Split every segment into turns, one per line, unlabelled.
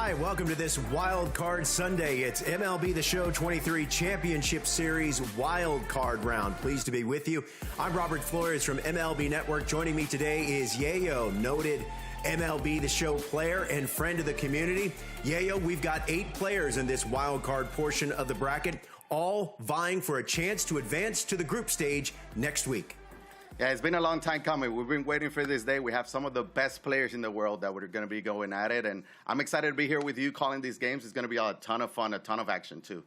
Hi, welcome to this Wild Card Sunday. It's MLB The Show 23 Championship Series Wild Card Round. Pleased to be with you. I'm Robert Flores from MLB Network. Joining me today is Yayo, noted MLB The Show player and friend of the community. Yayo, we've got 8 players in this wild card portion of the bracket, all vying for a chance to advance to the group stage next week.
Yeah, it's been a long time coming. We've been waiting for this day. We have some of the best players in the world that we're going to be going at it. And I'm excited to be here with you calling these games. It's going to be a ton of fun, a ton of action, too.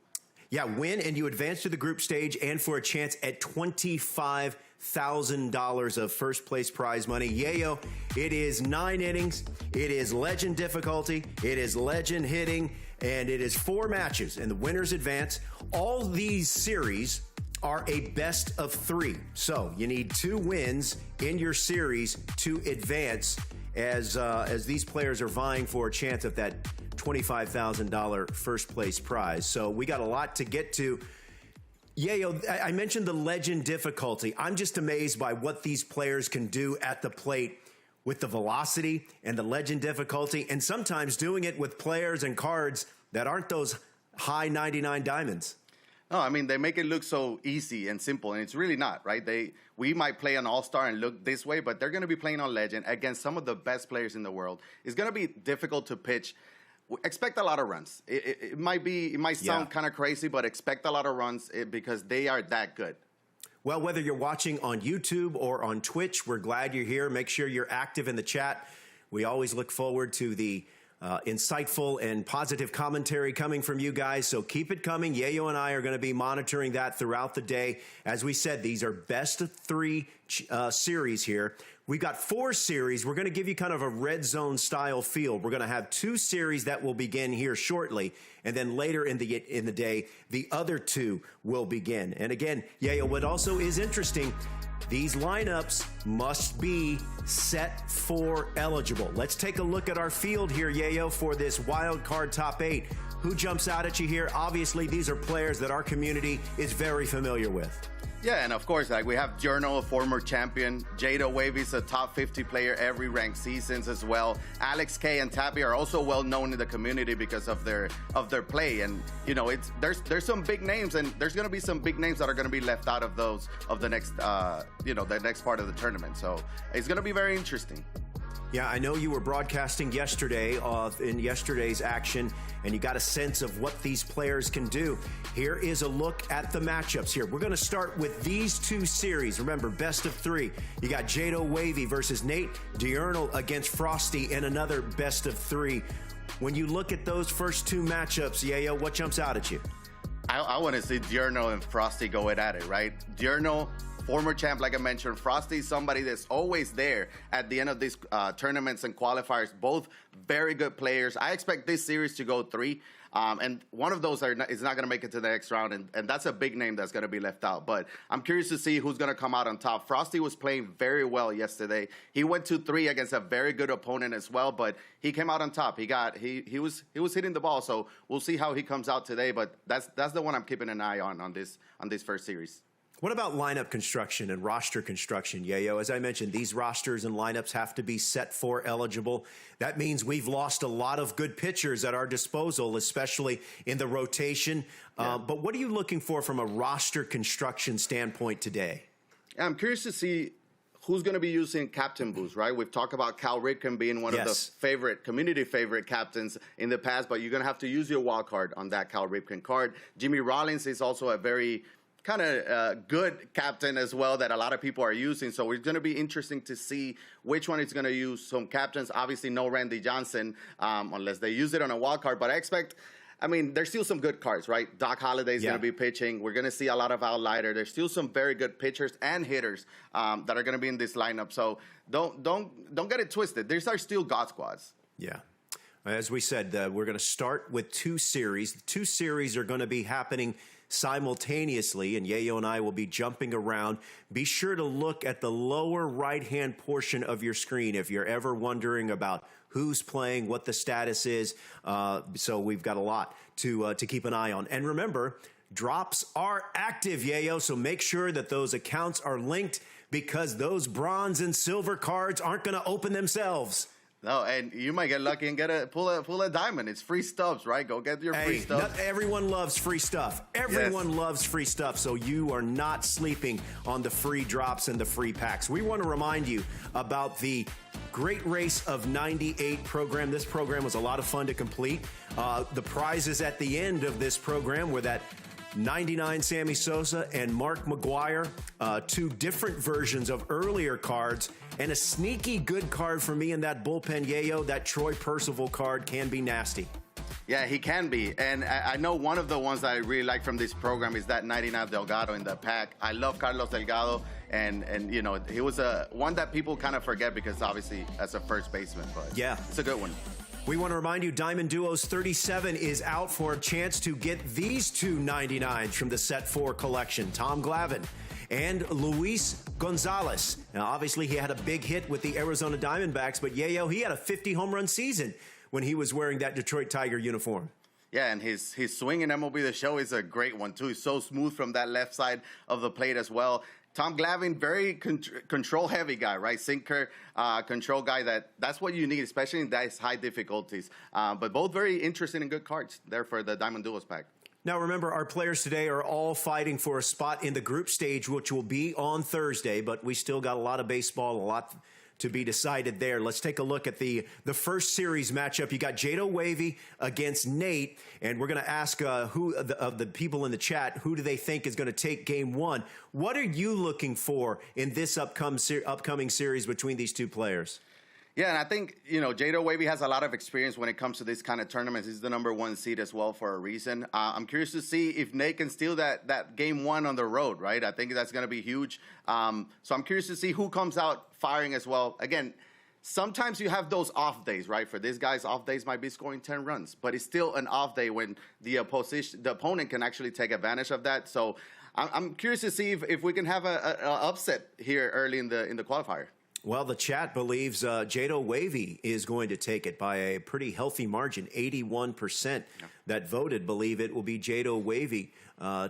Yeah, win and you advance to the group stage and for a chance at $25,000 of first place prize money. Yayo, it is 9 innings. It is legend difficulty. It is legend hitting. And it is 4 matches. And the winners advance. All these series are a best of 3. So you need 2 wins in your series to advance as these players are vying for a chance at that $25,000 first place prize. So we got a lot to get to. Yayo, I mentioned the legend difficulty. I'm just amazed by what these players can do at the plate with the velocity and the legend difficulty, and sometimes doing it with players and cards that aren't those high 99 diamonds.
No, I mean, they make it look so easy and simple, and it's really not, right? We might play an all-star and look this way, but they're going to be playing on legend against some of the best players in the world. It's going to be difficult to pitch. Expect a lot of runs. It might sound kind of crazy, but expect a lot of runs because they are that good.
Well, whether you're watching on YouTube or on Twitch, we're glad you're here. Make sure you're active in the chat. We always look forward to the insightful and positive commentary coming from you guys, so keep it coming. Yayo and I are going to be monitoring that throughout the day. As we said, these are best of 3 series here. We've got 4 series. We're going to give you kind of a red zone style feel. We're going to have 2 series that will begin here shortly, and then later in the day, the other 2 will begin. And again, Yayo, what also is interesting, these lineups must be set for eligible. Let's take a look at our field here, Yayo, for this wild card top 8. Who jumps out at you here? Obviously, these are players that our community is very familiar with.
Yeah, and of course, like we have Journo, a former champion. Jado Wavy's a top 50 player every ranked seasons as well. Alex K and Tappy are also well known in the community because of their play. And you know, there's some big names, and there's going to be some big names that are going to be left out of the next the next part of the tournament. So it's going to be very interesting.
Yeah, I know you were broadcasting yesterday in yesterday's action, and you got a sense of what these players can do. Here is a look at the matchups here. We're going to start with these 2 series. Remember, best of 3. You got Jado Wavy versus Nate Diurnal against Frosty in another best of 3. When you look at those first 2 matchups, Yayo, what jumps out at you?
I want to see Diurnal and Frosty going at it, right? Diurnal, former champ, like I mentioned. Frosty, somebody that's always there at the end of these tournaments and qualifiers. Both very good players. I expect this series to go 3. And one of those is not going to make it to the next round, and that's a big name that's going to be left out. But I'm curious to see who's going to come out on top. Frosty was playing very well yesterday. He went 2-3 against a very good opponent as well, but he came out on top. He was hitting the ball, so we'll see how he comes out today. But that's the one I'm keeping an eye on this first series.
What about lineup construction and roster construction, Yayo? As I mentioned, these rosters and lineups have to be set for eligible. That means we've lost a lot of good pitchers at our disposal, especially in the rotation. But what are you looking for from a roster construction standpoint today?
I'm curious to see who's going to be using captain boost, right? We've talked about Cal Ripken being one of the community favorite captains in the past, but you're going to have to use your wild card on that Cal Ripken card. Jimmy Rollins is also a very kind of good captain as well that a lot of people are using. So it's going to be interesting to see which one is going to use some captains. Obviously, no Randy Johnson unless they use it on a wild card. But I mean, there's still some good cards, right? Doc Holliday is going to be pitching. We're going to see a lot of outlier. There's still some very good pitchers and hitters that are going to be in this lineup. So don't get it twisted. These are still God squads.
Yeah. As we said, we're going to start with 2 series. The 2 series are going to be happening simultaneously, and Yayo and I will be jumping around. Be sure to look at the lower right-hand portion of your screen if you're ever wondering about who's playing, what the status is. So we've got a lot to keep an eye on. And remember, drops are active, Yayo, so make sure that those accounts are linked because those bronze and silver cards aren't going to open themselves.
No, and you might get lucky and pull a diamond. It's free stubs, right? Go get your free stuff.
Not everyone loves free stuff. Everyone loves free stuff, so you are not sleeping on the free drops and the free packs. We want to remind you about the Great Race of 98 program. This program was a lot of fun to complete. The prizes at the end of this program were that 99 Sammy Sosa and Mark McGwire, two different versions of earlier cards, and a sneaky good card for me in that bullpen yayo. That Troy Percival card can be nasty.
Yeah, he can be. And I know one of the ones that I really like from this program is that 99 Delgado in the pack. I love Carlos Delgado. And you know, he was one that people kind of forget because obviously as a first baseman. But yeah, it's a good one.
We want to remind you, Diamond Duos 37 is out for a chance to get these two 99s from the Set 4 collection. Tom Glavine and Luis Gonzalez. Now, obviously, he had a big hit with the Arizona Diamondbacks, but Yayo, he had a 50 home run season when he was wearing that Detroit Tiger uniform.
Yeah, and his swing in MLB The Show is a great one, too. He's so smooth from that left side of the plate as well. Tom Glavine, very control-heavy guy, right? Sinker, control guy. That's what you need, especially in these high difficulties. But both very interesting and good cards there for the Diamond Duos pack.
Now, remember, our players today are all fighting for a spot in the group stage, which will be on Thursday, but we still got a lot of baseball, a lot to be decided there. Let's take a look at the first series matchup. You got Jado Wavy against Nate, and we're going to ask who of the people in the chat, who do they think is going to take game one? What are you looking for in this upcoming series between these two players?
Yeah, and I think, you know, Jado Wavy has a lot of experience when it comes to this kind of tournaments. He's the #1 seed as well for a reason. I'm curious to see if Nate can steal that game one on the road, right? I think that's going to be huge. So I'm curious to see who comes out firing as well. Again, sometimes you have those off days, right? For this guy's off days might be scoring 10 runs, but it's still an off day when the opponent can actually take advantage of that. So I'm curious to see if we can have an upset here early in the qualifier.
Well, the chat believes Jado Wavy is going to take it by a pretty healthy margin. 81% that voted believe it will be Jado Wavy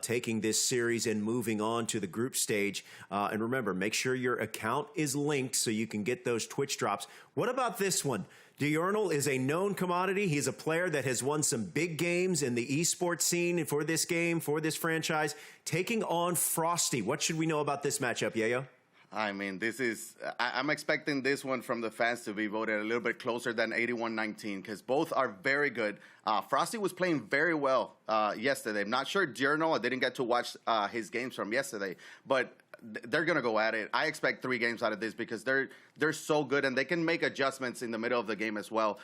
taking this series and moving on to the group stage. And remember, make sure your account is linked so you can get those Twitch drops. What about this one? Diurnal is a known commodity. He's a player that has won some big games in the esports scene for this game, for this franchise, taking on Frosty. What should we know about this matchup, Yayo?
I mean, I'm expecting this one from the fans to be voted a little bit closer than 81-19 because both are very good. Frosty was playing very well yesterday. I'm not sure Diurnal, I didn't get to watch his games from yesterday, but they're going to go at it. I expect 3 games out of this because they're so good and they can make adjustments in the middle of the game as well.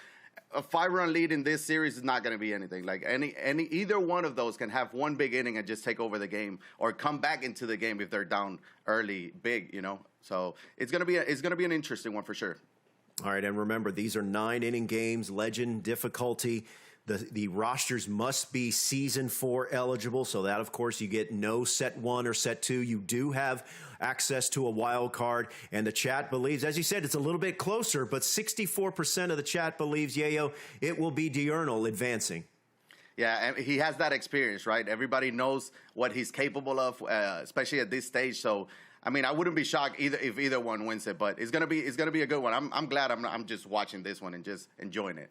A 5-run lead in this series is not going to be anything. Like either one of those can have one big inning and just take over the game, or come back into the game if they're down early, big. You know, so it's going to be an interesting one for sure.
All right, and remember, these are 9-inning games, legend difficulty. The rosters must be Season 4 eligible, so that, of course, you get no Set 1 or Set 2. You do have access to a wild card, and the chat believes, as you said, it's a little bit closer, but 64% of the chat believes, Yayo, it will be Diurnal advancing.
Yeah, and he has that experience, right? Everybody knows what he's capable of, especially at this stage, so I mean, I wouldn't be shocked if either one wins it, but it's gonna be a good one. I'm glad I'm just watching this one and just enjoying it.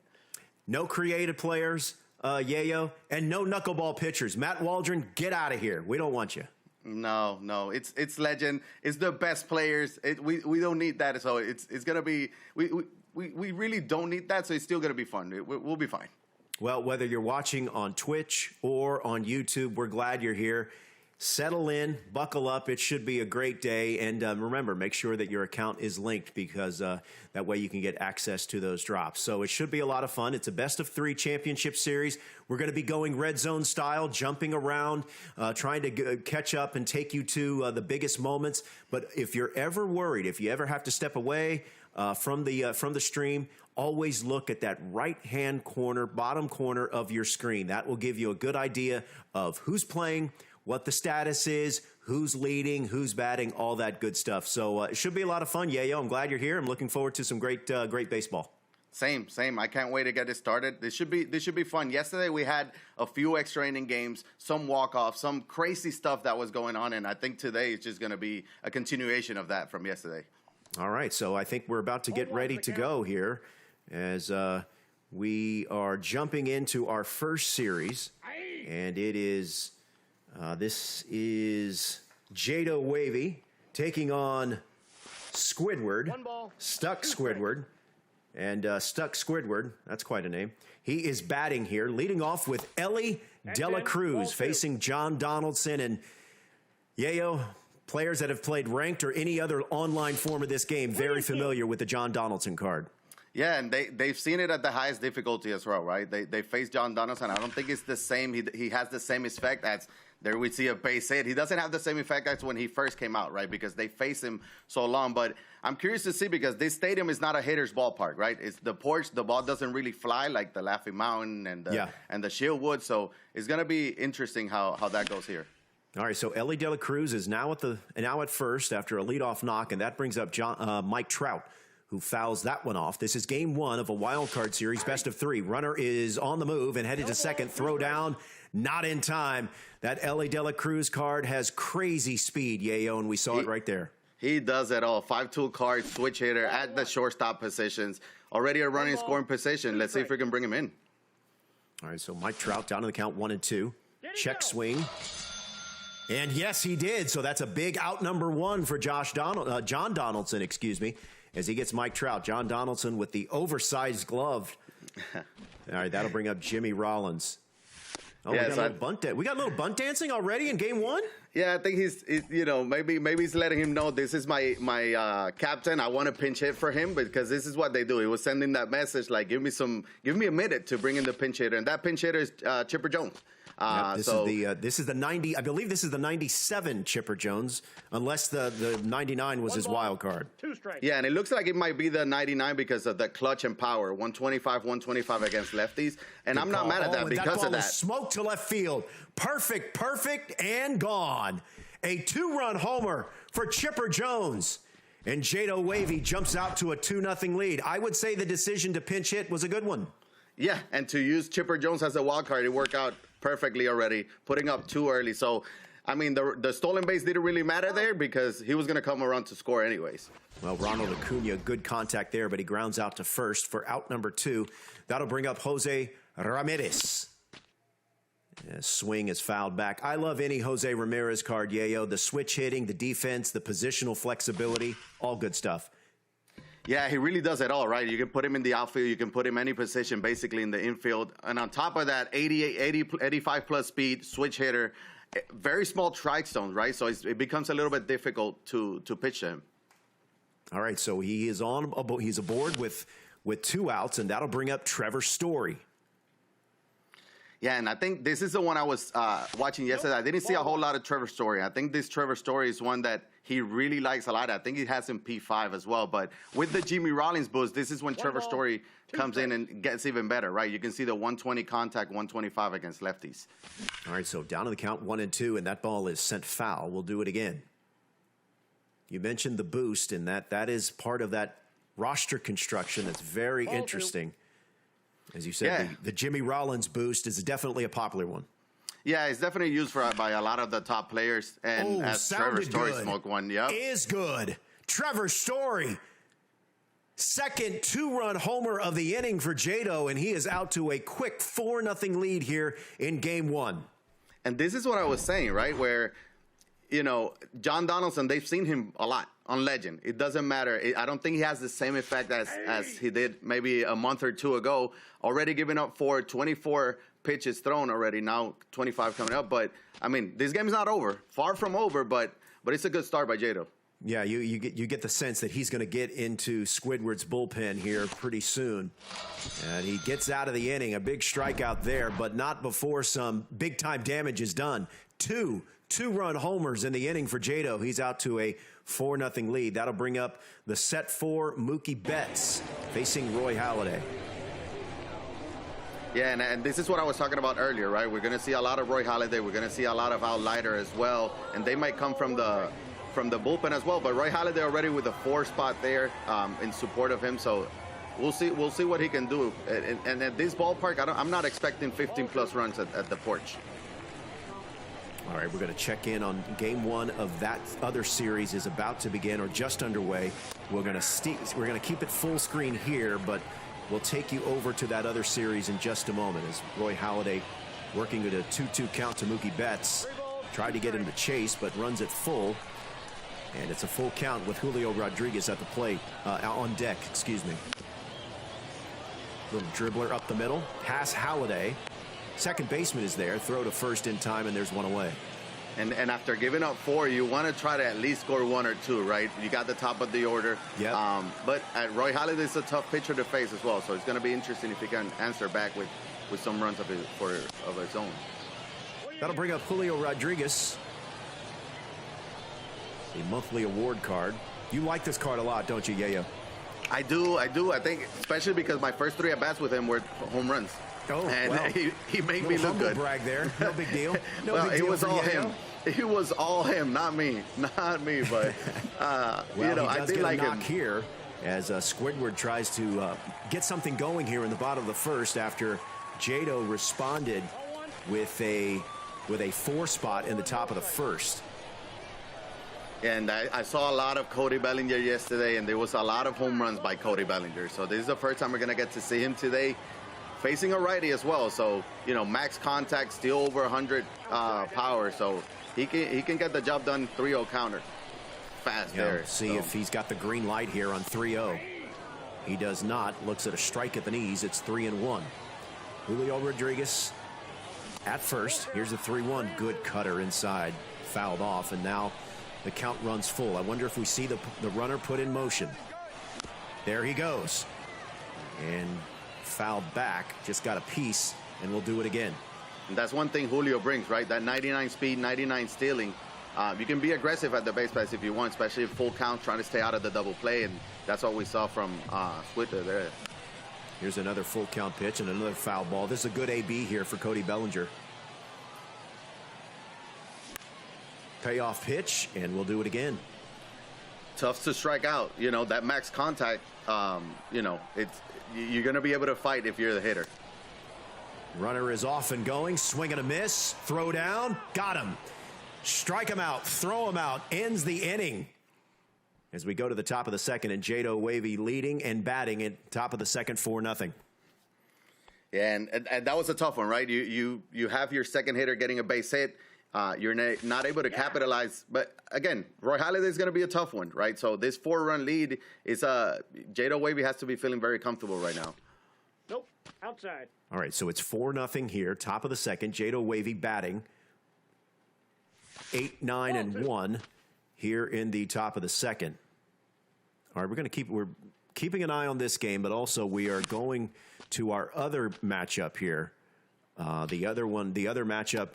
No creative players, Yayo, and no knuckleball pitchers. Matt Waldron, get out of here. We don't want you.
No, it's legend. It's the best players. We don't need that, so it's gonna be. We really don't need that, so it's still gonna be fun. We'll be fine.
Well, whether you're watching on Twitch or on YouTube, we're glad you're here. Settle in, buckle up. It should be a great day. And remember, make sure that your account is linked because that way you can get access to those drops. So it should be a lot of fun. It's a best-of-3 championship series. We're going to be going red zone style, jumping around, trying to catch up and take you to the biggest moments. But if you're ever worried, if you ever have to step away from the stream, always look at that right-hand corner, bottom corner of your screen. That will give you a good idea of who's playing, what the status is, who's leading, who's batting, all that good stuff. So it should be a lot of fun, Yayo. I'm glad you're here. I'm looking forward to some great baseball.
Same. I can't wait to get it started. This should be fun. Yesterday we had a few extra inning games, some walk-offs, some crazy stuff that was going on, and I think today is just going to be a continuation of that from yesterday.
All right, so I think we're about to get ready to go here. as we are jumping into our first series, and it is this is Jado Wavy taking on Squidward, Stuck Squidward, and Stuck Squidward. That's quite a name. He is batting here, leading off with Ellie De La Cruz facing John Donaldson. And Yayo, players that have played ranked or any other online form of this game, very familiar with the John Donaldson card.
Yeah, and they've seen it at the highest difficulty as well, right? They face John Donaldson. I don't think it's the same. He has the same effect as there we see a base hit. He doesn't have the same effect as when he first came out, right? Because they face him so long. But I'm curious to see, because this stadium is not a hitter's ballpark, right? It's the porch. The ball doesn't really fly like the Laughing Mountain and the Shieldwood. So it's going to be interesting how that goes here.
All right, so Ellie De La Cruz is now at first after a leadoff knock, and that brings up Mike Trout, who fouls that one off. This is game one of a wild card series, best of three. Runner is on the move and headed to second. Throw down, not in time. That Ellie De La Cruz card has crazy speed, Yayo, and we saw it right there.
He does it all. 5-tool card, switch hitter at the shortstop positions. Already a running scoring position. Let's see if we can bring him in.
All right, so Mike Trout down to the count 1-2. Check swing. And yes, he did. So that's a big out number one for John Donaldson, excuse me, as he gets Mike Trout. John Donaldson with the oversized glove. All right, that'll bring up Jimmy Rollins. Oh, yeah, we got a little bunt dancing already in game one?
Yeah, I think he's maybe he's letting him know this is my captain. I want to pinch hit for him because this is what they do. He was sending that message like, give me a minute to bring in the pinch hitter, and that pinch hitter is Chipper Jones.
This is the 90. I believe this is the 97 Chipper Jones, unless the 99 was his wild card.
Yeah, and it looks like it might be the 99 because of the clutch and power. 125 against lefties, and I'm not mad at that because of that.
Smoke to left field, perfect, and gone. A 2-run homer for Chipper Jones. And Jado Wavy jumps out to a 2-0 lead. I would say the decision to pinch hit was a good one.
Yeah, and to use Chipper Jones as a wild card, it worked out perfectly already, putting up too early. So, I mean, the stolen base didn't really matter there because he was going to come around to score anyways.
Well, Ronald Acuna, good contact there, but he grounds out to first for out number 2. That'll bring up Jose Ramirez. Swing is fouled back. I love any Jose Ramirez card, Yayo. The switch hitting, the defense, the positional flexibility, all good stuff.
Yeah, he really does it all, right? You can put him in the outfield. You can put him any position, basically in the infield. And on top of that, 85-plus speed, switch hitter, very small strike zones, right? So it becomes a little bit difficult to pitch to him.
All right, so he's aboard with 2 outs, and that'll bring up Trevor Story.
Yeah, and I think this is the one I was watching yesterday. I didn't see a whole lot of Trevor Story. I think this Trevor Story is one that he really likes a lot. I think he has him P5 as well. But with the Jimmy Rollins boost, this is when Trevor Story comes in and gets even better, right? You can see the 120 contact, 125 against lefties.
All right, so down to the count 1-2, and that ball is sent foul. We'll do it again. You mentioned the boost, and that is part of that roster construction that's very interesting. As you said, the Jimmy Rollins boost is definitely a popular one.
Yeah, it's definitely used by a lot of the top players. And as Trevor Story smoked one,
is good. Trevor Story, second 2-run homer of the inning for Jado, and he is out to a quick 4-0 lead here in game one.
And this is what I was saying, right? Where, John Donaldson, they've seen him a lot on Legend. It doesn't matter. I don't think he has the same effect as he did maybe a month or 2 ago. Already giving up 24 pitches thrown already, now 25 coming up. But, I mean, this game's not over. Far from over, but it's a good start by Jado.
Yeah, you get the sense that he's going to get into Squidward's bullpen here pretty soon. And he gets out of the inning, a big strikeout there, but not before some big-time damage is done. 2-run homers in the inning for Jado. He's out to a 4-0 lead. That'll bring up the set 4 Mookie Betts facing Roy Halladay.
Yeah, and this is what I was talking about earlier, right? We're going to see a lot of Roy Halladay. We're going to see a lot of Outlighter as well, and they might come from the bullpen as well. But Roy Halladay already with a 4 spot there in support of him, so we'll see what he can do. And at this ballpark, I'm not expecting 15-plus runs at the porch.
All right, we're going to check in on game one of that other series is about to begin or just underway. We're going to keep it full screen here, but We'll take you over to that other series in just a moment as Roy Halladay working at a 2-2 count to Mookie Betts. Tried to get him to chase, but runs it full. And it's a full count with Julio Rodriguez at the plate, on deck, excuse me. Little dribbler up the middle, pass Halladay. Second baseman is there, throw to first in time, and there's one away.
And after giving up 4, you want to try to at least score 1 or 2, right? You got the top of the order.
Yeah.
But Roy Halladay is a tough pitcher to face as well, so it's going to be interesting if he can answer back with some runs of his own.
That'll bring up Julio Rodriguez, the monthly award card. You like this card a lot, don't you, Yayo?
I do. I think especially because my first 3 at-bats with him were home runs.
Oh,
and
well,
he made me look good.
Brag there. No big deal. No
well,
big deal
it was all
Yayo.
him. It was all him, not me. Not me, but
well,
you know,
he
I
does
did
get
like
a knock
him
here as Squidward tries to get something going here in the bottom of the first after Jado responded with a 4 spot in the top of the first.
And I saw a lot of Cody Bellinger yesterday, and there was a lot of home runs by Cody Bellinger. So this is the first time we're going to get to see him today, facing a righty as well. So, you know, max contact, still over 100 power. So he can get the job done 3-0 counter. Fast there.
See if he's got the green light here on 3-0. He does not. Looks at a strike at the knees. It's 3-1. Julio Rodriguez at first. Here's the 3-1. Good cutter inside. Fouled off, and now the count runs full. I wonder if we see the runner put in motion. There he goes. And fouled back. Just got a piece, and we'll do it again.
And that's one thing Julio brings, right? That 99 speed, 99 stealing. You can be aggressive at the base pass if you want, especially full count, trying to stay out of the double play, and that's what we saw from Switter there.
Here's another full count pitch and another foul ball. This is a good AB here for Cody Bellinger. Payoff pitch, and we'll do it again.
Tough to strike out. You know, that max contact, you know, you're going to be able to fight if you're the hitter.
Runner is off and going. Swing and a miss. Throw down. Got him. Strike him out. Throw him out. Ends the inning. As we go to the top of the second, and Jado Wavy leading and batting at top of the second, 4-0.
Yeah, and that was a tough one, right? You have your second hitter getting a base hit. You're not able to capitalize. But again, Roy Halladay is going to be a tough one, right? So this 4-run lead is Jado Wavy has to be feeling very comfortable right now.
Nope, outside.
All right, so it's 4-0 here, top of the second. Jado Wavy batting 8, 9, and 1 here in the top of the second. All right, we're keeping an eye on this game, but also we are going to our other matchup here. The other matchup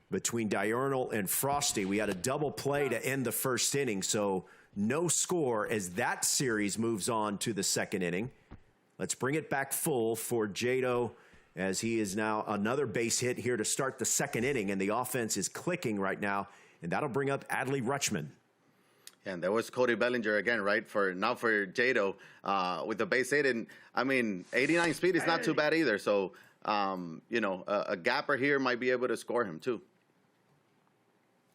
between Diurnal and Frosty. We had a double play to end the first inning, so no score as that series moves on to the second inning. Let's bring it back full for Jado, as he is now another base hit here to start the second inning, and the offense is clicking right now, and that'll bring up Adley Rutschman.
And there was Cody Bellinger again, right? For Jado with the base hit, and I mean 89 speed is not too bad either. So you know, a gapper here might be able to score him too.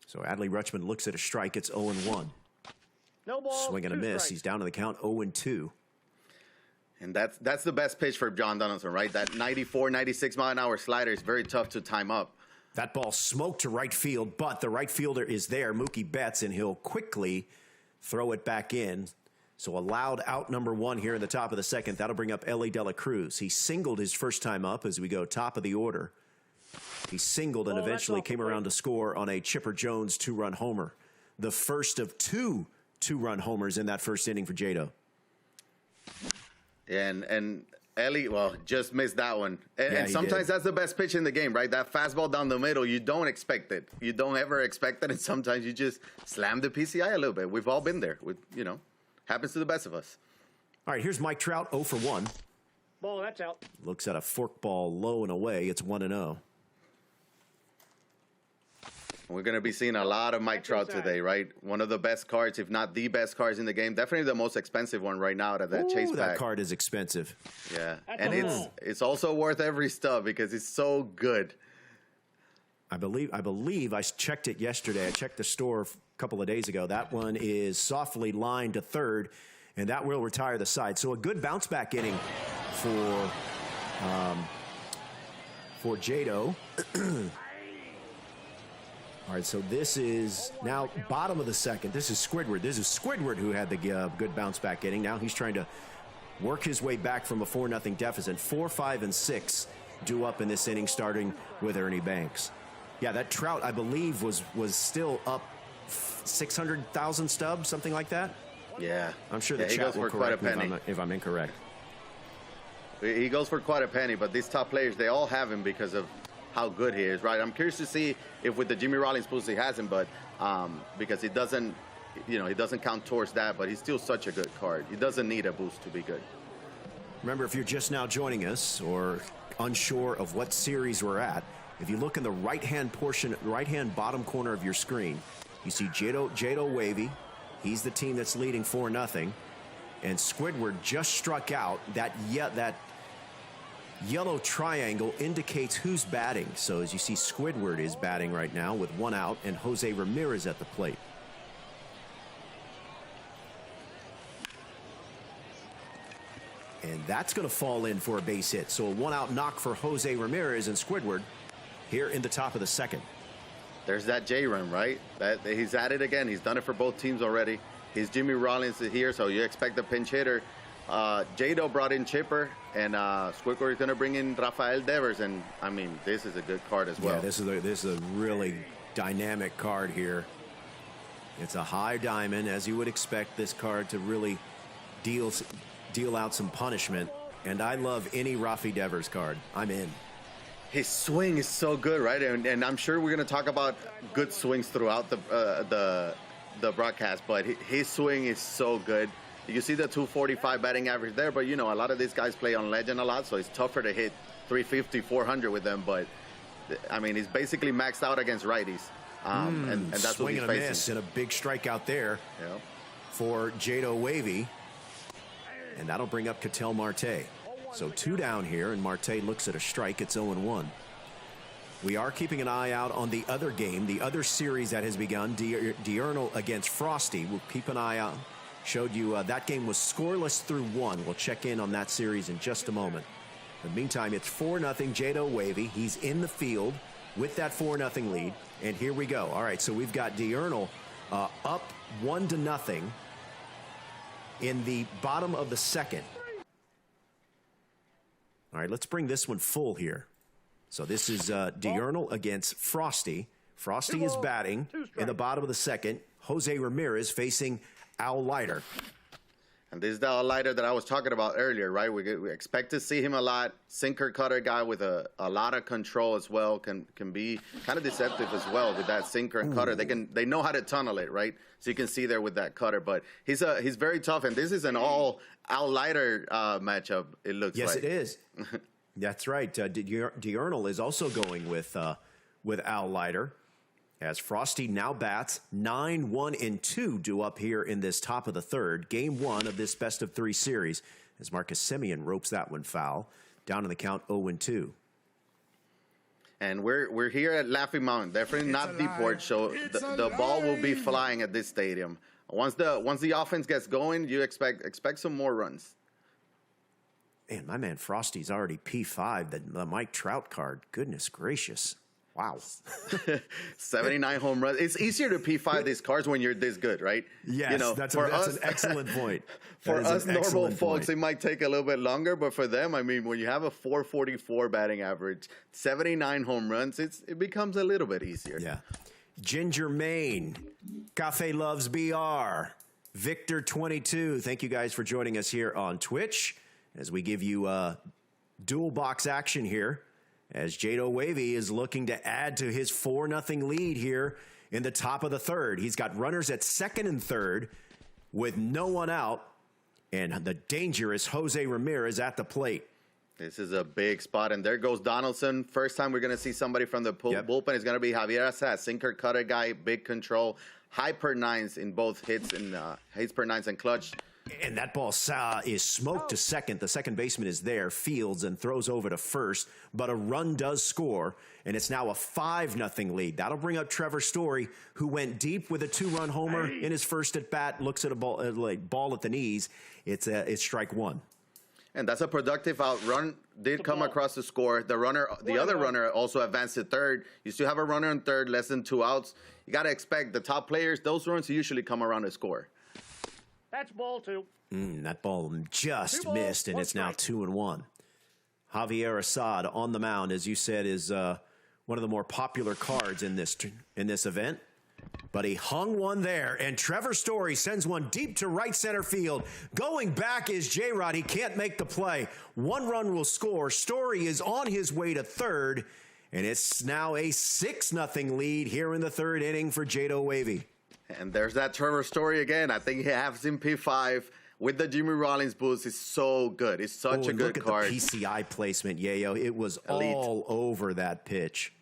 So Adley Rutschman looks at a strike. It's 0-1.
No ball.
Swing and a miss. He's down to the count 0-2.
And that's the best pitch for John Donaldson, right? That 94, 96 mile an hour slider is very tough to time up.
That ball smoked to right field, but the right fielder is there, Mookie Betts, and he'll quickly throw it back in. So a loud out number 1 here in the top of the second. That'll bring up Ellie De La Cruz. He singled his first time up as we go top of the order. He singled and eventually came around to score on a Chipper Jones 2-run homer. The first of 2 2-run homers in that first inning for Jado.
And Ellie, well, just missed that one. And sometimes
did.
that's the best pitch in the game, right? That fastball down the middle, you don't expect it. You don't ever expect it, and sometimes you just slam the PCI a little bit. We've all been there. You know, happens to the best of us.
All right, here's Mike Trout, 0 for 1.
Ball, that's out.
Looks at a forkball low and away. It's 1-0.
We're going to be seeing a lot of Mike Trout today, right? One of the best cards, if not the best cards in the game. Definitely the most expensive one right now out of that chase pack.
That card is expensive.
Yeah, and it's also worth every stub because it's so good.
I believe I checked it yesterday. I checked the store a couple of days ago. That one is softly lined to third, and that will retire the side. So a good bounce back inning for Jado. All right, so this is now bottom of the second. This is Squidward. This is Squidward who had the good bounce back inning. Now he's trying to work his way back from a 4-0 deficit. 4, 5, and 6 due up in this inning, starting with Ernie Banks. Yeah, that Trout, I believe, was still up 600,000 stubs, something like that.
Yeah,
I'm sure the chat will correct me if I'm incorrect.
He goes for quite a penny, but these top players, they all have him because of how good he is, right? I'm curious to see if with the Jimmy Rollins boost he has him, but because it doesn't, he doesn't count towards that, but he's still such a good card. He doesn't need a boost to be good.
Remember, if you're just now joining us or unsure of what series we're at, if you look in the right-hand bottom corner of your screen, you see Jado Wavy. He's the team that's leading 4-0. And Squidward just struck out. That yellow triangle indicates who's batting. So as you see, Squidward is batting right now with 1 out and Jose Ramirez at the plate. And that's going to fall in for a base hit. So a 1-out knock for Jose Ramirez and Squidward here in the top of the second.
There's that J-run, right? He's at it again. He's done it for both teams already. He's Jimmy Rollins here, so you expect a pinch hitter. Jado brought in Chipper, and Squidward is going to bring in Rafael Devers, and I mean, this is a good card as well.
Yeah, this is a really dynamic card here. It's a high diamond, as you would expect this card to really deal out some punishment. And I love any Rafi Devers card. I'm in.
His swing is so good, right? And I'm sure we're going to talk about good swings throughout the broadcast, but his swing is so good. You see the 245 batting average there, but a lot of these guys play on Legend a lot, so it's tougher to hit 350, 400 with them. But I mean, he's basically maxed out against righties, and that's what he's facing. Swing and a miss
and a big strikeout there for Jado Wavy, and that'll bring up Ketel Marte. So 2 down here, and Marte looks at a strike. It's 0-1. We are keeping an eye out on the other game, the other series that has begun, Diurnal against Frosty. We'll keep an eye out. Showed you that game was scoreless through 1. We'll check in on that series in just a moment. In the meantime, it's 4-0 Jado Wavy. He's in the field with that 4-0 lead. And here we go. All right, so we've got Diurnal up 1-0 in the bottom of the second. All right, let's bring this one full here. So this is Diurnal against Frosty. Frosty is batting in the bottom of the second. Jose Ramirez facing Al Leiter.
And this is the Al Leiter that I was talking about earlier, right? We expect to see him a lot. Sinker cutter guy with a lot of control as well. Can be kind of deceptive as well with that sinker and cutter. They know how to tunnel it, right? So you can see there with that cutter. But he's very tough, and this is an all Al Leiter matchup. It looks like.
Yes, it is. That's right. Diurnal is also going with Al Leiter, as Frosty now bats 9-1-2 due up here in this top of the third. Game 1 of this best-of-3 series, as Marcus Semien ropes that one foul. Down in the count 0-2.
And we're here at Laughing Mountain, definitely not Deeport, so the ball will be flying at this stadium. Once the offense gets going, you expect some more runs.
Man, my man Frosty's already P5, the Mike Trout card. Goodness gracious. Wow.
79 home runs. It's easier to P5 these cards when you're this good, right?
Yes, that's an excellent point.
For us normal folks, it might take a little bit longer, but for them, I mean, when you have a 444 batting average, 79 home runs, it becomes a little bit easier.
Yeah. Ginger Maine, Cafe Loves BR, Victor 22. Thank you guys for joining us here on Twitch as we give you dual box action here, as Jado Wavy is looking to add to his 4-0 lead here in the top of the third. He's got runners at second and third with no one out, and the dangerous Jose Ramirez at the plate.
This is a big spot, and there goes Donaldson. First time we're going to see somebody from the bullpen is going to be Javier Assad, sinker cutter guy, big control, high per nines in both hits and per nines and clutch.
And that ball is smoked to second. The second baseman is there, fields, and throws over to first. But a run does score, and it's now a 5-0 lead. That'll bring up Trevor Story, who went deep with a 2-run homer in his first at bat. Looks at a ball at the knees. It's strike 1.
And that's a productive out. Run did come
ball.
across the score. The other runner also advanced to third. You still have a runner on third, less than 2 outs. You got to expect the top players, those runs usually come around to score.
That's ball 2.
That ball just
2 balls,
missed, and
1
it's now
strike.
2-1. Javier Assad on the mound, as you said, is one of the more popular cards in this event. But he hung one there, and Trevor Story sends one deep to right center field. Going back is J-Rod. He can't make the play. 1 run will score. Story is on his way to third, and it's now a 6-0 lead here in the 3rd inning for Jado Wavy.
And there's that Trevor Story again. I think he has in P5 with the Jimmy Rollins boost. It's so good. It's such a good card.
Look at the PCI placement, Yayo. It was
Elite.
all over that pitch.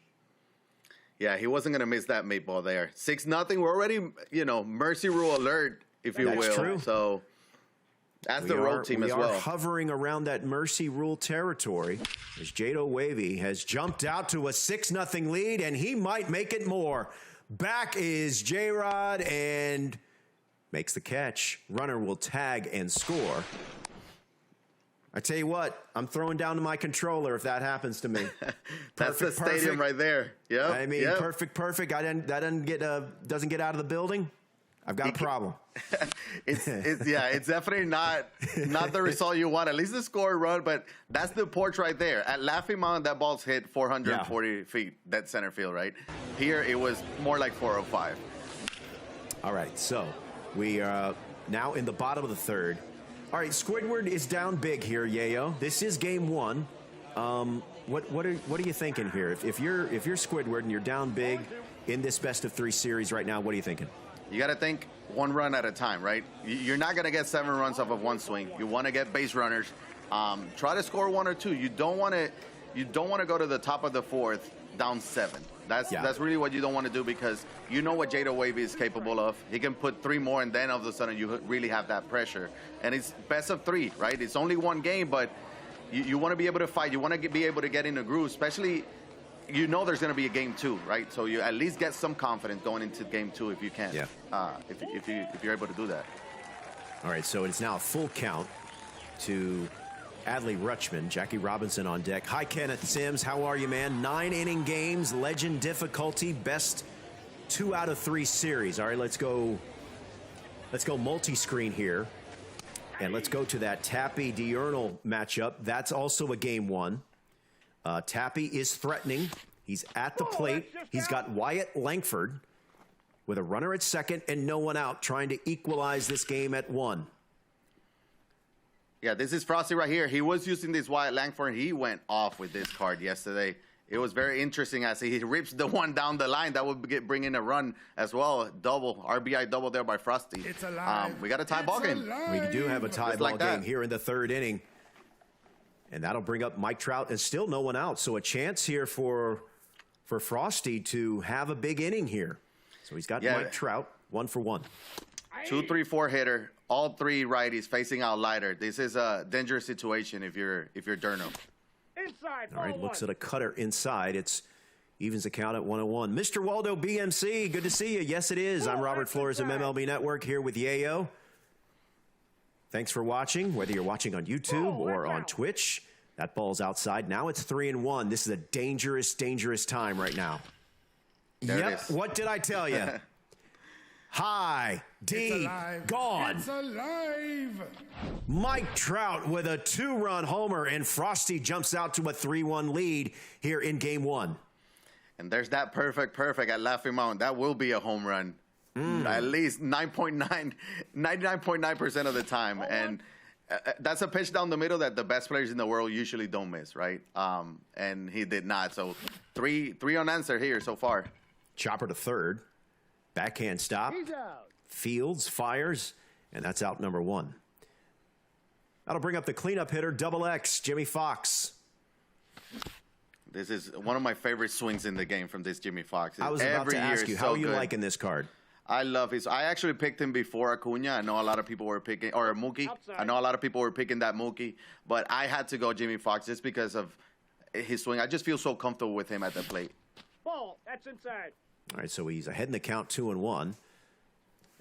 Yeah, he wasn't going to miss that meatball there. 6-0. We're already, mercy rule alert, if you will.
That's true.
So that's the road team as
We
well.
are hovering around that mercy rule territory as Jado Wavy has jumped out to a 6-0 lead, and he might make it more. Back is J-Rod and makes the catch. Runner will tag and score. I tell you what, I'm throwing down to my controller if that happens to me.
That's the stadium right there. Yeah.
I mean, perfect. That doesn't get out of the building. I've got a problem.
It's definitely not the result you want. At least the score run, but that's the porch right there. At Laughing Mountain, that ball's hit 440 feet, that center field, right? Here, it was more like 405.
All right, so we are now in the bottom of the 3rd. All right, Squidward is down big here, Yayo. This is game 1. What are you thinking here? If you're Squidward and you're down big in this best-of-3 series right now, what are you thinking?
You got to think 1 run at a time, right? You're not going to get 7 runs off of 1 swing. You want to get base runners. Try to score 1 or 2. You don't want to go to the top of the 4th down 7. That's really what you don't want to do, because you know what Jado Wavy is capable of. He can put 3 more, and then all of a sudden you really have that pressure. And it's best of 3, right? It's only 1 game, but you want to be able to fight. You want to be able to get in a groove, especially there's going to be a game 2, right? So you at least get some confidence going into game 2 if you can.
Yeah.
If you're able to do that.
All right, so it's now a full count to Adley Rutschman. Jackie Robinson on deck. Hi, Kenneth Sims. How are you, man? 9-inning games, legend difficulty, best 2 out of 3 series. All right, let's go multi-screen here. And let's go to that Tappy Diurnal matchup. That's also a game 1. Tappy is threatening. He's at the plate. He's got Wyatt Langford with a runner at second and no one out, trying to equalize this game at 1.
Yeah, this is Frosty right here. He was using this Wyatt Langford, and he went off with this card yesterday. It was very interesting as he rips the one down the line. That would bring in a run as well. RBI double there by Frosty.
It's alive.
We got a tie ball game.
We do have a tie
Just
ball
like
game
that.
here in the 3rd inning. And that'll bring up Mike Trout, and still no one out. So a chance here for Frosty to have a big inning here. So he's got Mike Trout, 1 for 1.
2, 3, 4 hitter. All 3 righties facing out lighter. This is a dangerous situation if you're Durno.
Inside,
All right,
ball
looks
1.
at a cutter inside. It's evens the count at 101. Mr. Waldo BMC, good to see you. Yes, it is. I'm Robert Flores of MLB Network here with Yayo. Thanks for watching, whether you're watching on YouTube or on Twitch. That ball's outside. Now it's 3-1. This is a dangerous, dangerous time right now.
There it is.
What did I tell you? High D gone.
It's alive.
Mike Trout with a 2-run homer, and Frosty jumps out to a 3-1 lead here in game 1.
And there's that perfect at Laughing Mountain. That will be a home run. At least 99.9% of the time. And that's a pitch down the middle that the best players in the world usually don't miss, right? And he did not. So three unanswered here so far.
Chopper to third. Backhand stop.
He's out.
Fields fires, and that's out number 1. That'll bring up the cleanup hitter, Double X, Jimmy Fox.
This is one of my favorite swings in the game from this Jimmy Fox.
I was about to ask you, how are you liking this card?
I love his. I actually picked him before Acuna. I know a lot of people were picking, or Mookie.
Outside.
I know a lot of people were picking that Mookie, but I had to go Jimmy Fox just because of his swing. I just feel so comfortable with him at the plate.
Ball, that's inside.
All right, so he's ahead in the count 2-1.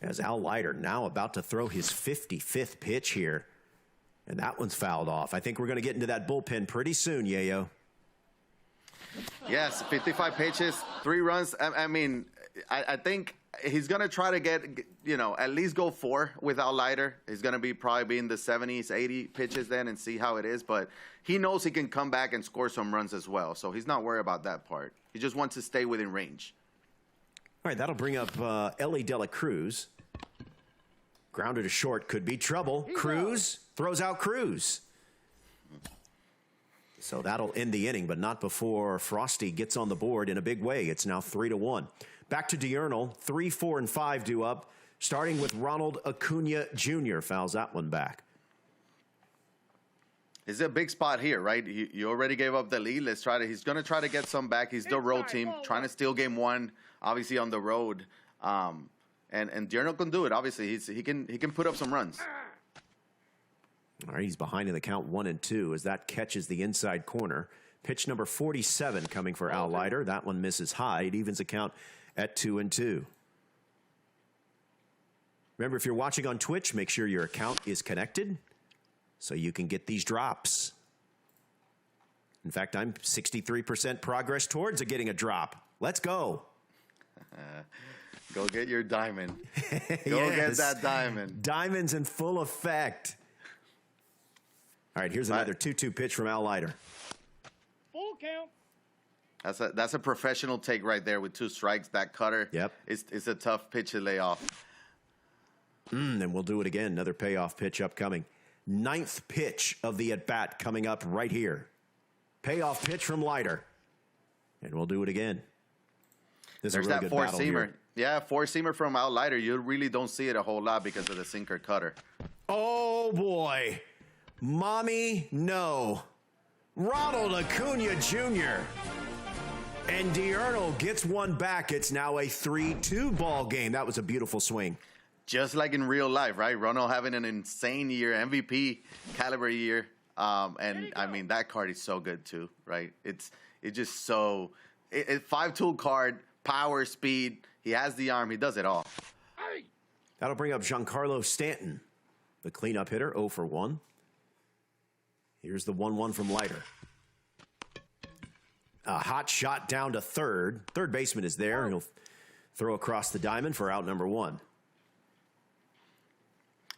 As Al Leiter now about to throw his 55th pitch here. And that one's fouled off. I think we're going to get into that bullpen pretty soon, Yayo.
Yes, 55 pitches, 3 runs. I mean, I think he's going to try to get, at least go 4 without Leiter. He's going to probably be in the 70s, 80 pitches then and see how it is. But he knows he can come back and score some runs as well. So he's not worried about that part. He just wants to stay within range.
All right, that'll bring up Ellie De La Cruz. Grounded to short, could be trouble. Cruz throws out Cruz. So that'll end the inning, but not before Frosty gets on the board in a big way. It's now 3-1. Back to Diurnal, 3, 4, and 5 due up, starting with Ronald Acuna Jr. Fouls that one back.
It's a big spot here, right? You already gave up the lead. He's going to try to get some back. He's the road team, trying to steal game 1, obviously on the road. And Diurnal can do it. Obviously, he can put up some runs.
All right, he's behind in the count 1-2 as that catches the inside corner. Pitch number 47 coming for Al Leiter. That one misses high. It evens the count at 2-2. Remember, if you're watching on Twitch, make sure your account is connected so you can get these drops. In fact, I'm 63% progress towards getting a drop. Let's go.
Go get your diamond. Go get that diamond.
Diamond's in full effect. All right, here's another 2-2 pitch from Al Leiter.
Full count.
That's a professional take right there with 2 strikes. That cutter.
Yep.
It's a tough pitch to lay off.
And we'll do it again. Another payoff pitch upcoming. 9th pitch of the at-bat coming up right here. Payoff pitch from Leiter. And we'll do it again. This
There's
is a really
that
good battle
four-seamer.
here.
Yeah, four-seamer from Al Leiter. You really don't see it a whole lot because of the sinker cutter.
Oh, boy. Mommy, no. Ronald Acuna Jr. And Diurnal gets one back. It's now a 3-2 ball game. That was a beautiful swing.
Just like in real life, right? Ronald having an insane year, MVP caliber year. And, I mean, that card is so good, too, right? It's just so... 5-tool card, power, speed. He has the arm. He does it all.
That'll bring up Giancarlo Stanton, the cleanup hitter, 0 for 1. Here's the 1-1 from Leiter. A hot shot down to third. Third baseman is there, and he'll throw across the diamond for out number 1.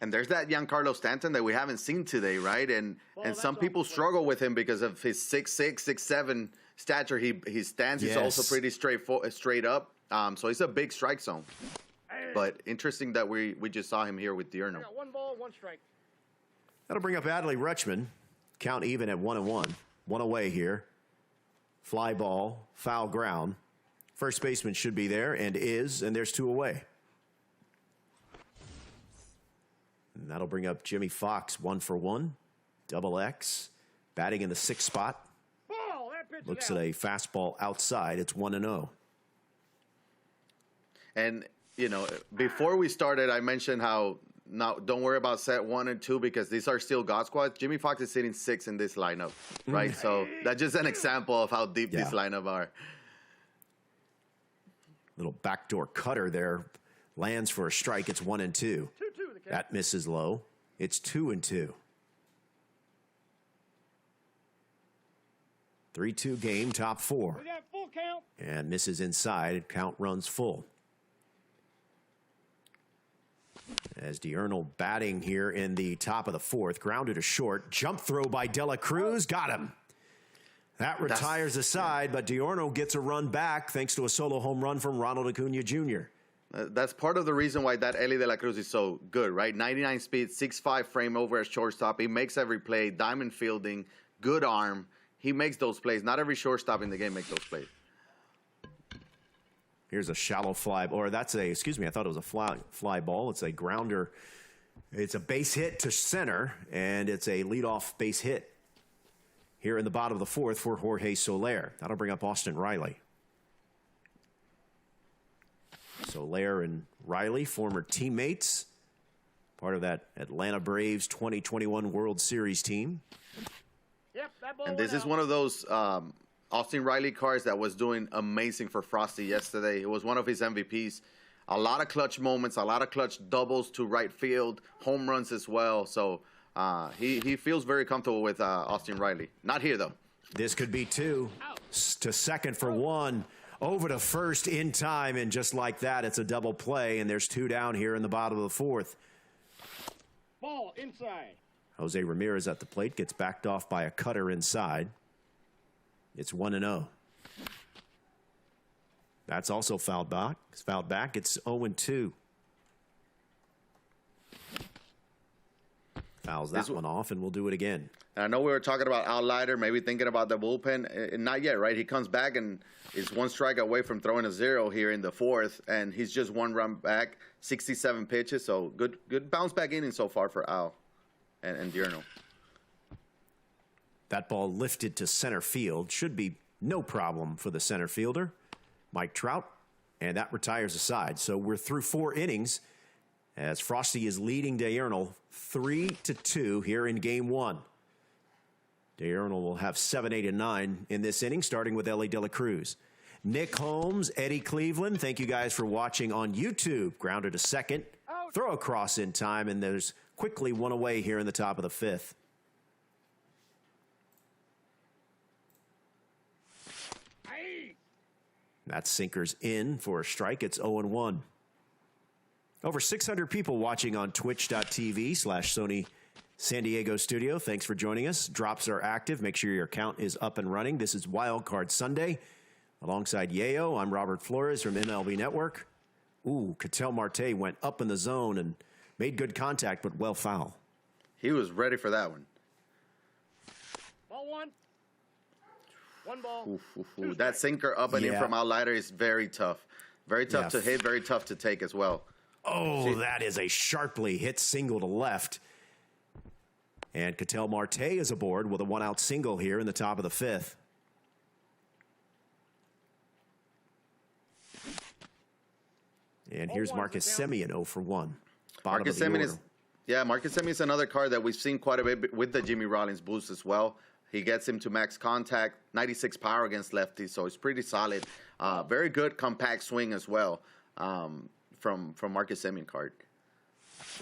And there's that Giancarlo Stanton that we haven't seen today, right? And some people struggle with him because of his 6'6", 6'7" stature. He stands. He's also pretty straight up. So he's a big strike zone. But interesting that we just saw him here with Diurnal.
1 ball, 1 strike.
That'll bring up Adley Rutschman. Count even at 1-1. 1 away here. Fly ball, foul ground. First baseman should be there and is, and there's 2 away. And that'll bring up Jimmy Fox, 1 for 1. Double X. Batting in the 6th spot.
Ball, that pitch
Looks
is
at
out.
a fastball outside. It's 1-0.
And, before we started, I mentioned how don't worry about set 1 and 2 because these are still God squads. Jimmy Fox is sitting 6 in this lineup, right? So that's just an example of how deep these lineup are.
Little backdoor cutter there. Lands for a strike. It's 1-2.
2-2 the count.
That misses low. It's 2-2. 3-2 game, top 4.
We got full count.
And misses inside. Count runs full. As Diurnal batting here in the top of the 4th. Grounded to short. Jump throw by De La Cruz. Got him. That retires the side, but Diurnal gets a run back thanks to a solo home run from Ronald Acuna Jr.
That's part of the reason why that Ellie De La Cruz is so good, right? 99 speed, 6'5" frame over at shortstop. He makes every play. Diamond fielding, good arm. He makes those plays. Not every shortstop in the game makes those plays.
Here's a shallow fly, or that's a, excuse me, I thought it was a fly ball. It's a grounder. It's a base hit to center, and it's a leadoff base hit here in the bottom of the 4th for Jorge Soler. That'll bring up Austin Riley. Soler and Riley, former teammates, part of that Atlanta Braves 2021 World Series team.
Yep, that ball
And this
went
is
out.
one of those Austin Riley cards that was doing amazing for Frosty yesterday. It was one of his MVPs. A lot of clutch moments, a lot of clutch doubles to right field, home runs as well. So He feels very comfortable with Austin Riley. Not here, though.
This could be 2 to second for 1. Over to first in time, and just like that, it's a double play, and there's 2 down here in the bottom of the 4th.
Ball inside.
Jose Ramirez at the plate gets backed off by a cutter inside. It's 1-0. That's also fouled back. It's fouled back. It's 0-2. Fouls that one off, and we'll do it again.
And I know we were talking about Al Leiter, maybe thinking about the bullpen. Not yet, right? He comes back and is 1 strike away from throwing a 0 here in the 4th, and he's just 1 run back, 67 pitches. So good bounce back inning so far for Al and Diurno.
That ball lifted to center field. Should be no problem for the center fielder, Mike Trout, and that retires a side. So we're through 4 innings as Frosty is leading Diurnal 3-2 here in game 1. Diurnal will have 7, 8, and 9 in this inning, starting with Ellie De La Cruz. Nick Holmes, Eddie Cleveland, thank you guys for watching on YouTube. Grounded to second, throw across in time, and there's quickly 1 away here in the top of the 5th. That sinker's in for a strike. It's 0-1. Over 600 people watching on twitch.tv/Sony San Diego studio. Thanks for joining us. Drops are active. Make sure your account is up and running. This is Wild Card Sunday. Alongside Yayo, I'm Robert Flores from MLB Network. Ooh, Ketel Marte went up in the zone and made good contact, but well foul.
He was ready for that one.
Ball 1. 1 ball.
That sinker up and in from Al Leiter is very tough. Very tough to hit, very tough to take as well.
Oh, that is a sharply hit single to left. And Ketel Marte is aboard with a 1-out single here in the top of the 5th. And here's Marcus Semien 0 for 1.
Marcus Semien is another card that we've seen quite a bit with the Jimmy Rollins boost as well. He gets him to max contact, 96 power against lefties, so it's pretty solid. Very good compact swing as well from Marcus Semien card.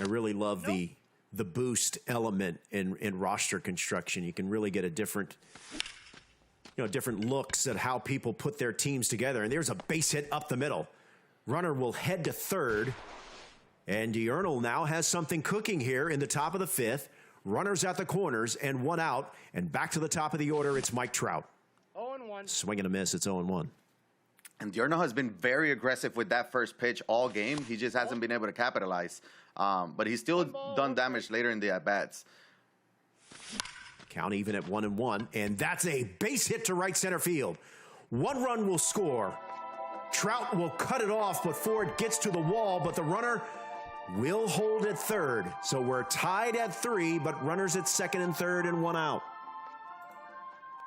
I really love the boost element in roster construction. You can really get a different looks at how people put their teams together. And there's a base hit up the middle. Runner will head to third. And Diurnal now has something cooking here in the top of the 5th. Runners at the corners and 1 out. And back to the top of the order, it's Mike Trout.
0-1.
Swing and a miss, it's 0-1.
And Diurnal has been very aggressive with that first pitch all game. He just hasn't been able to capitalize. But he's still done damage later in the at-bats.
Count even at 1-1. And that's a base hit to right center field. 1 run will score. Trout will cut it off before it gets to the wall, but the runner will hold at third. So we're tied at 3, but runners at second and third and 1 out.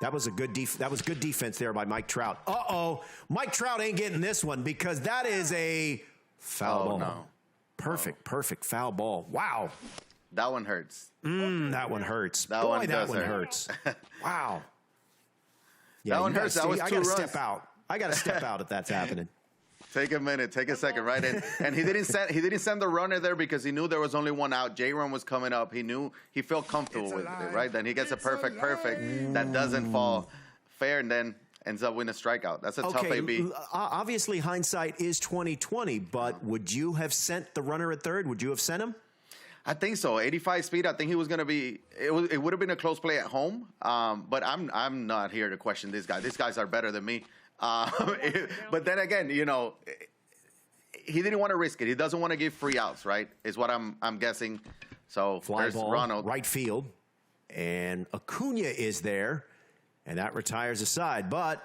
That was good defense there by Mike Trout. Uh-oh. Mike Trout ain't getting this one because that is a foul ball.
No.
Perfect foul ball. Wow.
That one hurts.
That one hurts.
That one hurts.
Wow. Yeah,
that one hurts. That was 2 runs.
Step out. I got to step out if that's happening.
Take a minute, take a second, right? And he didn't send the runner there because he knew there was only 1 out. J-Run was coming up. He felt comfortable with it, right? Then he gets a perfect that doesn't fall fair and then ends up with a strikeout. That's a tough AB.
Obviously, hindsight is 20/20, but would you have sent the runner at third? Would you have sent him?
I think so. 85 speed. I think he was going to be. It would have been a close play at home. But I'm not here to question this guy. These guys are better than me. But then again, he didn't want to risk it. He doesn't want to give free outs, right? Is what I'm guessing. So
fly ball,
Ronald.
Right field, and Acuna is there, and that retires a side. But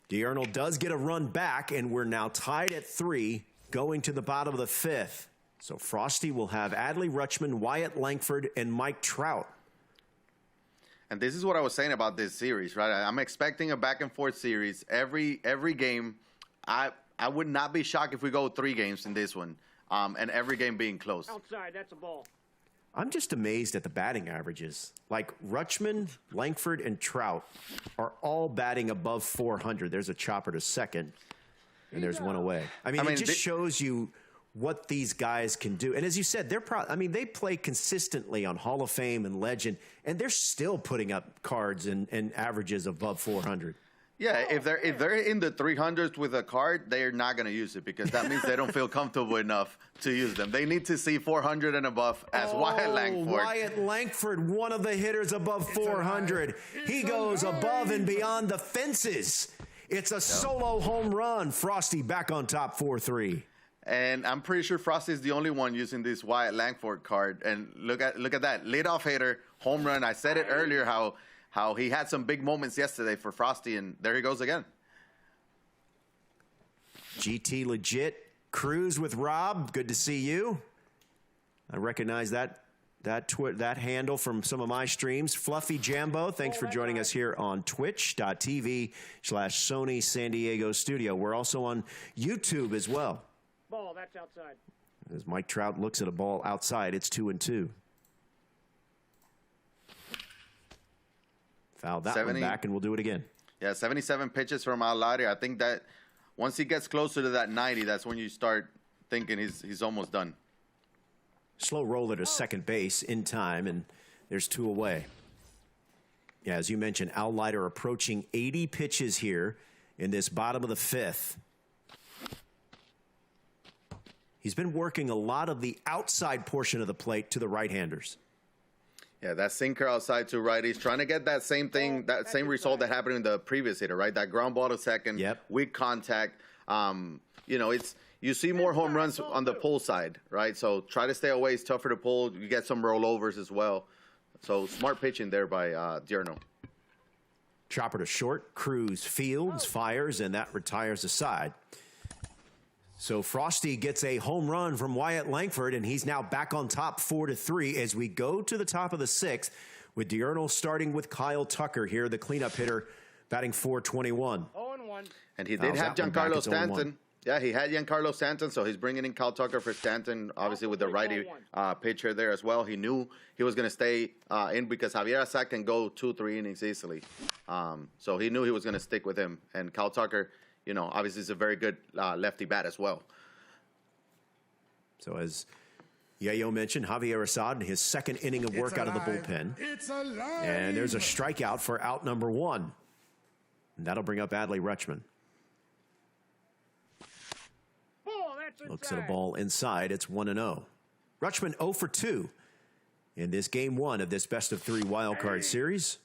Diurnal does get a run back, and we're now tied at 3, going to the bottom of the 5th. So Frosty will have Adley Rutschman, Wyatt Langford, and Mike Trout.
And this is what I was saying about this series, right? I'm expecting a back-and-forth series. Every game, I would not be shocked if we go 3 games in this one, and every game being close.
Outside, that's a ball.
I'm just amazed at the batting averages. Like Rutschman, Langford, and Trout are all batting above 400. There's a chopper to second, and there's 1 away. I mean, it just shows you what these guys can do. And as you said, they play consistently on Hall of Fame and Legend, and they're still putting up cards and averages above 400.
Yeah, if they're in the 300s with a card, they're not going to use it because that means they don't feel comfortable enough to use them. They need to see 400 and above as Wyatt Langford.
Wyatt Langford, one of the hitters above 400. He goes above and beyond the fences. It's a solo home run. Frosty back on top 4-3.
And I'm pretty sure Frosty's the only one using this Wyatt Langford card. And look at that leadoff hitter, home run. I said it earlier how he had some big moments yesterday for Frosty, and there he goes again.
GT legit. Cruz with Rob. Good to see you. I recognize that handle from some of my streams. Fluffy Jambo, thanks for joining us here on twitch.tv/Sony San Diego Studio. We're also on YouTube as well.
Ball, that's outside.
As Mike Trout looks at a ball outside, it's 2-2. Foul that one back, and we'll do it again.
Yeah, 77 pitches from Al-Lari. I think that once he gets closer to that 90, that's when you start thinking he's almost done.
Slow roller to second base in time, and there's 2 away. Yeah, as you mentioned, Al-Leiter approaching 80 pitches here in this bottom of the 5th. He's been working a lot of the outside portion of the plate to the right-handers.
Yeah, that sinker outside to righties, trying to get that same thing, that same result that happened in the previous hitter, right? That ground ball to second, weak contact. You see more home runs on the pull side, right? So try to stay away. It's tougher to pull. You get some rollovers as well. So smart pitching there by Diurno.
Chopper to short. Cruz fields, fires, and that retires the side. So Frosty gets a home run from Wyatt Langford, and he's now back on top 4-3 as we go to the top of the 6th with Diurno starting with Kyle Tucker here, the cleanup hitter, batting .421.
0-1.
And he did have Giancarlo Stanton. Yeah, he had Giancarlo Stanton, so he's bringing in Kyle Tucker for Stanton, obviously with the righty pitcher there as well. He knew he was going to stay in because Javier Assad can go 2-3 innings easily. So he knew he was going to stick with him. And Kyle Tucker, obviously is a very good lefty bat as well.
So as Yayo mentioned, Javier Assad in his second inning of work out of the bullpen. And there's a strikeout for out number 1. And that'll bring up Adley Rutschman. Looks at a ball inside. It's 1-0. Rutschman 0 for 2 in this game 1 of this best-of-3 wildcard series.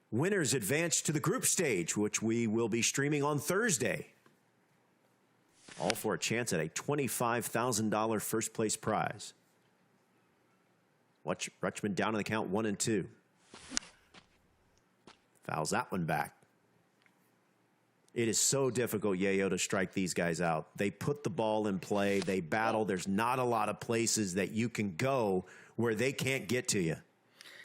Winners advance to the group stage, which we will be streaming on Thursday. All for a chance at a $25,000 first-place prize. Watch Rutschman down in the count 1-2. Fouls that one back. It is so difficult, Yayo, to strike these guys out. They put the ball in play. They battle. There's not a lot of places that you can go where they can't get to you.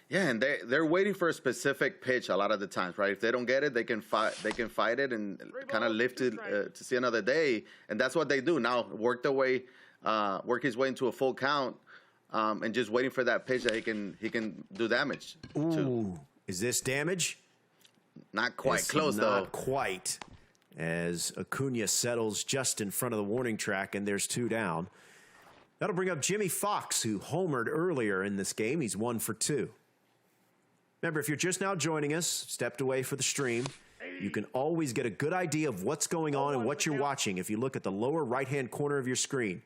Yeah, and they're waiting for a specific pitch a lot of the times, right? If they don't get it, they can fight it and kind of lift it to see another day. And that's what they do now. Work his way into a full count, and just waiting for that pitch that he can do damage.
Ooh, is this damage?
Not quite close though.
Not quite. As Acuna settles just in front of the warning track, and there's 2 down. That'll bring up Jimmy Fox, who homered earlier in this game. He's 1 for 2. Remember, if you're just now joining us, stepped away for the stream, you can always get a good idea of what's going on and what you're watching if you look at the lower right-hand corner of your screen.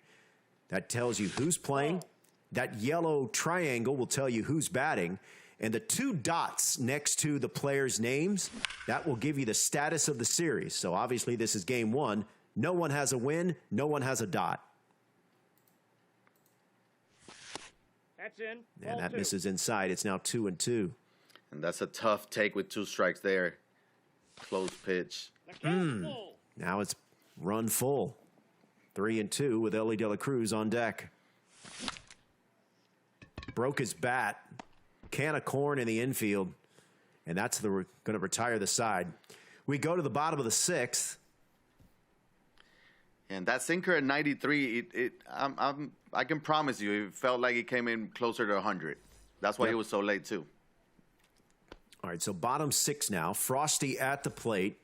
That tells you who's playing. That yellow triangle will tell you who's batting. And the 2 dots next to the players' names, that will give you the status of the series. So obviously this is game 1. No one has a win. No one has a dot.
That's in.
And that misses inside. It's now 2-2.
And that's a tough take with 2 strikes there. Close pitch.
Now it's run full. 3-2 with Ellie De La Cruz on deck. Broke his bat. Can of corn in the infield, and that's going to retire the side. We go to the bottom of the 6th.
And that sinker at 93, I can promise you, it felt like it came in closer to 100. That's why he was so late, too.
All right, so bottom 6 now. Frosty at the plate,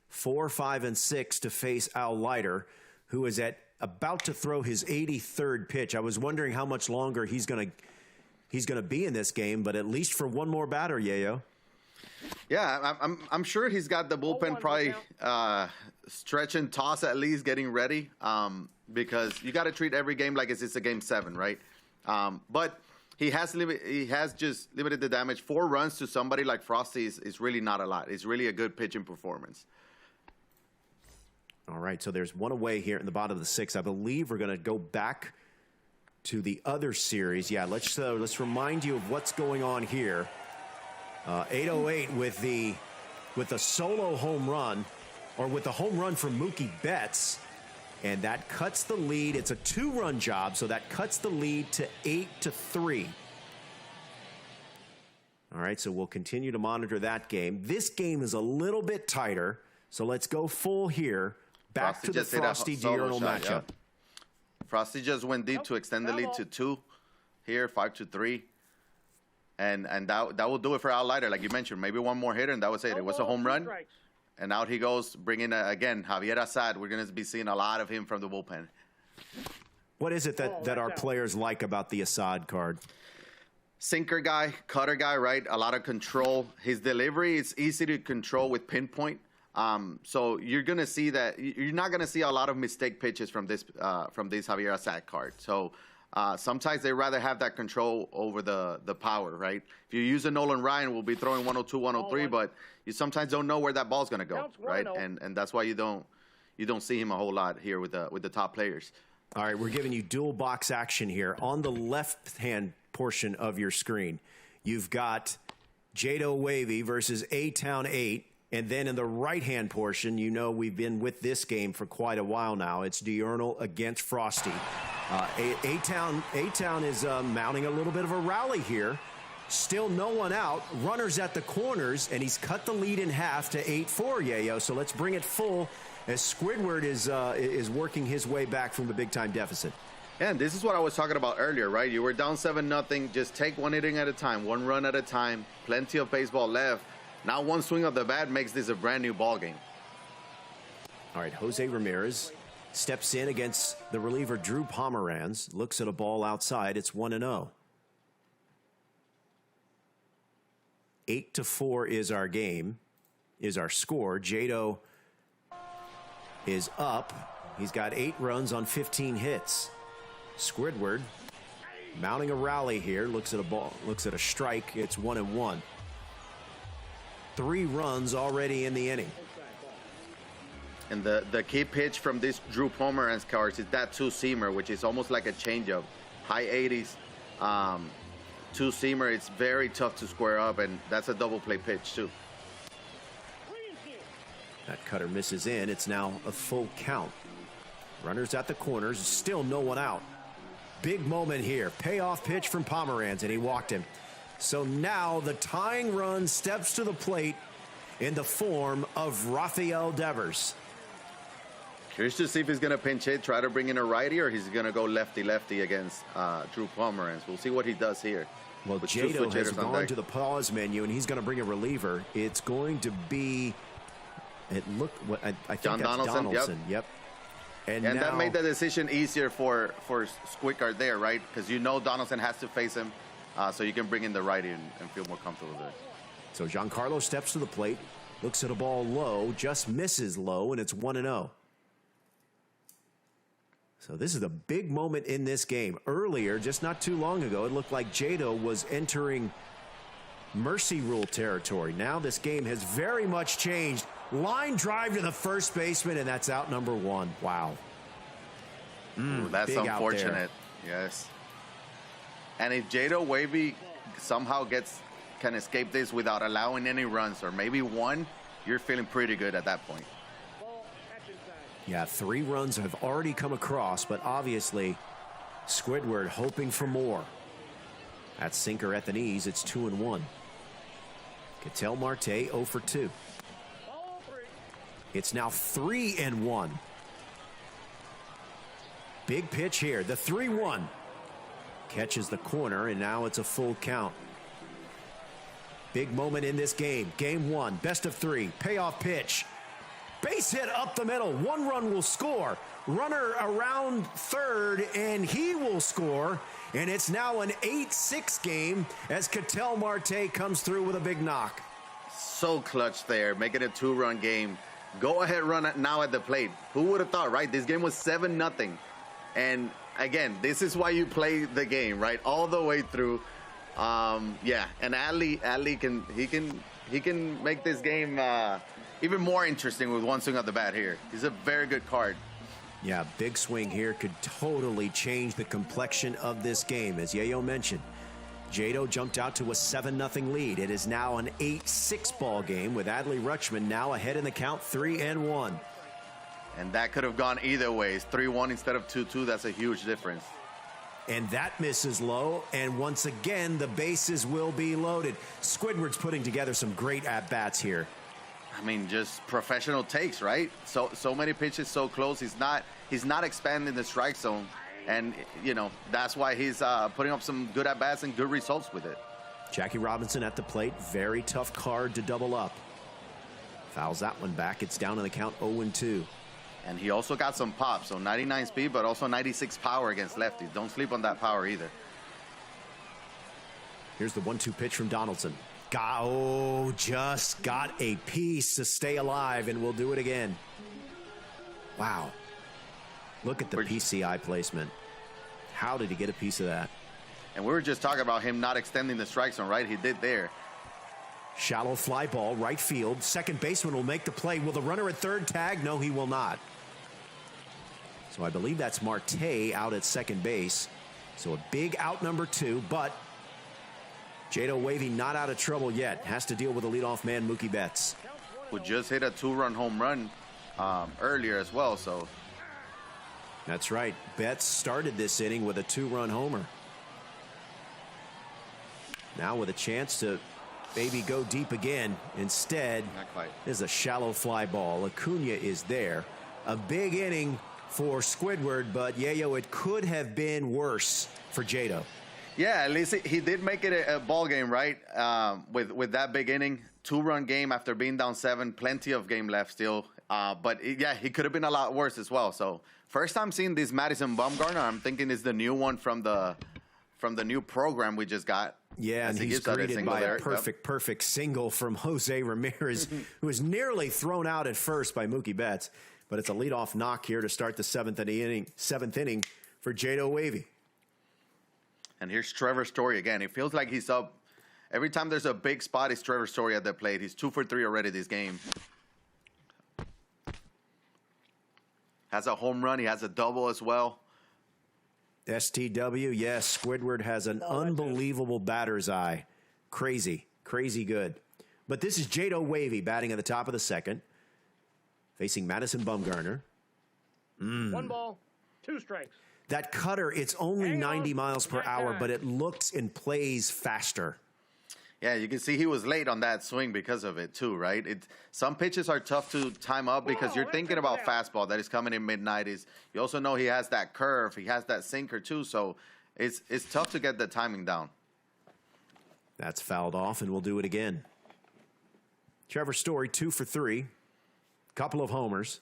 4, 5, and 6 to face Al Leiter, who is at about to throw his 83rd pitch. I was wondering how much longer he's going to be in this game, but at least for one more batter, Yayo.
Yeah, I'm sure he's got the bullpen probably stretch and toss at least, getting ready, because you got to treat every game like it's a game 7, right? But he has just limited the damage. 4 runs to somebody like Frosty is really not a lot. It's really a good pitching performance.
All right, so there's one away here in the bottom of the 6th. I believe we're going to go back to the other series. Yeah, let's remind you of what's going on here. 808 with the solo home run, or with the home run from Mookie Betts, and that cuts the lead. It's a 2-run job, so that cuts the lead to 8-3. All right, so we'll continue to monitor that game. This game is a little bit tighter, so let's go full here. Back to the Frosty Diurnal matchup.
Yeah. Frosty just went deep to extend the lead to 2 here, 5-3. And that will do it for Outlighter, like you mentioned. Maybe one more hitter, and that was it. It was a home run. And out he goes, bringing, again, Javier Assad. We're going to be seeing a lot of him from the bullpen.
What is it that our players like about the Assad card?
Sinker guy, cutter guy, right? A lot of control. His delivery is easy to control with pinpoint. So you're going to see that. You're not going to see a lot of mistake pitches from this Javier Assad card. So sometimes they rather have that control over the power, right? If you use a Nolan Ryan, we'll be throwing 102, 103, but you sometimes don't know where that ball's going to go, right? And that's why you don't see him a whole lot here with the top players.
All right, we're giving you dual box action here. On the left-hand portion of your screen, you've got Jado Wavy versus A-Town 8. And then in the right-hand portion, you know we've been with this game for quite a while now. It's Diurnal against Frosty. A-Town is mounting a little bit of a rally here. Still no one out. Runners at the corners, and he's cut the lead in half to 8-4, Yayo. So let's bring it full as Squidward is working his way back from the big-time deficit.
And this is what I was talking about earlier, right? You were down 7-0. Just take one inning at a time, one run at a time. Plenty of baseball left. Now one swing of the bat makes this a brand new ball game.
All right, Jose Ramirez steps in against the reliever Drew Pomeranz. Looks at a ball outside. It's 1-0. 8-4 is our game, is our score. Jado is up. He's got 8 runs on 15 hits. Squidward mounting a rally here. Looks at a ball. Looks at a strike. It's 1-1. 3 runs already in the inning.
And the key pitch from this Drew Pomeranz cards is that 2-seamer, which is almost like a changeup. High 80s, 2-seamer. It's very tough to square up, and that's a double play pitch too.
That cutter misses in. It's now a full count. Runners at the corners. Still no one out. Big moment here. Payoff pitch from Pomeranz, and he walked him. So now the tying run steps to the plate in the form of Rafael Devers.
Curious to see if he's going to pinch hit, try to bring in a righty, or he's going to go lefty-lefty against Drew Pomeranz. We'll see what he does here.
Well, Jado has gone to the pause menu, and he's going to bring a reliever. It's going to be, I think
John
that's Donaldson. Yep. And now,
that made the decision easier for Squidward there, right? Because you know Donaldson has to face him. So you can bring in the righty and feel more comfortable there.
So Giancarlo steps to the plate, looks at a ball low, just misses low, and it's 1-0. So this is a big moment in this game. Earlier, just not too long ago, it looked like Jado was entering mercy rule territory. Now this game has very much changed. Line drive to the first baseman, and that's out number 1. Wow.
Ooh, that's unfortunate. Yes. And if Jado Wavy somehow can escape this without allowing any runs, or maybe one, you're feeling pretty good at that point.
Yeah, 3 runs have already come across, but obviously Squidward hoping for more. That sinker at the knees. It's 2-1. Ketel Marte 0 for 2. It's now 3-1. Big pitch here. The 3-1. Catches the corner, and now it's a full count. Big moment in this game. Game 1, best of 3. Payoff pitch. Base hit up the middle. 1 run will score. Runner around third, and he will score. And it's now an 8-6 game as Ketel Marte comes through with a big knock.
So clutch there, making a 2-run game. Go ahead, run it now at the plate. Who would have thought, right? This game was 7-0. And again, this is why you play the game, right? All the way through. Yeah, and Adley can make this game even more interesting with one swing at the bat here. He's a very good card.
Yeah, big swing here could totally change the complexion of this game. As Yayo mentioned, Jado jumped out to a 7-0 lead. It is now an 8-6 ball game with Adley Rutschman now ahead in the count 3-1.
And that could have gone either way. It's 3-1 instead of 2-2. That's a huge difference.
And that misses low, and once again, the bases will be loaded. Squidward's putting together some great at-bats here.
I mean, just professional takes, right? So many pitches so close. He's not expanding the strike zone, and you know that's why he's putting up some good at-bats and good results with it.
Jackie Robinson at the plate, very tough card to double up. Fouls that one back. It's down in the count 0-2.
And he also got some pop, so 99 speed, but also 96 power against lefties. Don't sleep on that power either.
Here's the 1-2 pitch from Donaldson. Just got a piece to stay alive, and we'll do it again. Wow. Look at the PCI placement. How did he get a piece of that?
And we were just talking about him not extending the strike zone, right? He did there.
Shallow fly ball, right field. Second baseman will make the play. Will the runner at third tag? No, he will not. So I believe that's Marte out at second base. So a big out number 2, but Jado Wavy not out of trouble yet. Has to deal with the leadoff man, Mookie Betts.
Who just hit a 2-run home run earlier as well, so.
That's right. Betts started this inning with a 2-run homer. Now with a chance to maybe go deep again. Instead,
not quite.
Is a shallow fly ball. Acuna is there. A big inning for Squidward, but Yayo, it could have been worse for Jado.
Yeah, at least he did make it a ball game, right? With that big inning, 2-run game after being down 7, plenty of game left still. But yeah, he could have been a lot worse as well. So first time seeing this Madison Bumgarner, I'm thinking is the new one from the new program we just got.
Yeah, and he's greeted by a perfect single from Jose Ramirez, who was nearly thrown out at first by Mookie Betts. But it's a leadoff knock here to start the seventh inning for Jado Wavy.
And here's Trevor Story again. It feels like he's up. Every time there's a big spot, it's Trevor Story at the plate. He's 2 for 3 already this game. Has a home run. He has a double as well.
STW, yes, Squidward has an unbelievable batter's eye. Crazy good. But this is Jado Wavy batting at the top of the second, facing Madison Bumgarner.
1 ball, 2 strikes.
That cutter, it's only 90 miles per hour, but it looks and plays faster.
Yeah, you can see he was late on that swing because of it too, right? Some pitches are tough to time up because you're thinking about fastball that is coming in mid-90s. You also know he has that curve, he has that sinker too, so it's tough to get the timing down.
That's fouled off, and we'll do it again. Trevor Story, 2 for 3, couple of homers.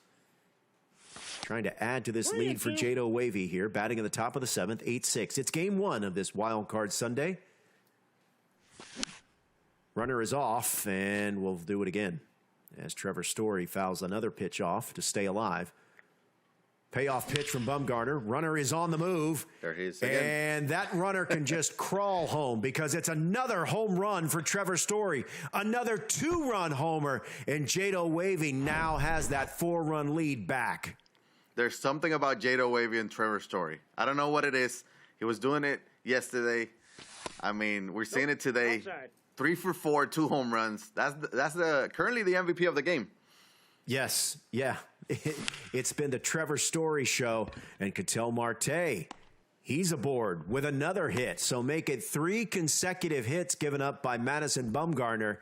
Trying to add to this lead for Jado Wavy here, batting at the top of the 7th, 8-6. It's game 1 of this Wild Card Sunday. Runner is off, and we'll do it again as Trevor Story fouls another pitch off to stay alive. Payoff pitch from Bumgarner. Runner is on the move.
There he is again.
And that runner can just crawl home because it's another home run for Trevor Story. Another 2-run homer, and Jado Wavy now has that 4-run lead back.
There's something about Jado Wavy and Trevor Story. I don't know what it is. He was doing it yesterday. I mean, we're seeing it today.
Outside.
3 for 4, 2 home runs. That's currently the MVP of the game.
Yes, yeah. It's been the Trevor Story show, and Ketel Marte, he's aboard with another hit. So make it 3 consecutive hits given up by Madison Bumgarner.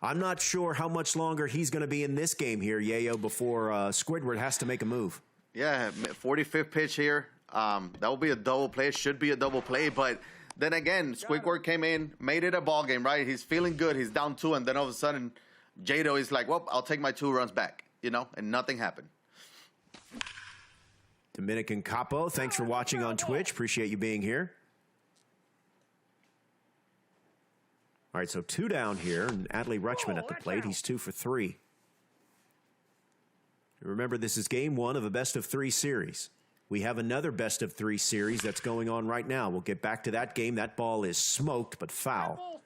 I'm not sure how much longer he's going to be in this game here, Yayo, before Squidward has to make a move.
Yeah, 45th pitch here. That will be a double play. It should be a double play, but then again, Squidward came in, made it a ball game, right? He's feeling good. He's down 2, and then all of a sudden, Jado is like, well, I'll take my 2 runs back. and nothing happened.
Dominican Capo, thanks for watching on Twitch. Appreciate you being here. All right, so 2 down here, and Adley Rutschman at the plate. He's 2 for 3. Remember, this is game 1 of a best-of-3 series. We have another best-of-3 series that's going on right now. We'll get back to that game. That ball is smoked, but foul.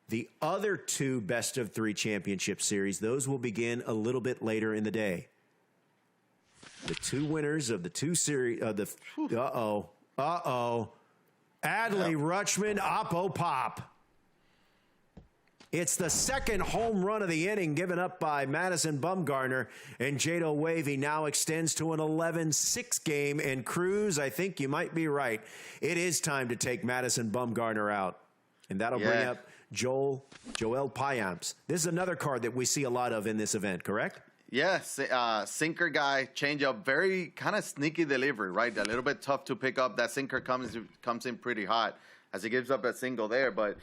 The other 2 best-of-3 championship series, those will begin a little bit later in the day. The 2 winners of the 2 series, Adley Rutschman, Oppo Pop. It's the second home run of the inning given up by Madison Bumgarner, and Jado Wavy now extends to an 11-6 game. And Cruz, I think you might be right. It is time to take Madison Bumgarner out, and that'll bring up Joel Payamps. This is another card that we see a lot of in this event, correct?
Yes, sinker guy, changeup, very kind of sneaky delivery, right? A little bit tough to pick up. That sinker comes in pretty hot as he gives up a single there, but.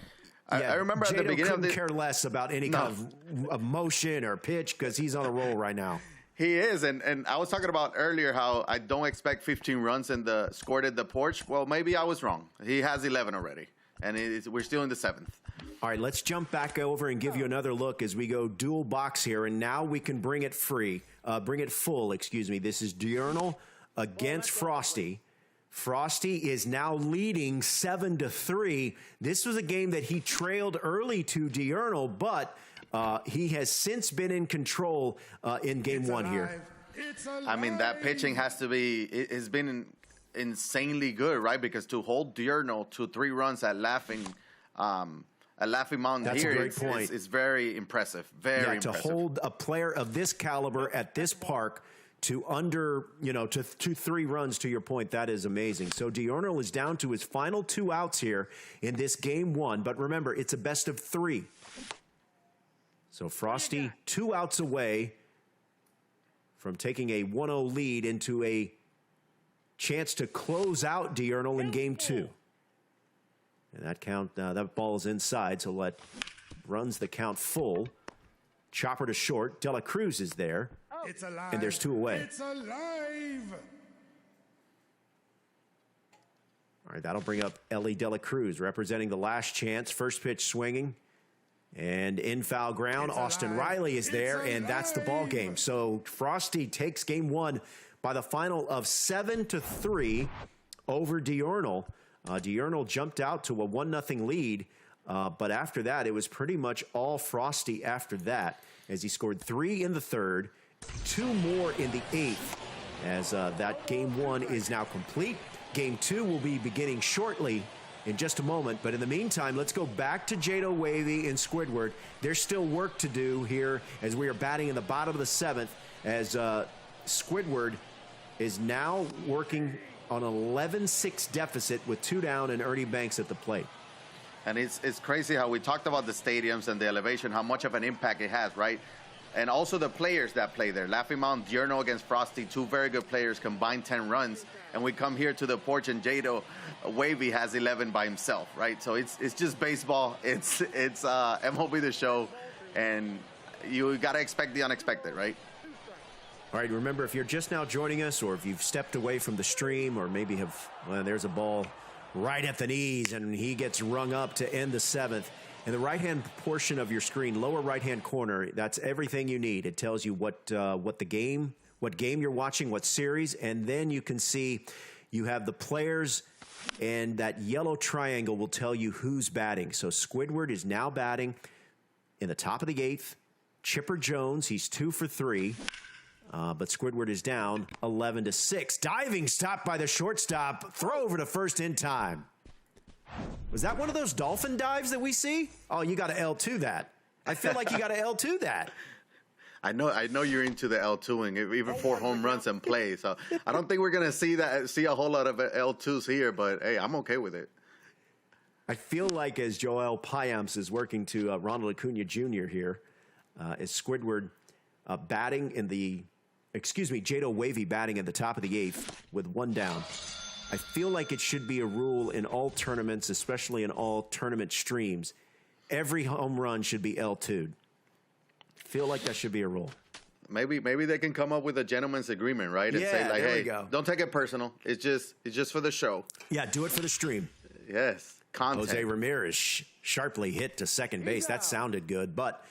I remember
Jado
at the beginning
couldn't care less about any kind of motion or pitch because he's on a roll right now.
He is, and I was talking about earlier how I don't expect 15 runs scored at the porch. Well, maybe I was wrong. He has 11 already, and we're still in the 7th.
All right, let's jump back over and give you another look as we go dual box here, and now we can bring it full. Excuse me. This is Diurnal against Frosty. Frosty is now leading 7-3. This was a game that he trailed early to Diurnal, but he has since been in control in game 1 here.
I mean, that pitching has been insanely good, right? Because to hold Diurnal to 3 runs at Laughing Mountain here is very impressive. Very impressive.
To hold a player of this caliber at this park to under, to 3 runs, to your point, that is amazing. So Diurnal is down to his final 2 outs here in this game 1. But remember, it's a best of 3. So Frosty 2 outs away from taking a 1-0 lead into a chance to close out Diurnal in game 2. And that ball is inside, so runs the count full. Chopper to short. De La Cruz is there.
It's alive.
And there's 2 away.
It's alive.
All right, that'll bring up Ellie De La Cruz representing the last chance. First pitch swinging. And in foul ground, Austin Riley is there, and that's the ball game. So Frosty takes game 1 by the final of 7-3 over Diurnal. Diurnal jumped out to a 1-0 lead, but after that, it was pretty much all Frosty after that, as he scored 3 in the 3rd, 2 more in the 8th, as that game 1 is now complete. Game 2 will be beginning shortly in just a moment, but in the meantime, let's go back to Jado Wavy and Squidward. There's still work to do here as we are batting in the bottom of the 7th, as Squidward is now working on an 11-6 deficit with 2 down and Ernie Banks at the plate.
And it's crazy how we talked about the stadiums and the elevation, how much of an impact it has, right? And also the players that play there. Laughing Mountain, Diurnal against Frosty, 2 very good players, combined 10 runs. And we come here to the porch and Jado Wavy has 11 by himself, right? So it's just baseball. It's MLB The Show, and you got to expect the unexpected, right?
All right, remember, if you're just now joining us, or if you've stepped away from the stream, or maybe there's a ball right at the knees, and he gets rung up to end the 7th. In the right-hand portion of your screen, lower right-hand corner, that's everything you need. It tells you what game you're watching, what series, and then you can see you have the players, and that yellow triangle will tell you who's batting. So Squidward is now batting in the top of the 8th. Chipper Jones, he's 2 for 3. But Squidward is down 11-6. Diving stop by the shortstop. Throw over to first in time. Was that one of those dolphin dives that we see? Oh, you got to L2 that. I feel like you got to L2 that.
I know you're into the L2ing, even 4 home runs and play. So I don't think we're gonna see a whole lot of L2s here. But hey, I'm okay with it.
I feel like as Joel Payamps is working to Ronald Acuna Jr. here, is Squidward batting in the. Jado Wavy batting at the top of the 8th with 1 down. I feel like it should be a rule in all tournaments, especially in all tournament streams. Every home run should be L2'd. Feel like that should be a rule.
Maybe they can come up with a gentleman's agreement, right? And say like,
there we
hey,
go.
don't take it personal. It's just for the show.
Yeah, do it for the stream.
Yes, content.
Jose Ramirez sharply hit to second base. That sounded good, but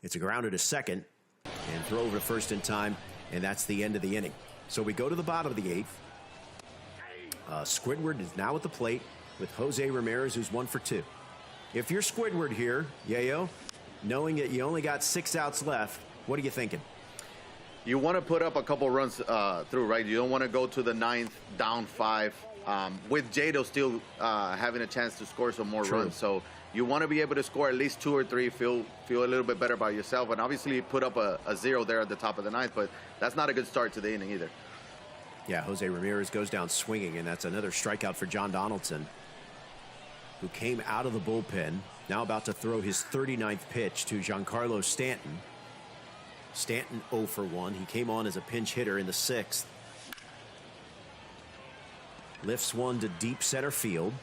it's a grounder to second and throw over to first in time, and that's the end of the inning. So we go to the bottom of the eighth. Squidward is now at the plate with Jose Ramirez, who's 1 for 2. If you're Squidward here, Yayo, knowing that you only got 6 outs left, what are you thinking?
You want to put up a couple runs through, right? You don't want to go to the 9th down 5 with Jado still having a chance to score some more runs. So you want to be able to score at least 2 or 3, feel a little bit better about yourself, and obviously put up a 0 there at the top of the 9th, but that's not a good start to the inning either.
Yeah, Jose Ramirez goes down swinging, and that's another strikeout for John Donaldson, who came out of the bullpen, now about to throw his 39th pitch to Giancarlo Stanton. Stanton 0 for 1. He came on as a pinch hitter in the 6th. Lifts one to deep center field.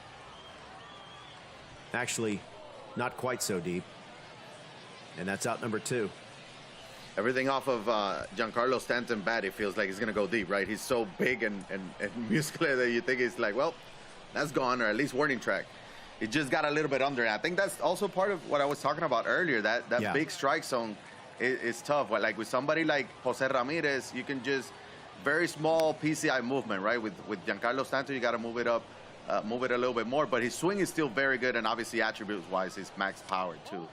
Actually, not quite so deep. And that's out number 2.
Everything off of Giancarlo Stanton bat, it feels like he's going to go deep, right? He's so big and muscular that you think it's like, well, that's gone, or at least warning track. It just got a little bit under. I think that's also part of what I was talking about earlier, that big strike zone is tough. Like with somebody like Jose Ramirez, you can just very small PCI movement, right? With Giancarlo Stanton, you got to move it up, move it a little bit more. But his swing is still very good, and obviously attributes-wise, he's max power too.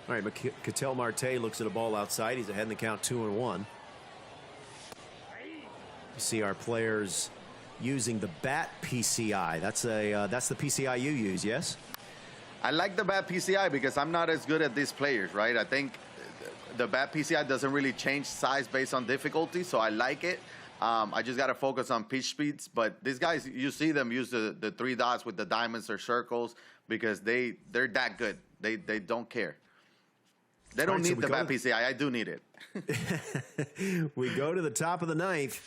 All right, Ketel Marte looks at a ball outside. He's ahead in the count 2-1. You see our players using the bat PCI. That's the PCI you use, yes?
I like the bat PCI because I'm not as good at these players, right? I think the bat PCI doesn't really change size based on difficulty, so I like it. I just got to focus on pitch speeds. But these guys, you see them use the 3 dots with the diamonds or circles because they're that good. They don't care. They don't need the bat PCI. I do need it.
We go to the top of the 9th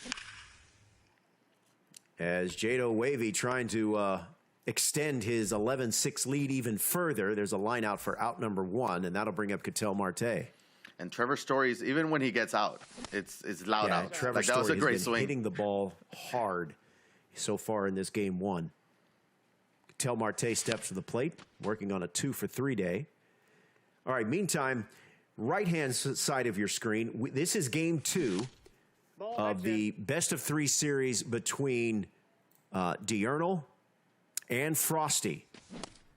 as Jado Wavy trying to extend his 11-6 lead even further. There's a line out for out number 1, and that'll bring up Ketel Marte.
And Trevor Story's, even when he gets out, it's loud out.
Trevor
Story that was a great swing.
Hitting the ball hard so far in this game 1. Ketel Marte steps to the plate, working on a 2 for 3 day. All right, meantime, right-hand side of your screen, this is game 2 of the best-of-3 series between Diurnal and Frosty.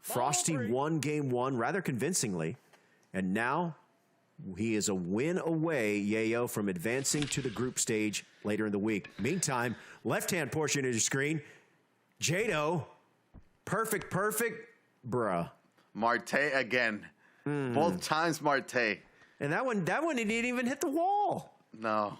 Frosty won game 1 rather convincingly, and now he is a win away, Yayo, from advancing to the group stage later in the week. Meantime, left-hand portion of your screen, Jado, perfect, bruh.
Marte again. Both times Marte.
And that one he didn't even hit the wall.
No.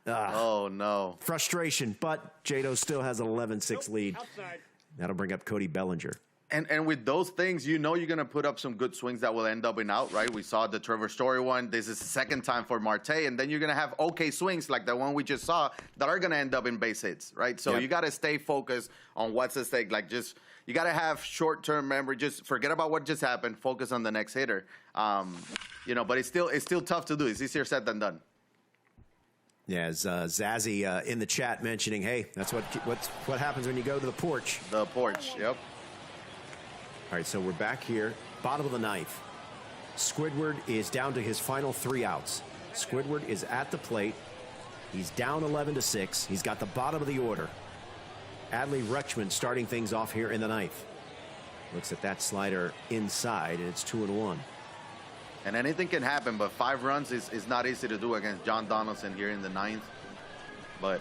Oh, no.
Frustration, but Jado still has an 11-6 lead.
Outside.
That'll bring up Cody Bellinger.
And with those things, you know you're going to put up some good swings that will end up in out, right? We saw the Trevor Story one. This is the second time for Marte. And then you're going to have okay swings like the one we just saw that are going to end up in base hits, right? So you got to stay focused on what's at stake. Like just you got to have short-term memory. Just forget about what just happened. Focus on the next hitter. But it's still tough to do. It's easier said than done.
Yeah, as Zazzy in the chat mentioning, hey, that's what happens when you go to the porch.
The porch, yep.
All right, so we're back here, bottom of the 9th. Squidward is down to his final 3 outs. Squidward is at the plate. He's down 11-6. He's got the bottom of the order. Adley Rutschman starting things off here in the 9th. Looks at that slider inside, and it's 2-1.
And anything can happen, but 5 runs is not easy to do against John Donaldson here in the 9th. But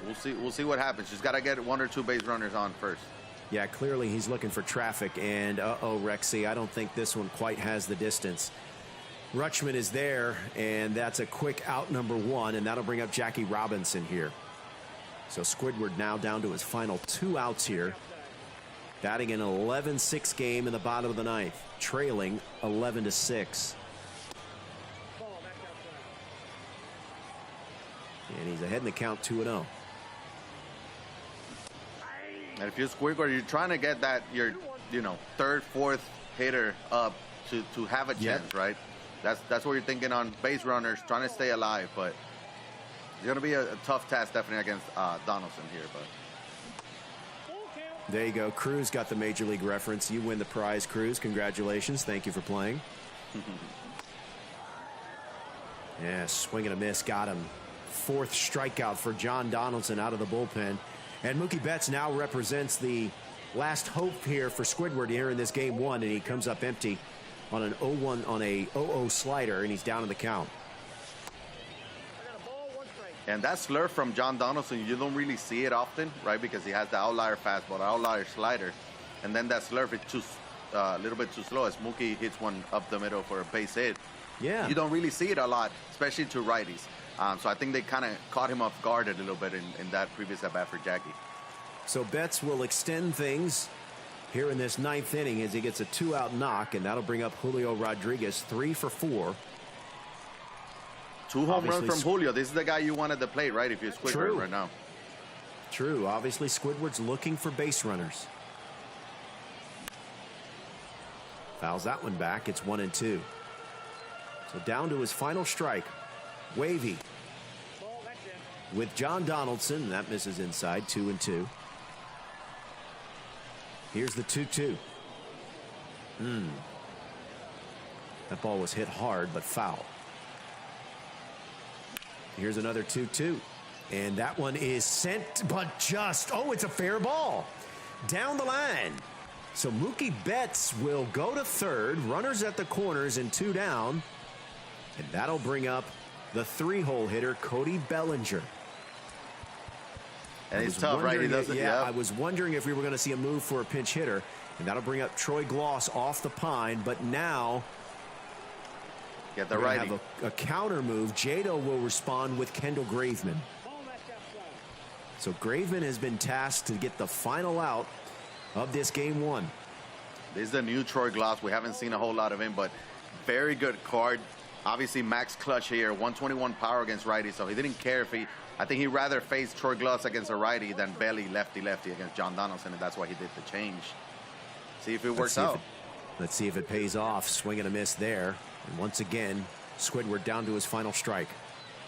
we'll see what happens. Just got to get 1 or 2 base runners on first.
Yeah, clearly he's looking for traffic, and Rexy, I don't think this one quite has the distance. Rutschman is there, and that's a quick out number 1, and that'll bring up Jackie Robinson here. So Squidward now down to his final 2 outs here, batting an 11-6 game in the bottom of the 9th, trailing 11-6. And he's ahead in the count 2-0.
And if you're Squidward, you're trying to get that your 3rd, 4th hitter up to have a chance, right? That's what you're thinking on base runners, trying to stay alive. But it's going to be a tough task definitely against Donaldson here. But
there you go. Cruz got the Major League reference. You win the prize, Cruz. Congratulations. Thank you for playing. Yeah, swing and a miss. Got him. Fourth strikeout for John Donaldson out of the bullpen. And Mookie Betts now represents the last hope here for Squidward here in this game one. And he comes up empty on an 0-1 on a 0-0 slider, and he's down in the count.
And that slurve from John Donaldson, you don't really see it often, right? Because he has the outlier fastball, the outlier slider. And then that slurve is just a little bit too slow as Mookie hits one up the middle for a base hit.
Yeah.
You don't really see it a lot, especially to righties. So I think they kind of caught him off guard a little bit in that previous at-bat for Jackie.
So Betts will extend things here in this ninth inning as he gets a 2-out knock, and that'll bring up Julio Rodriguez 3 for 4.
2 home runs from Julio. This is the guy you want at the plate, right? If you're Squidward right now.
True. Obviously, Squidward's looking for base runners. Fouls that one back. It's 1-2. So down to his final strike. Wavy with John Donaldson. That misses inside. 2-2. Here's the 2-2. That ball was hit hard, but foul. Here's another 2-2. And that one is sent, but just, it's a fair ball. Down the line. So Mookie Betts will go to third. Runners at the corners and 2 down. And that'll bring up the 3-hole hitter, Cody Bellinger.
And he's tough, right? He doesn't.
Yeah, I was wondering if we were going to see a move for a pinch hitter. And that'll bring up Troy Gloss off the pine. But now,
get the righty.
Have a counter move. Jado will respond with Kendall Graveman. So Graveman has been tasked to get the final out of this game one.
This is the new Troy Gloss. We haven't seen a whole lot of him, but very good card. Obviously, max clutch here, 121 power against righty, so he didn't care if I think he'd rather face Troy Gloss against a righty than belly lefty against John Donaldson, and that's why he did the change. See if it works out.
Let's see if it pays off. Swing and a miss there. And once again, Squidward down to his final strike.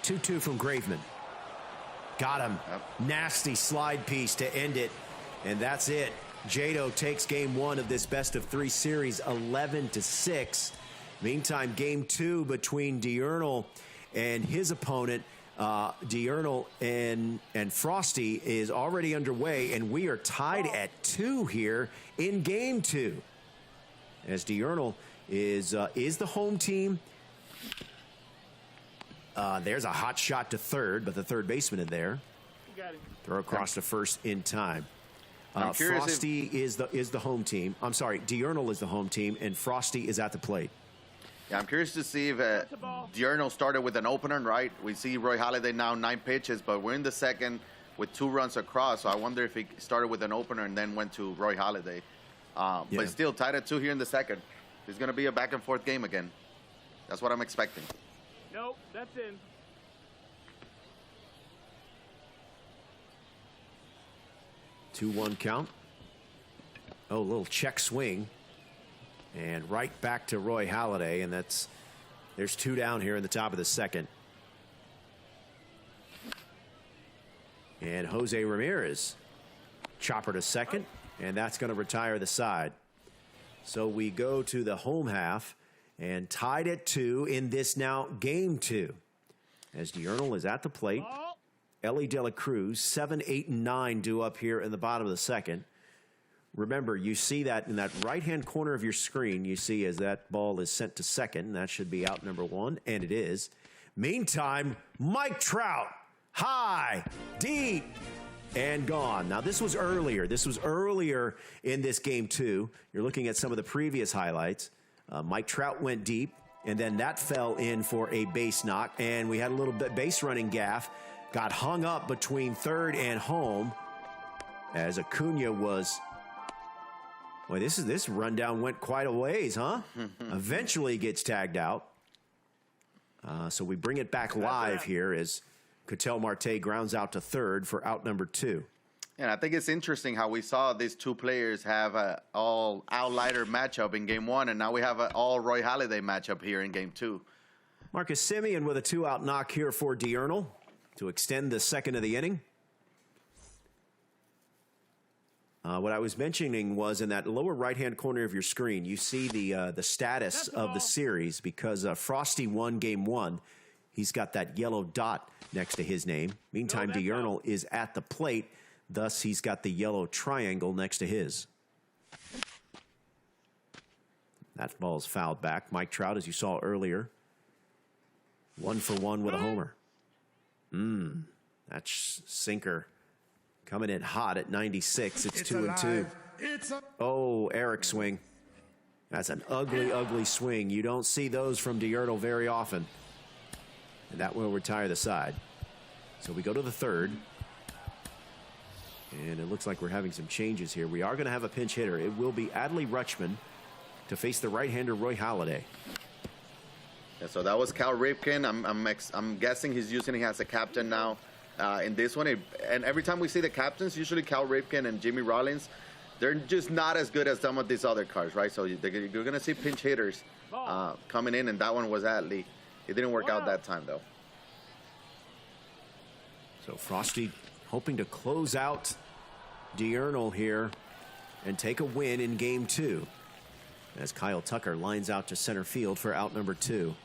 2-2 from Graveman. Got him. Yep. Nasty slide piece to end it. And that's it. Jado takes game one of this best-of-3 series 11-6. Meantime, game two between Diurnal and his opponent, Diurnal and Frosty, is already underway, and we are tied at 2 here in game two. As Diurnal is the home team. There's a hot shot to third, but the third baseman in there. Throw across to first in time. Frosty is the home team. I'm sorry, Diurnal is the home team, and Frosty is at the plate.
Yeah, I'm curious to see if Diurnal started with an opener, right? We see Roy Halladay now 9 pitches, but we're in the second with 2 runs across. So I wonder if he started with an opener and then went to Roy Halladay. But still tied at 2 here in the second. It's going to be a back-and-forth game again. That's what I'm expecting.
Nope, that's in.
2-1 count. A little check swing. And right back to Roy Halladay, and there's 2 down here in the top of the second. And Jose Ramirez, chopper to second, and that's going to retire the side. So we go to the home half, and tied at 2 in this now game 2. As Diurnal is at the plate. Ellie De La Cruz, 7, 8, and 9 due up here in the bottom of the second. Remember, you see that in that right-hand corner of your screen, you see as that ball is sent to second. That should be out number 1, and it is. Meantime, Mike Trout, high, deep, and gone. Now, this was earlier. This was earlier in this game, too. You're looking at some of the previous highlights. Mike Trout went deep, and then that fell in for a base knock, and we had a little bit base running gaff. Got hung up between third and home as Acuna was... Boy, this rundown went quite a ways, huh? Eventually gets tagged out. So we bring it back live here as Ketel Marte grounds out to third for out number 2.
And I think it's interesting how we saw these two players have a all outlier matchup in game one, and now we have an all Roy Halladay matchup here in game two.
Marcus Semien with a 2-out knock here for Diurnal to extend the second of the inning. What I was mentioning was in that lower right-hand corner of your screen, you see the status of the series because Frosty won game one. He's got that yellow dot next to his name. Meantime, Diurnal is at the plate. Thus, he's got the yellow triangle next to his. That ball's fouled back. Mike Trout, as you saw earlier, 1 for 1 with a homer. That's sinker coming in hot at 96. It's 2-2. Oh, Eric swing. That's an ugly, ugly swing. You don't see those from Diurnal very often. And that will retire the side. So we go to the third. And it looks like we're having some changes here. We are going to have a pinch hitter. It will be Adley Rutschman to face the right-hander Roy Halladay.
Yeah, so that was Cal Ripken. I'm guessing he's using him as a captain now in this one. And every time we see the captains, usually Cal Ripken and Jimmy Rollins, they're just not as good as some of these other cards, right? So you're going to see pinch hitters coming in, and that one was Adley. It didn't work out that time, though.
So Frosty hoping to close out Diurnal here and take a win in game two as Kyle Tucker lines out to center field for out number 2.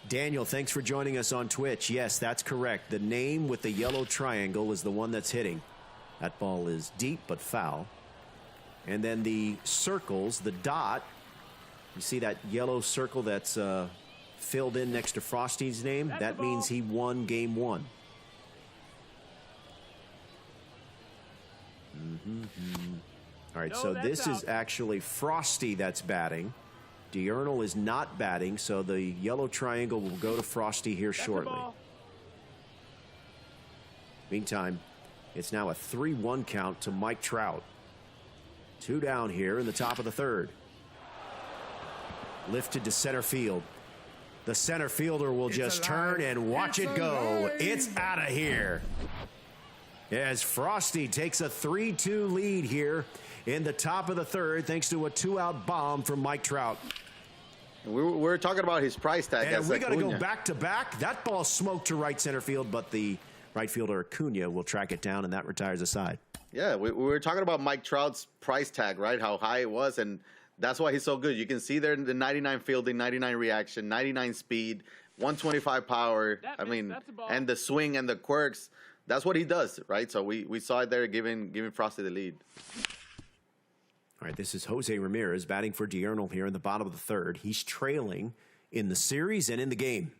Daniel, thanks for joining us on Twitch. Yes, that's correct. The name with the yellow triangle is the one that's hitting. That ball is deep but foul. And then the circles, the dot, you see that yellow circle that's filled in next to Frosty's name? That means he won game one. All right, so this is actually Frosty that's batting. Diurnal is not batting, so the yellow triangle will go to Frosty here shortly. Meantime, it's now a 3-1 count to Mike Trout. 2 down here in the top of the third. Lifted to center field. The center fielder will just turn and watch it go. It's out of here. As Frosty takes a 3-2 lead here in the top of the third thanks to a 2-out bomb from Mike Trout.
We're talking about his price tag.
And we got to go back to back. That ball smoked to right center field, but the right fielder Acuna will track it down, and that retires the side.
Yeah, we were talking about Mike Trout's price tag, right? How high it was, and that's why he's so good. You can see there the 99 fielding, 99 reaction, 99 speed, 125 power. And the swing and the quirks. That's what he does, right? So we saw it there giving Frosty the lead.
All right, this is Jose Ramirez batting for Diurnal here in the bottom of the third. He's trailing in the series and in the game.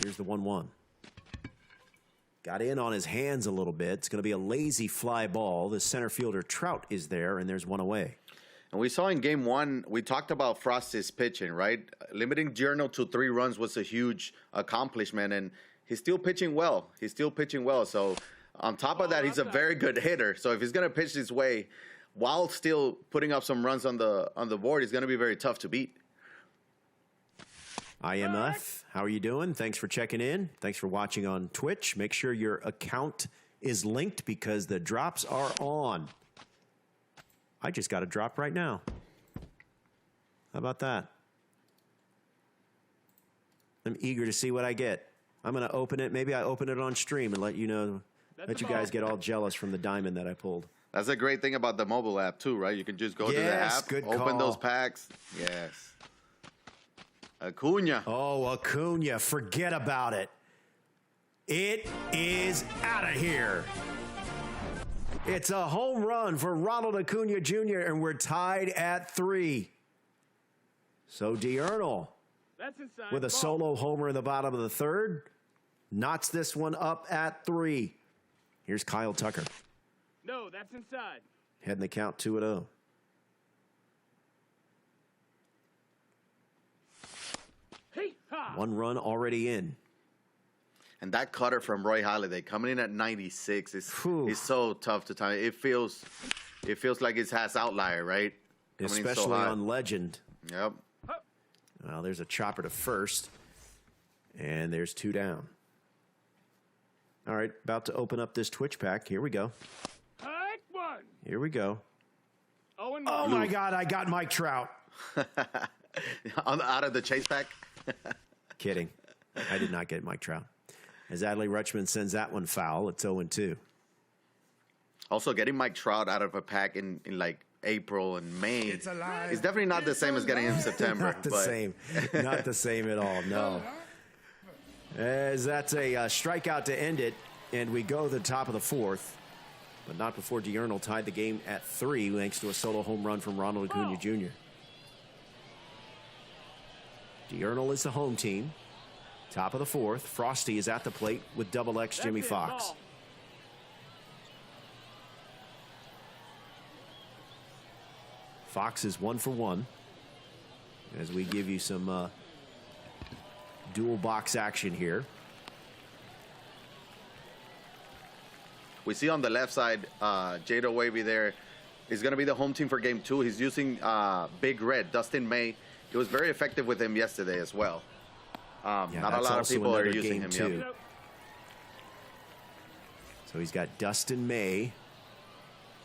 Here's the 1-1. Got in on his hands a little bit. It's going to be a lazy fly ball. The center fielder Trout is there, and there's one away.
And we saw in game one, we talked about Frosty's pitching, right? Limiting Diurnal to 3 runs was a huge accomplishment, and he's still pitching well. So on top of that, he's a very good hitter. So if he's going to pitch this way while still putting up some runs on the board, he's going to be very tough to beat.
IMF, how are you doing? Thanks for checking in. Thanks for watching on Twitch. Make sure your account is linked because the drops are on. I just got a drop right now. How about that? I'm eager to see what I get. I'm going to open it. Maybe I open it on stream and let you know. Let you guys get all jealous from the diamond that I pulled.
That's a great thing about the mobile app too, right? You can just go to the app, open those packs. Yes. Acuna.
Oh, Acuna. Forget about it. It is out of here. It's a home run for Ronald Acuna Jr., and we're tied at 3. So Diurnal, with a solo homer in the bottom of the third, knots this one up at 3. Here's Kyle Tucker.
No, that's inside.
Heading the count 2-0.
Hey, ha.
1 run already in. And that cutter from Roy Halladay coming in at 96 is so tough to time. It feels like it has outlier, right?
Especially on Legend.
Yep.
Well, there's a chopper to first, and there's 2 down. All right, about to open up this Twitch pack. Here we go.
Hike one.
Here we go.
Oh, and
Oh, my God, I got Mike Trout.
Out of the chase pack.
Kidding. I did not get Mike Trout. As Adley Rutschman sends that one foul, it's 0-2.
Also, getting Mike Trout out of a pack in like April and May
It's alive.
is definitely not the same as getting him in September.
Not the same. Not the same at all, no. As that's a strikeout to end it, and we go to the top of the fourth, but not before Diurnal tied the game at 3 thanks to a solo home run from Ronald Acuna Jr. Diurnal is the home team. Top of the fourth. Frosty is at the plate with double X Jimmy
That's it,
Fox.
ball.
Fox is 1 for 1 as we give you some dual box action here.
We see on the left side, Jado Wavy there is going to be the home team for game 2. He's using Big Red, Dustin May. He was very effective with him yesterday as well. Not a lot of people are using him yet.
Yep.
So he's got Dustin May.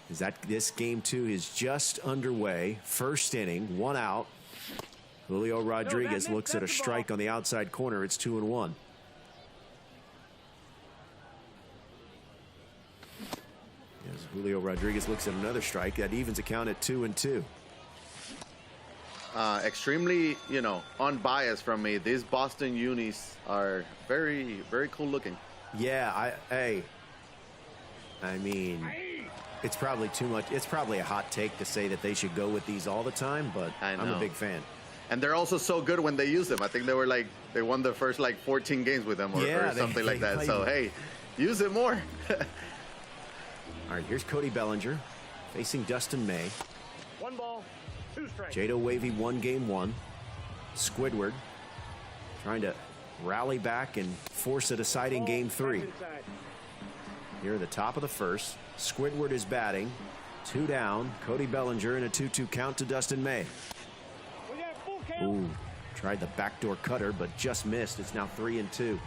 Is that this game 2 is just underway. First inning, 1 out. Julio Rodriguez looks at a strike on the outside corner. It's 2-1. As Julio Rodriguez looks at another strike, that evens a count at 2-2.
Extremely, unbiased from me. These Boston unis are very, very cool looking.
Yeah, I mean, it's probably too much. It's probably a hot take to say that they should go with these all the time, but I'm a big fan.
And they're also so good when they use them. I think they won the first 14 games with them or something like that. So, hey, use it more.
All right, here's Cody Bellinger facing Dustin May.
1 ball, 2 strikes.
Jado Wavy won game 1. Squidward trying to rally back and force a deciding game 3.
Inside.
Here at the top of the first, Squidward is batting. 2 down. Cody Bellinger in a 2-2 count to Dustin May.
We got full count.
Ooh, tried the backdoor cutter, but just missed. It's now 3-2.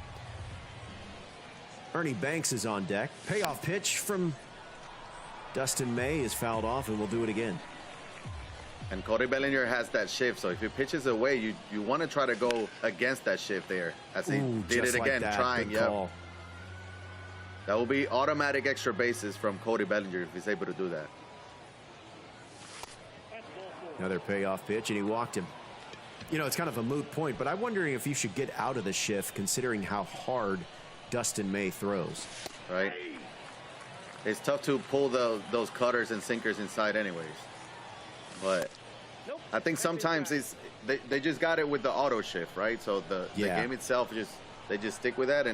Ernie Banks is on deck. Payoff pitch from Dustin May is fouled off, and we'll do it again.
And Cody Bellinger has that shift, so if he pitches away, you want to try to go against that shift there, as he did it again, trying.
Good call.
That will be automatic extra bases from Cody Bellinger if he's able to do that.
That's ball 4.
Another payoff pitch, and he walked him. It's kind of a moot point, but I'm wondering if you should get out of the shift considering how hard Dustin May throws.
Right? It's tough to pull those cutters and sinkers inside anyways. But
Nope.
I think sometimes they just got it with the auto shift, right? So the game itself, they just stick with that.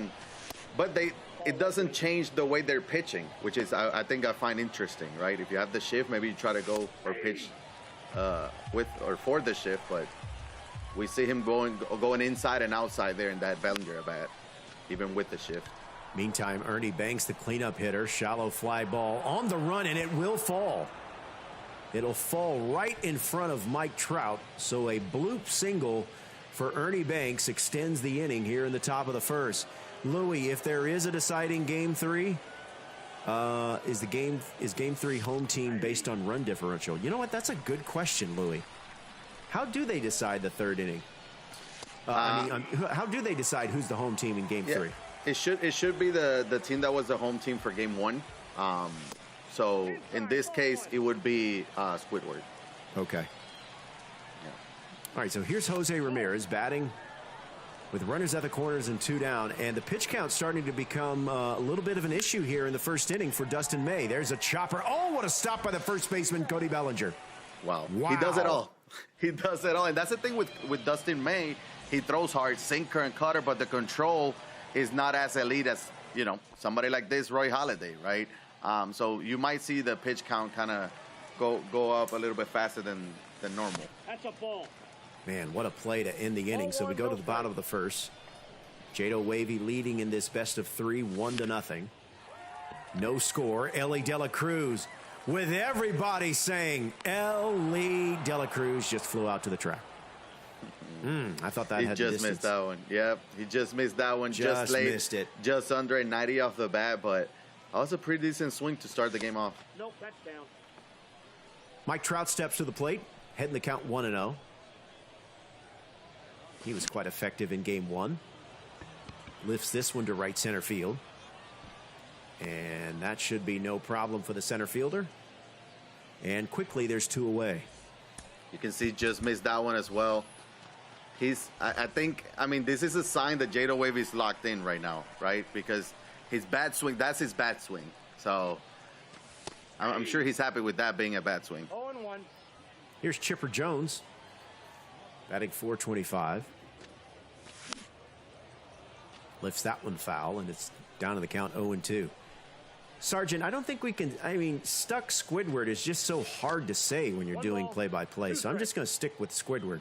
But it doesn't change the way they're pitching, which is I think I find interesting, right? If you have the shift, maybe you try to go or pitch with or for the shift, but we see him going inside and outside there in that Bellinger bat, even with the shift.
Meantime, Ernie Banks, the cleanup hitter, shallow fly ball on the run, and it will fall. It'll fall right in front of Mike Trout, so a bloop single for Ernie Banks extends the inning here in the top of the first. Louis, if there is a deciding game 3, is game 3 home team based on run differential? You know what? That's a good question, Louis. How do they decide the 3rd inning? How do they decide who's the home team in game 3?
It should be the team that was the home team for game 1. So in this case, it would be Squidward.
Okay.
Yeah.
All right, so here's Jose Ramirez batting with runners at the corners and 2 down, and the pitch count starting to become a little bit of an issue here in the first inning for Dustin May. There's a chopper. Oh, what a stop by the first baseman, Cody Bellinger.
Wow. He does it all. He does it all. And that's the thing with Dustin May. He throws hard, sinker and cutter, but the control is not as elite as, somebody like this, Roy Halladay, right? So you might see the pitch count kind of go up a little bit faster than normal.
That's a ball.
Man, what a play to end the inning. So we go to the bottom of the first. Jado Wavy leading in this best of 3, 1-0. No score. Ellie De La Cruz with everybody saying Ellie De La Cruz just flew out to the track. I thought that
He
had
just
the distance.
missed that one. Yep, he just missed that one.
Just
late,
missed it.
Just under a 90 off the bat, but that was a pretty decent swing to start the game off.
Nope, that's down.
Mike Trout steps to the plate, heading the count 1-0. He was quite effective in game one. Lifts this one to right center field. And that should be no problem for the center fielder. And quickly, there's two away.
You can see just missed that one as well. I think, this is a sign that Jado Wavy is locked in right now, right? Because his bat swing, that's his bat swing. So I'm sure he's happy with that being a bat swing.
0-1.
Here's Chipper Jones, batting .425. Lifts that one foul, and it's down to the count 0-2. Sergeant, I don't think we can. Stuck Squidward is just so hard to say when you're doing play-by-play, so I'm just going to stick with Squidward.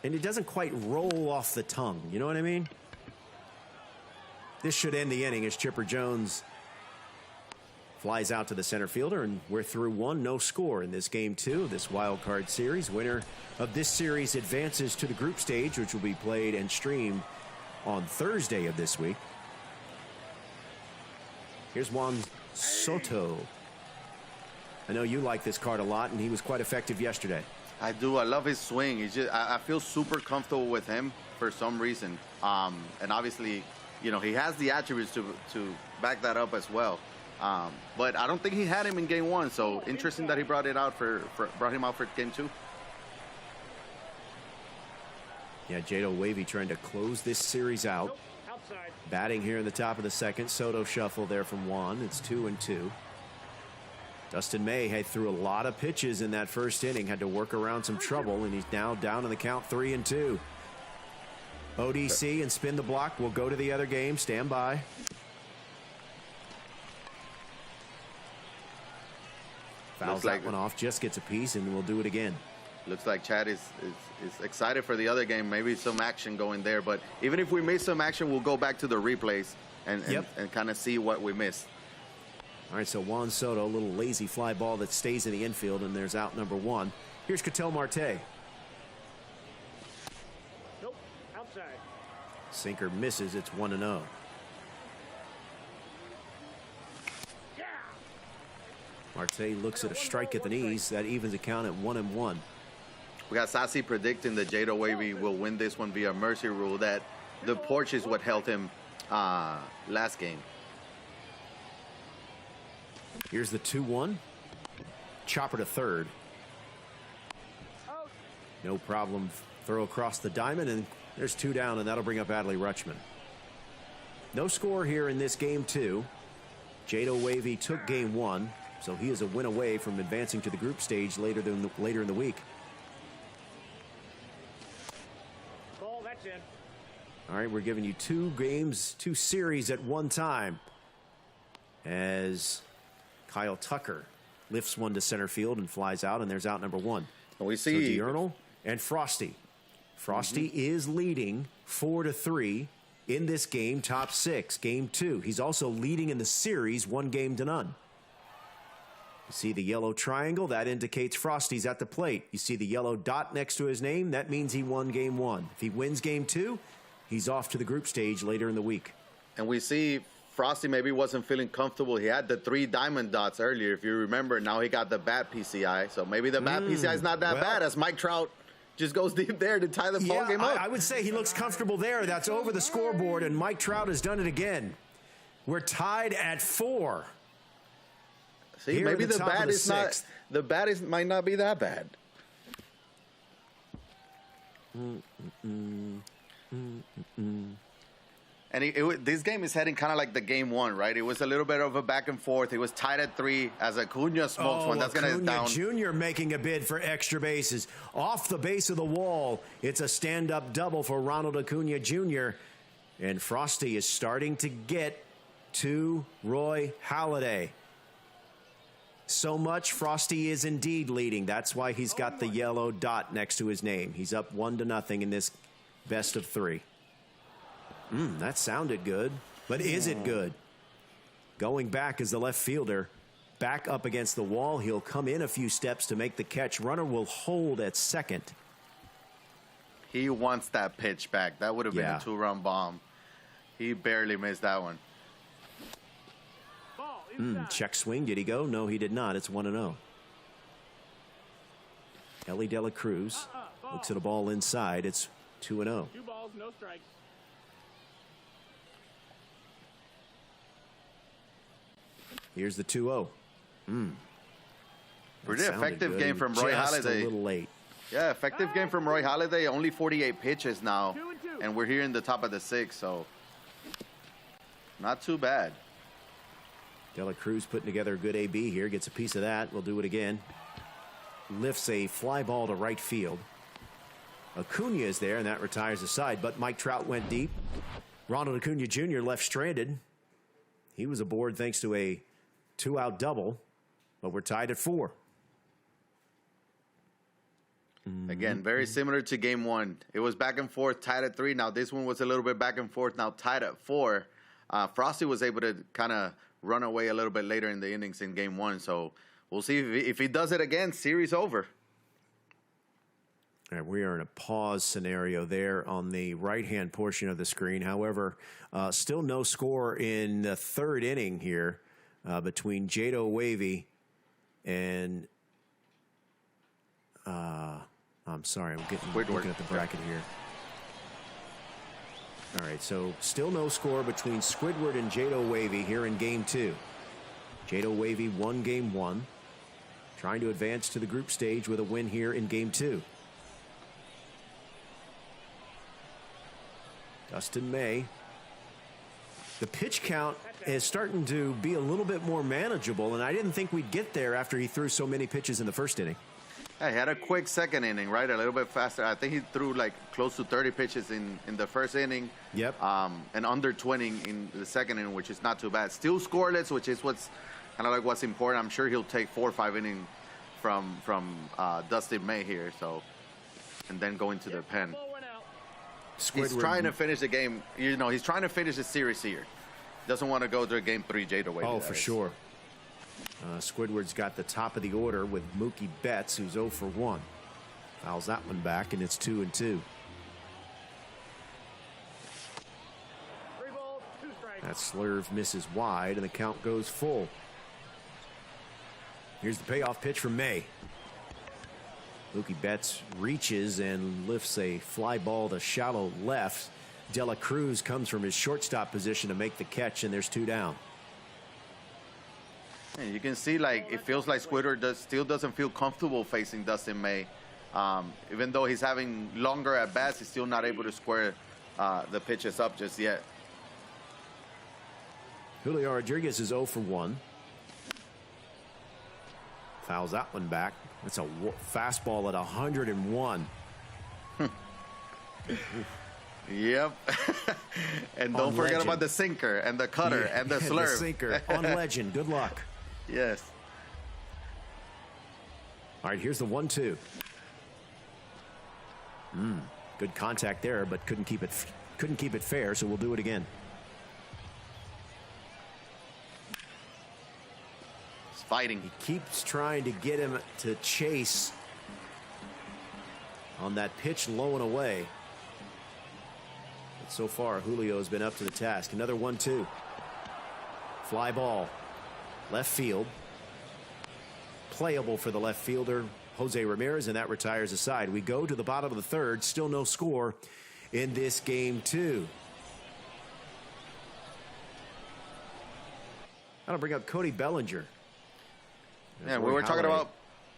And it doesn't quite roll off the tongue, you know what I mean? This should end the inning as Chipper Jones flies out to the center fielder, and we're through one, no score in this game two of this wild card series. Winner of this series advances to the group stage, which will be played and streamed on Thursday of this week. Here's Juan Soto. I know you like this card a lot, and he was quite effective yesterday.
I do. I love his swing. He's just, I feel super comfortable with him for some reason. And obviously, he has the attributes to back that up as well. But I don't think he had him in game one. So interesting that he brought him out for game two.
Yeah, Jado Wavy trying to close this series out.
Nope, outside.
Batting here in the top of the second. Soto shuffle there from Juan. It's 2-2. Dustin May had threw a lot of pitches in that first inning, had to work around some trouble, and he's now down in the count 3-2. ODC and spin the block. We'll go to the other game. Stand by. Fouls that one off, just gets a piece, and we'll do it again.
Looks like Chad is excited for the other game. Maybe some action going there. But even if we miss some action, we'll go back to the replays and kind of see what we missed.
All right, so Juan Soto, a little lazy fly ball that stays in the infield, and there's out number one. Here's Ketel Marte.
Nope, outside.
Sinker misses. It's 1-0.
Yeah.
Marte looks at a strike at the knees. That evens the count at 1-1.
We got Sassy predicting that Jado Wavy will win this one via mercy rule, that the porch is what held him last game.
Here's the 2-1. Chopper to third. No problem. Throw across the diamond, and there's two down, and that'll bring up Adley Rutschman. No score here in this game two. Jado Wavy took game one, so he is a win away from advancing to the group stage later in the week.
Ball, that's in.
All right, we're giving you two games, two series at one time. As Kyle Tucker lifts one to center field and flies out, and there's out number one.
And we see
so Diurnal and Frosty. Frosty is leading 4-3 in this game, top six, game two. He's also leading in the series, 1-0. You see the yellow triangle, that indicates Frosty's at the plate. You see the yellow dot next to his name, that means he won game one. If he wins game two, he's off to the group stage later in the week.
And we see Frosty maybe wasn't feeling comfortable. He had the 3 diamond dots earlier, if you remember. Now he got the bat PCI. So maybe the bat PCI is not that bad, as Mike Trout just goes deep there to tie the ball game up.
I would say he looks comfortable there. That's over the scoreboard, and Mike Trout has done it again. We're tied at 4.
See, maybe the bat is not. The bat might not be that bad. And this game is heading kind of like the game one, right? It was a little bit of a back and forth. It was tied at 3 as Acuna smokes one. That's going to down.
Jr. making a bid for extra bases. Off the base of the wall, it's a stand-up double for Ronald Acuna Jr. And Frosty is starting to get to Roy Halladay. So much, Frosty is indeed leading. That's why he's got the yellow dot next to his name. He's up 1-0 in this best of 3. That sounded good, but is it good? Going back is the left fielder, back up against the wall. He'll come in a few steps to make the catch. Runner will hold at second.
He wants that pitch back. That would have been a 2-run bomb. He barely missed that one.
Check swing. Did he go? No, he did not. It's 1-0. Ellie De La Cruz looks at a ball inside. It's 2-0.
2 balls, no strikes.
Here's the 2-0.
Pretty effective game from Roy Halladay.
Just a little late.
Yeah, effective game from Roy Halladay. Only 48 pitches now.
2-2.
And we're here in the top of the 6th, so not too bad.
De La Cruz putting together a good AB here. Gets a piece of that. We'll do it again. Lifts a fly ball to right field. Acuna is there, and that retires the side. But Mike Trout went deep. Ronald Acuna Jr. left stranded. He was aboard thanks to a 2-out double. But we're tied at 4.
Again, very similar to game 1. It was back and forth, tied at 3. Now this one was a little bit back and forth, now tied at 4. Frosty was able to kind of run away a little bit later in the innings in game 1. So we'll see if he does it again. Series over.
All right, we are in a pause scenario there on the right-hand portion of the screen. However, still no score in the 3rd inning here between Jado Wavy and I'm sorry, I'm looking at the bracket here. All right, so still no score between Squidward and Jado Wavy here in game 2. Jado Wavy won game 1, trying to advance to the group stage with a win here in game 2. Dustin May. The pitch count is starting to be a little bit more manageable, and I didn't think we'd get there after he threw so many pitches in the 1st inning.
Yeah, he had a quick 2nd inning, right? A little bit faster. I think he threw like close to 30 pitches in the 1st inning.
Yep.
And under 20 in the 2nd inning, which is not too bad. Still scoreless, which is what's kind of like what's important. I'm sure he'll take 4 or 5 innings from Dustin May here. So, and then go into the pen. He's trying to finish the game. You know, he's trying to finish the series here. Doesn't want to go to game 3, Jada Wade.
Oh, for sure. Squidward's got the top of the order with Mookie Betts, who's 0 for 1. Fouls that one back, and it's 2-2.
3 balls, 2 strikes.
That slurve misses wide, and the count goes full. Here's the payoff pitch from May. Mookie Betts reaches and lifts a fly ball to shallow left. De La Cruz comes from his shortstop position to make the catch, and there's 2 down.
And you can see, like, it feels like Squidward still doesn't feel comfortable facing Dustin May. Even though he's having longer at-bats, he's still not able to square the pitches up just yet.
Julio Rodriguez is 0 for 1. Fouls that one back. That's a fastball at 101.
Yep. And don't forget about the sinker and the cutter and the slurve.
The sinker on Legend. Good luck.
Yes.
All right, here's the 1-2. Good contact there, but couldn't keep it fair, so we'll do it again.
He's fighting.
He keeps trying to get him to chase on that pitch low and away. But so far, Julio has been up to the task. Another 1-2. Fly ball. Left field. Playable for the left fielder, Jose Ramirez, and that retires aside. We go to the bottom of the 3rd. Still no score in this game 2. I'll bring up Cody Bellinger.
Yeah, we were talking about...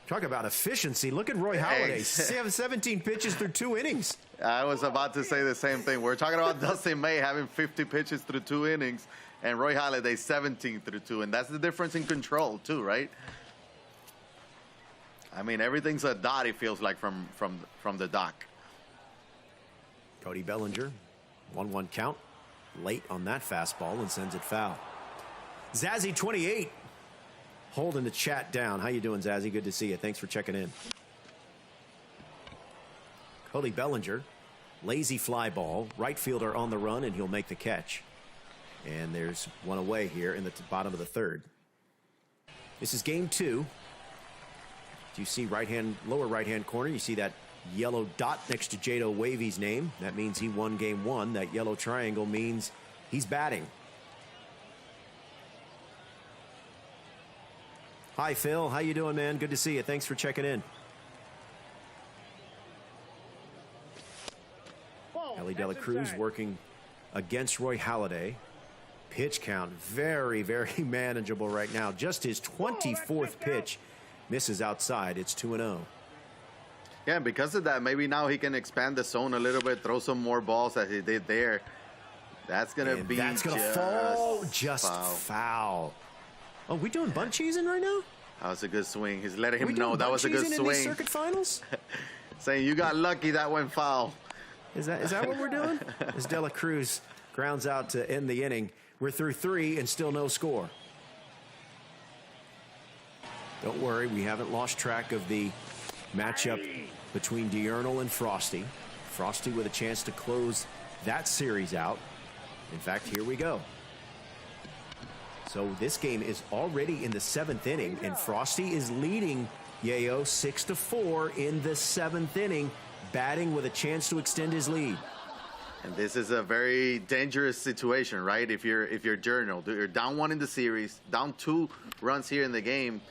Talk about efficiency. Look at Roy Halladay. 17 pitches through 2 innings.
I was about to say the same thing. We're talking about Dustin May having 50 pitches through 2 innings and Roy Halladay 17 through 2. And that's the difference in control, too, right? I mean, everything's a dot, it feels like, from the dock.
Cody Bellinger, 1-1 count. Late on that fastball and sends it foul. Zazzy 28 holding the chat down. How you doing, Zazzy? Good to see you. Thanks for checking in. Cody Bellinger, lazy fly ball. Right fielder on the run, and he'll make the catch. And there's one away here in the bottom of the 3rd. This is game 2. You see lower right-hand corner, you see that yellow dot next to Jado Wavy's name. That means he won game 1. That yellow triangle means he's batting. Hi, Phil. How you doing, man? Good to see you. Thanks for checking in. Ellie De La Cruz working against Roy Halladay. Pitch count very, very manageable right now. Just his 24th pitch. Misses outside. It's 2-0.
Yeah, because of that, maybe now he can expand the zone a little bit, throw some more balls as he did there. That's going to be
that's going to fall. Just foul. Oh, we doing bunt cheesing right now?
That was a good swing. He's letting him know that was a good swing.
In these circuit finals?
Saying you got lucky that went foul.
Is that what we're doing? As De La Cruz grounds out to end the inning. We're through 3 and still no score. Don't worry, we haven't lost track of the matchup between Diurnal and Frosty. Frosty with a chance to close that series out. In fact, here we go. So this game is already in the 7th inning, and Frosty is leading Yayo 6-4 in the 7th inning, batting with a chance to extend his lead.
And this is a very dangerous situation, right? If you're Diurnal, you're down 1 in the series, down 2 runs here in the game.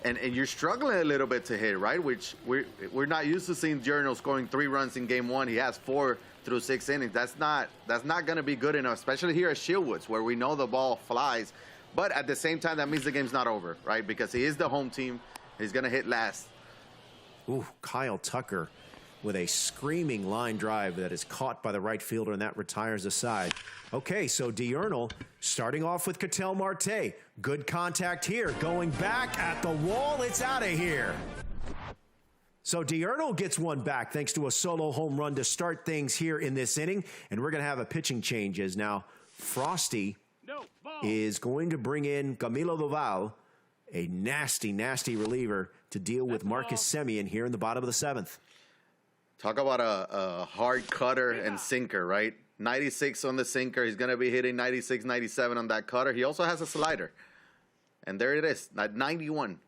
And you're struggling a little bit to hit, right? Which we're not used to seeing Diurnal scoring 3 runs in game 1. He has 4 through 6 innings. That's not going to be good enough, especially here at Shieldwoods, where we know the ball flies. But at the same time, that means the game's not over, right? Because he is the home team. He's going to hit last.
Ooh, Kyle Tucker with a screaming line drive that is caught by the right fielder, and that retires aside. Okay, so Diurnal starting off with Ketel Marte. Good contact here. Going back at the wall. It's out of here. So Diurnal gets one back thanks to a solo home run to start things here in this inning. And we're going to have a pitching change as now Frosty is going to bring in Camilo Doval, a nasty, nasty reliever to deal with Marcus Semien here in the bottom of the 7th.
Talk about a hard cutter and sinker, right? 96 on the sinker. He's going to be hitting 96, 97 on that cutter. He also has a slider. And there it is, at 91.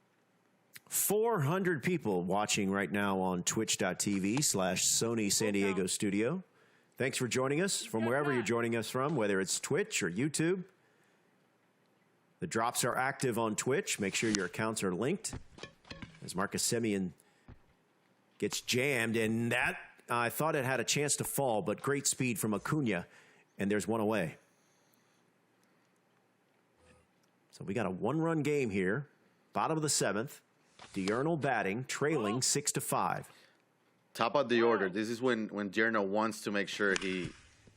400 people watching right now on twitch.tv/Sony San Diego Studio. Thanks for joining us from wherever you're joining us from, whether it's Twitch or YouTube. The drops are active on Twitch. Make sure your accounts are linked. As Marcus Semien gets jammed, and that I thought it had a chance to fall, but great speed from Acuna, and there's one away. So we got a 1-run game here, bottom of the 7th. Diurnal batting, trailing 6-5.
Top of the order. This is when Diurnal wants to make sure he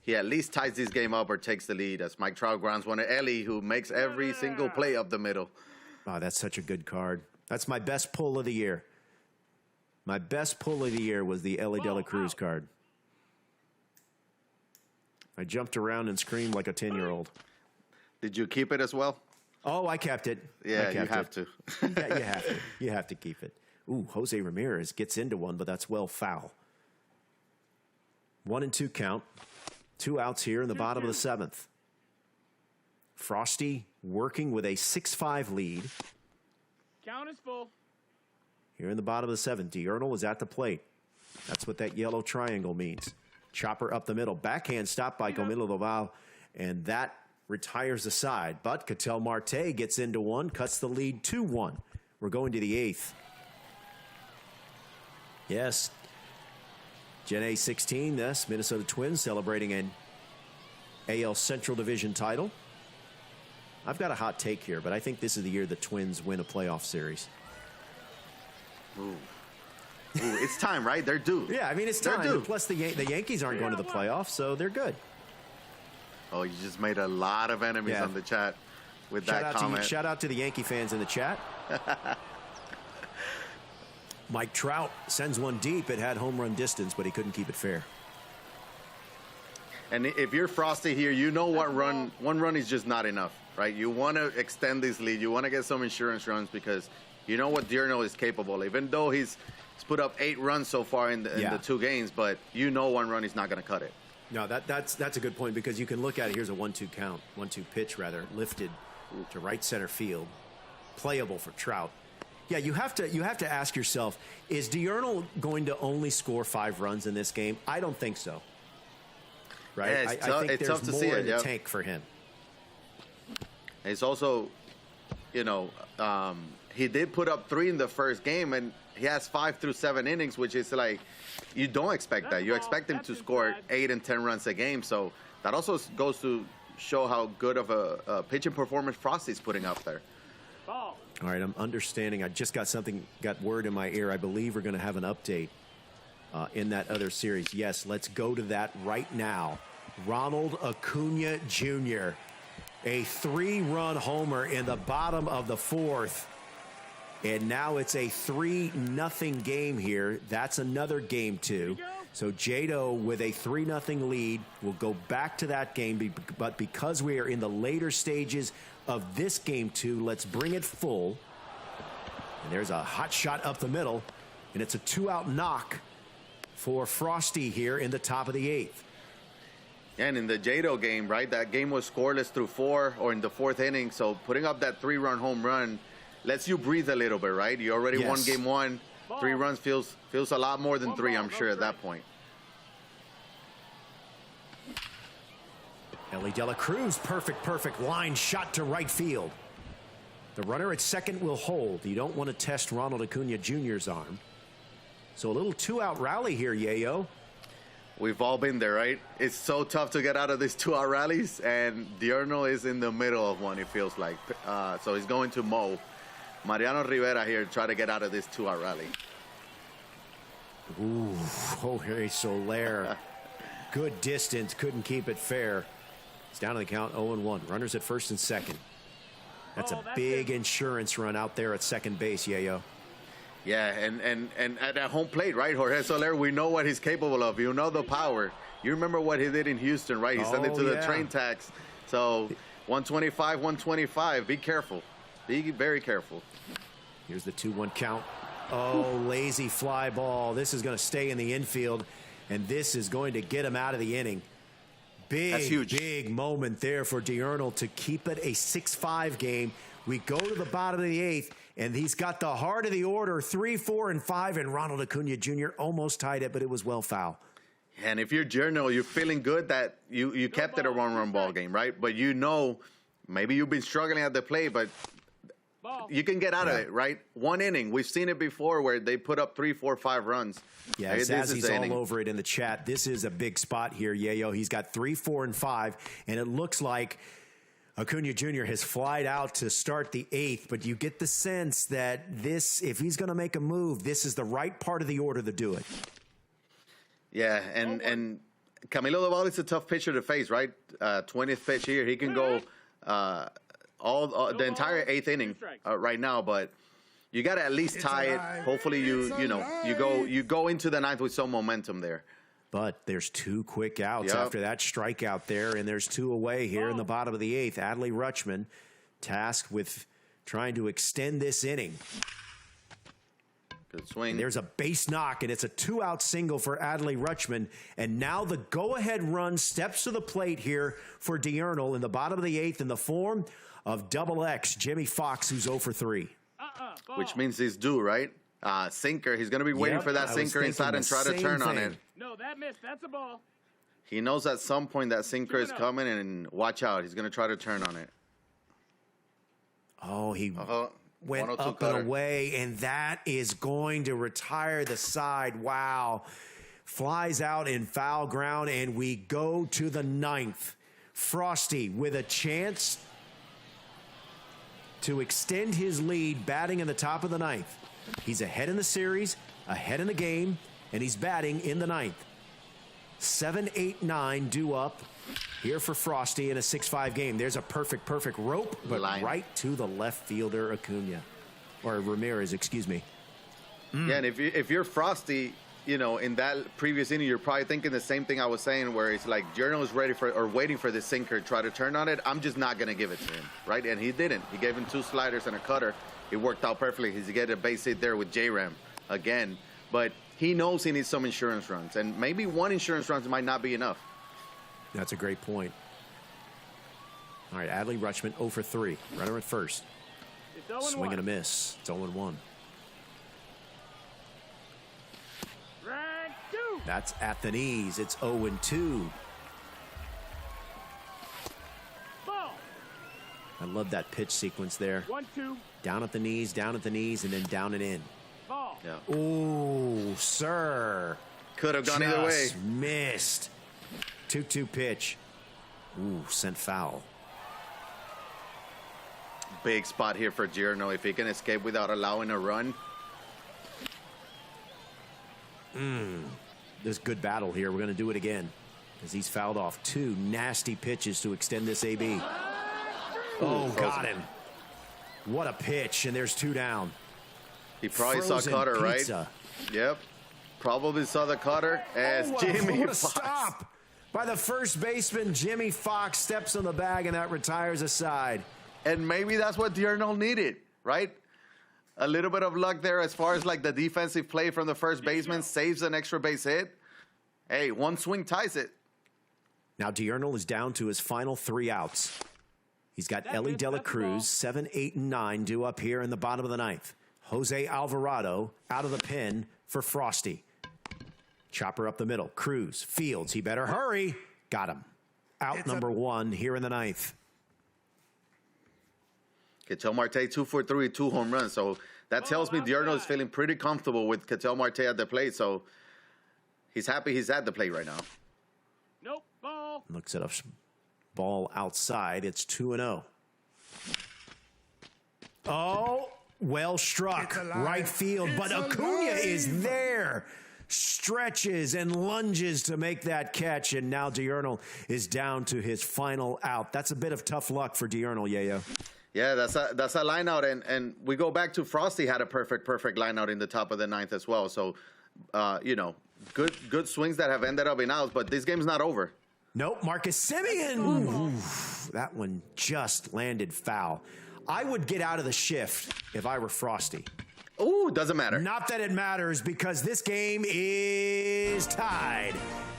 at least ties this game up or takes the lead, as Mike Trout grounds one to Ellie, who makes every single play up the middle.
Oh, that's such a good card. That's my best pull of the year. My best pull of the year was the Ellie De La Cruz card. I jumped around and screamed like a 10-year-old.
Did you keep it as well?
Oh, I kept it.
Yeah, you have to.
Yeah, you have to. You have to keep it. Ooh, Jose Ramirez gets into one, but that's well foul. 1-2 count. 2 outs here in the bottom of the 7th. Frosty working with a 6-5 lead.
Count is full.
Here in the bottom of the 7th, Diurnal is at the plate. That's what that yellow triangle means. Chopper up the middle. Backhand stop by Camilo Doval, and that retires the side. But Ketel Marte gets into one, cuts the lead 2-1. We're going to the 8th. Yes. Gen A 16, yes, Minnesota Twins celebrating an AL Central Division title. I've got a hot take here, but I think this is the year the Twins win a playoff series.
Ooh, it's time, right? They're due.
Yeah, I mean, it's time. And plus, the Yankees aren't going to the playoffs, so they're good.
Oh, you just made a lot of enemies on the chat with that comment.
Shout out to the Yankee fans in the chat. Mike Trout sends one deep. It had home run distance, but he couldn't keep it fair.
And if you're Frosty here, you know one run is just not enough, right? You want to extend this lead. You want to get some insurance runs because you know what Diurnal is capable. Even though he's put up 8 runs so far in the 2 games, but you know 1 run is not going to cut it.
No, that's a good point because you can look at it. Here's a 1-2 count, 1-2 pitch rather, lifted to right center field. playable for Trout. Yeah, you have to ask yourself, is Diurnal going to only score 5 runs in this game? I don't think so. Right?
Yeah,
I think
it's
there's
tough to
more
see it,
in the tank for him.
It's also, you know, he did put up 3 in the first game, and he has 5 through 7 innings, which is like, you don't expect that. You expect him to score 8 and 10 runs a game. So that also goes to show how good of a pitching performance Frosty's putting up there.
Ball.
All right, I'm understanding. I just got word in my ear. I believe we're going to have an update in that other series. Yes, let's go to that right now. Ronald Acuna Jr., a 3-run homer in the bottom of the 4th. And now it's a 3-0 game here. That's another game 2. So Jado with a 3-0 lead will go back to that game. But because we are in the later stages of this game 2, let's bring it full. And there's a hot shot up the middle. And it's a 2-out knock for Frosty here in the top of the 8th.
And in the Jado game, right, that game was scoreless through 4 or in the 4th inning. So putting up that 3-run home run lets you breathe a little bit, right? You already won game 1. 3 runs feels a lot more than 3, I'm sure, at that point.
Ellie De La Cruz, perfect line shot to right field. The runner at second will hold. You don't want to test Ronald Acuna Jr.'s arm. So a little 2-out rally here, Yayo.
We've all been there, right? It's so tough to get out of these 2-out rallies, and Diurnal is in the middle of one, it feels like. So he's going to mow Mariano Rivera here to try to get out of this 2-out rally.
Ooh, Jorge Soler. Good distance, couldn't keep it fair. It's down to the count 0-1. Runners at first and second. That's a big insurance run out there at second base, Yayo.
Yeah, and at home plate, right? Jorge Soler, we know what he's capable of. You know the power. You remember what he did in Houston, right? He sent it to the train tax. So 125, 125. Be careful. Be very careful.
Here's the 2-1 count. Oh, lazy fly ball. This is going to stay in the infield, and this is going to get him out of the inning. Big moment there for Diurnal to keep it a 6-5 game. We go to the bottom of the 8th, and he's got the heart of the order, 3, 4, and 5, and Ronald Acuna Jr. almost tied it, but it was well foul.
And if you're Diurnal, you're feeling good that you kept it a 1-run ball game, right? But you know, maybe you've been struggling at the plate, but you can get out of it, right? 1 inning. We've seen it before where they put up 3, 4, 5 runs.
Yeah, Zazzy's all over it in the chat. This is a big spot here, Yayo. He's got 3, 4, and 5, and it looks like Acuna Jr. has flied out to start the 8th, but you get the sense that this, if he's going to make a move, this is the right part of the order to do it.
Yeah, and Camilo Doval is a tough pitcher to face, right? 20th pitch here. He can go the entire 8th inning right now, but you got to at least tie it. Hopefully you go into the 9th with some momentum there.
But there's 2 quick outs after that strikeout there, and there's 2 away here in the bottom of the 8th. Adley Rutschman tasked with trying to extend this inning.
Good swing.
And there's a base knock, and it's a 2-out single for Adley Rutschman. And now the go-ahead run steps to the plate here for Diurnal in the bottom of the 8th in the form of Double X, Jimmy Fox, who's 0 for 3.
Which means he's due, right? Sinker. He's going to be waiting for that sinker inside and try to turn on it.
No, that missed. That's a ball.
He knows at some point that sinker is coming, and watch out. He's going to try to turn on it.
Oh, he went up and away, and that is going to retire the side. Wow. Flies out in foul ground, and we go to the 9th. Frosty with a chance to extend his lead, batting in the top of the 9th. He's ahead in the series, ahead in the game, and he's batting in the 9th. 7, 8, 9 due up here for Frosty in a 6-5 game. There's a perfect rope, but right to the left fielder, Acuna. Or Ramirez, excuse me.
Yeah, and if you're Frosty, you know, in that previous inning, you're probably thinking the same thing I was saying, where it's like Diurnal is ready for or waiting for the sinker to try to turn on it. I'm just not going to give it to him, right? And he didn't. He gave him 2 sliders and a cutter. It worked out perfectly. He's get a base hit there with J-Ram again. But he knows he needs some insurance runs, and maybe 1 insurance run might not be enough.
That's a great point. All right, Adley Rutschman 0 for 3. Runner at first.
It's 0-1.
Swing and a miss. It's 0-1.
Strike 2.
That's at the knees. It's 0-2.
Ball.
I love that pitch sequence there.
1-2.
Down at the knees, and then down and in.
Ball.
Yeah.
Ooh, sir.
Could have gone either way.
Just missed. 2-2 pitch. Ooh, sent foul.
Big spot here for Giorno if he can escape without allowing a run.
There's good battle here. We're going to do it again because he's fouled off 2 nasty pitches to extend this AB. Oh, got him. What a pitch, and there's 2 down.
He probably
Frozen
saw cutter,
pizza.
right? Yep. Probably saw the cutter as Jimmy
what a
Fox.
stop by the first baseman. Jimmy Fox steps on the bag, and that retires a side.
And maybe that's what Diurnal needed, right? A little bit of luck there as far as like the defensive play from the first baseman saves an extra base hit. Hey, one swing ties it.
Now Diurnal is down to his final 3 outs. He's got Ellie De La Cruz, 7, 8, and 9 due up here in the bottom of the 9th. Jose Alvarado out of the pen for Frosty. Chopper up the middle. Cruz, Fields, he better hurry. Got him. Out number 1 here in the 9th.
Ketel Marte 2 for 3, 2 home runs. So that tells me Diurnal is feeling pretty comfortable with Ketel Marte at the plate. So he's happy he's at the plate right now.
Nope. Ball.
Looks at a ball outside. It's 2-0. Oh, well struck. Right field. But Acuna is there. Stretches and lunges to make that catch. And now Diurnal is down to his final out. That's a bit of tough luck for Diurnal, Yayo.
Yeah, that's a line out. And we go back to Frosty had a perfect line out in the top of the 9th as well. So, you know, good swings that have ended up in outs. But this game's not over.
Nope, Marcus Semien. Oof, that one just landed foul. I would get out of the shift if I were Frosty.
Ooh, doesn't matter.
Not that it matters because this game is tied.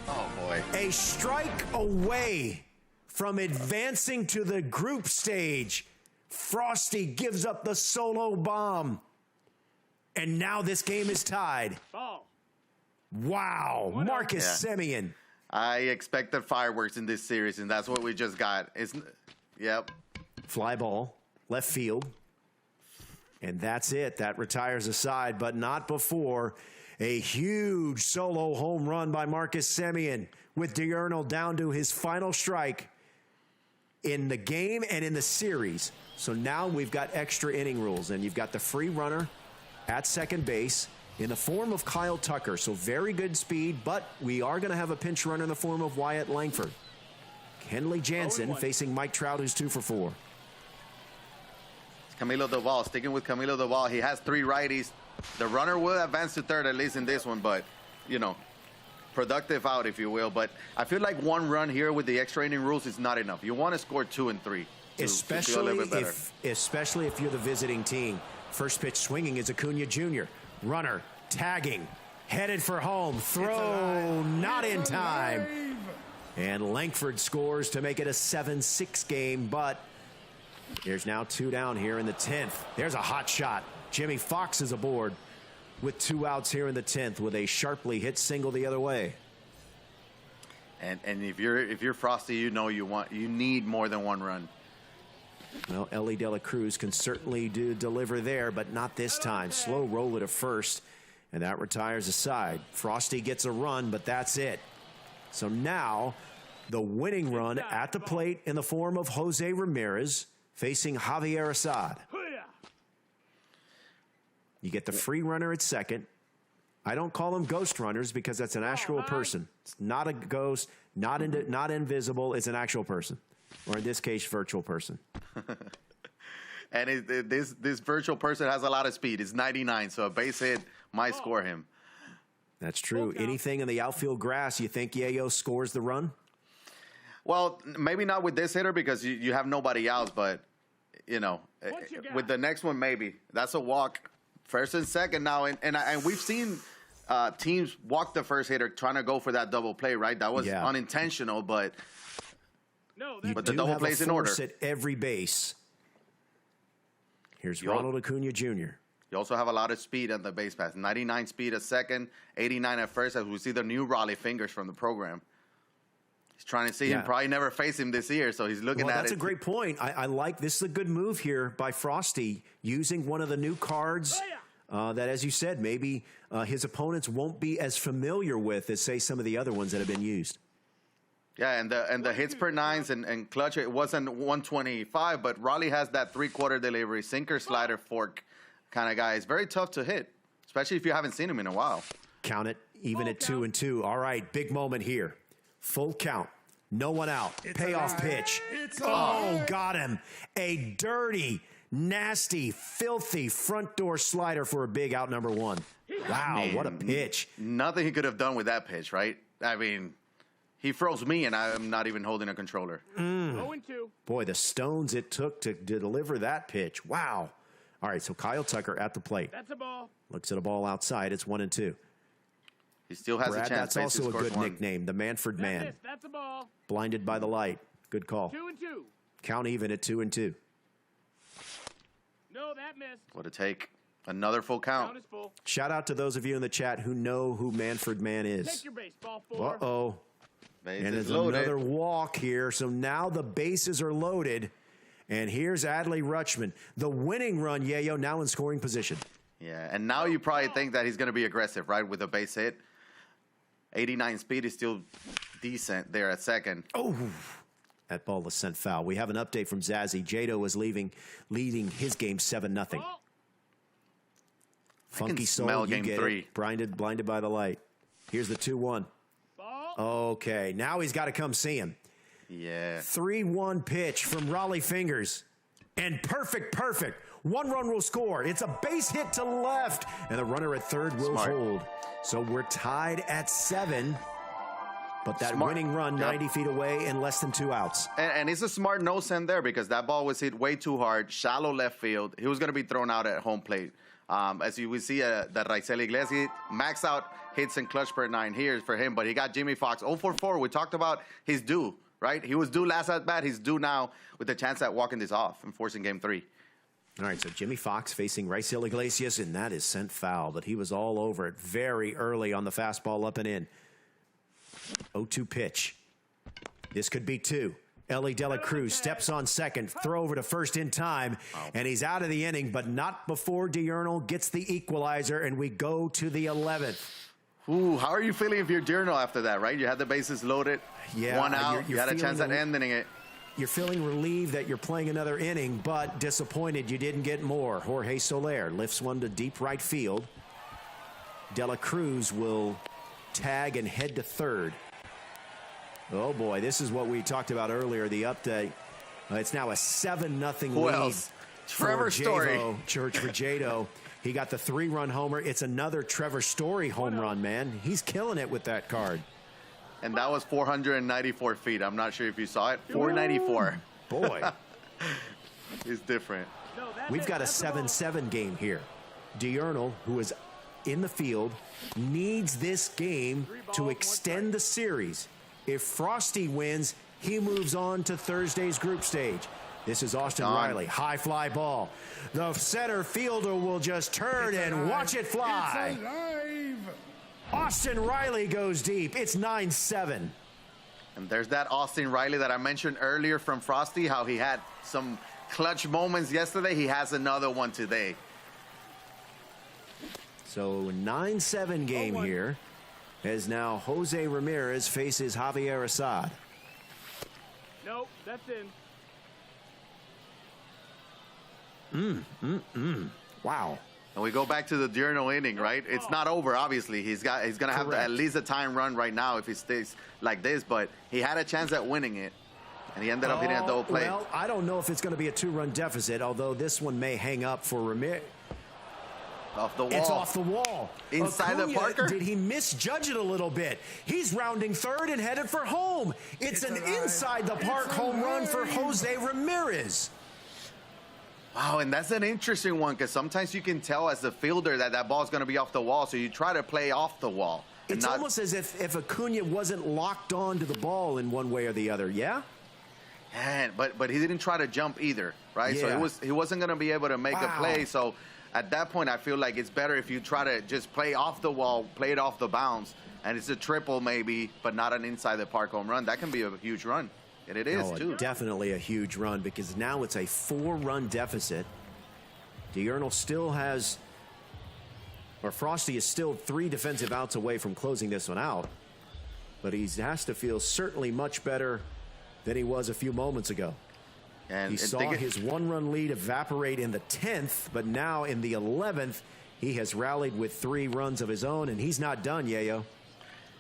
Oh, boy.
A strike away from advancing to the group stage. Frosty gives up the solo bomb. And now this game is tied.
Ball.
Wow, Marcus Semien.
I expected fireworks in this series, and that's what we just got. Yep.
Fly ball, left field. And that's it. That retires a side, but not before a huge solo home run by Marcus Semien with Diurnal down to his final strike in the game and in the series. So now we've got extra inning rules, and you've got the free runner at second base in the form of Kyle Tucker. So very good speed, but we are going to have a pinch runner in the form of Wyatt Langford. Kenley Jansen facing Mike Trout, who's 2 for 4.
Camilo Doval, sticking with Camilo Doval. He has 3 righties. The runner will advance to third, at least in this one, but, you know, productive out, if you will. But I feel like 1 run here with the extra inning rules is not enough. You want to score 2 and 3.
Especially if you're the visiting team. First pitch swinging is Acuna Jr. Runner tagging, headed for home. Throw not in time. And Langford scores to make it a 7-6 game, but there's now 2 down here in the 10th. There's a hot shot. Jimmy Fox is aboard with 2 outs here in the 10th with a sharply hit single the other way.
And if you're Frosty, you know you need more than 1 run.
Well, Ellie De La Cruz can certainly deliver there, but not this time. Slow roller to first, and that retires a side. Frosty gets a run, but that's it. So now the winning run at the plate in the form of Jose Ramirez facing Javier Assad. You get the free runner at second. I don't call them ghost runners because that's an actual person. It's not a ghost, not invisible. It's an actual person, or in this case, virtual person.
And this virtual person has a lot of speed. It's 99, so a base hit might score him.
That's true. Anything in the outfield grass, you think Yayo scores the run?
Well, maybe not with this hitter because you have nobody else, but, you know, with the next one, maybe. That's a walk. First and second now, and we've seen teams walk the first hitter trying to go for that double play, right? That was unintentional, but the double play's in order.
At every base. Here's Ronald Acuna Jr.
You also have a lot of speed on the base pass. 99 speed at second, 89 at first, as we see the new Raleigh fingers from the program. He's trying to see him. Probably never face him this year, so he's looking at it.
That's a great point. I like this is a good move here by Frosty, using one of the new cards that, as you said, maybe his opponents won't be as familiar with as, say, some of the other ones that have been used.
Yeah, and the hits per nines and clutch, it wasn't 125, but Raleigh has that three-quarter delivery, sinker, slider, fork kind of guy. It's very tough to hit, especially if you haven't seen him in a while.
Count it, even at 2-2. All right, big moment here. Full count. No one out. Payoff pitch. Got him. A dirty, nasty, filthy front door slider for a big out number one. Wow, what a pitch.
Nothing he could have done with that pitch, right? I mean, he froze me, and I'm not even holding a controller.
0-2.
Boy, the stones it took to deliver that pitch. Wow. All right, so Kyle Tucker at the plate.
That's a ball.
Looks at a ball outside. It's 1-2.
He still has
Brad,
a chance.
that's also a good nickname, the Manford Man.
That's a ball.
Blinded by the light. Good call.
2-2.
Count even at 2-2.
No, that missed.
What a take. Another full count.
Count is full.
Shout out to those of you in the chat who know who Manford Man is.
Take your baseball, 4.
Uh-oh. And there's another walk here. So now the bases are loaded. And here's Adley Rutschman. The winning run, Yayo, now in scoring position.
Yeah, and now you probably think that he's going to be aggressive, right, with a base hit. 89 speed is still decent there at second.
Oh, that ball was sent foul. We have an update from Zazzy. Jado is leading his game 7-0. Funky soul, you
game
get
3.
it. Blinded by the light. Here's the 2-1. Okay, now he's got to come see him.
Yeah.
3-1 pitch from Raleigh Fingers. And perfect. 1 run will score. It's a base hit to left. And the runner at third will hold. So we're tied at 7. But that winning run 90 feet away and less than 2 outs.
And it's a smart no-send there because that ball was hit way too hard, shallow left field. He was going to be thrown out at home plate. As you will see, that Raisel Iglesias max out hits and clutch per 9 here for him. But he got Jimmy Fox 0-for-4. We talked about his due, right? He was due last at bat. He's due now with the chance at walking this off and forcing game 3.
All right, so Jimmy Fox facing Raisel Iglesias, and that is sent foul, but he was all over it very early on the fastball up and in. 0-2 pitch. This could be 2. Ellie De La Cruz steps on second, throw over to first in time, and he's out of the inning, but not before Diurnal gets the equalizer, and we go to the 11th.
Ooh, how are you feeling if you're Diurnal after that, right? You had the bases loaded, 1 out, you had a chance at ending it.
You're feeling relieved that you're playing another inning, but disappointed you didn't get more. Jorge Soler lifts one to deep right field. De La Cruz will tag and head to third. Oh, boy, this is what we talked about earlier, the update. It's now a 7-0 lead.
Trevor Story.
For Jado. He got the 3-run homer. It's another Trevor Story home run, man. He's killing it with that card.
And that was 494 feet. I'm not sure if you saw it. 494.
Boy.
It's different.
We've got a 7-7 game here. Diurnal, who is in the field, needs this game to extend the series. If Frosty wins, he moves on to Thursday's group stage. This is Austin Riley. High fly ball. The center fielder will just turn and watch it fly.
It's alive.
Austin Riley goes deep. It's 9-7.
And there's that Austin Riley that I mentioned earlier from Frosty, how he had some clutch moments yesterday. He has another one today.
So 9-7 game here, as now Jose Ramirez faces Javier Assad.
Nope, that's in.
Wow.
And we go back to the Diurnal inning, right? It's not over, obviously. He's going to have at least a time run right now if he stays like this, but he had a chance at winning it, and he ended up hitting a double play.
Well, I don't know if it's going to be a 2-run deficit, although this one may hang up for Ramirez.
Off the wall.
It's off the wall.
Inside
Acuna,
the Parker?
Did he misjudge it a little bit? He's rounding third and headed for home. It's an inside the park home run for Jose Ramirez.
Wow, and that's an interesting one because sometimes you can tell as the fielder that ball's going to be off the wall, so you try to play off the wall.
It's almost as if Acuna wasn't locked on to the ball in one way or the other, yeah?
Man, but he didn't try to jump either, right?
Yeah.
So he wasn't going to be able to make a play. So at that point, I feel like it's better if you try to just play off the wall, play it off the bounce, and it's a triple maybe, but not an inside the park home run. That can be a huge run, and it is too.
Definitely a huge run because now it's a 4-run deficit. Diurnal still has, or Frosty is still 3 defensive outs away from closing this one out, but he has to feel certainly much better than he was a few moments ago.
And
he saw his 1-run lead evaporate in the 10th, but now in the 11th, he has rallied with 3 runs of his own, and he's not done, Yayo.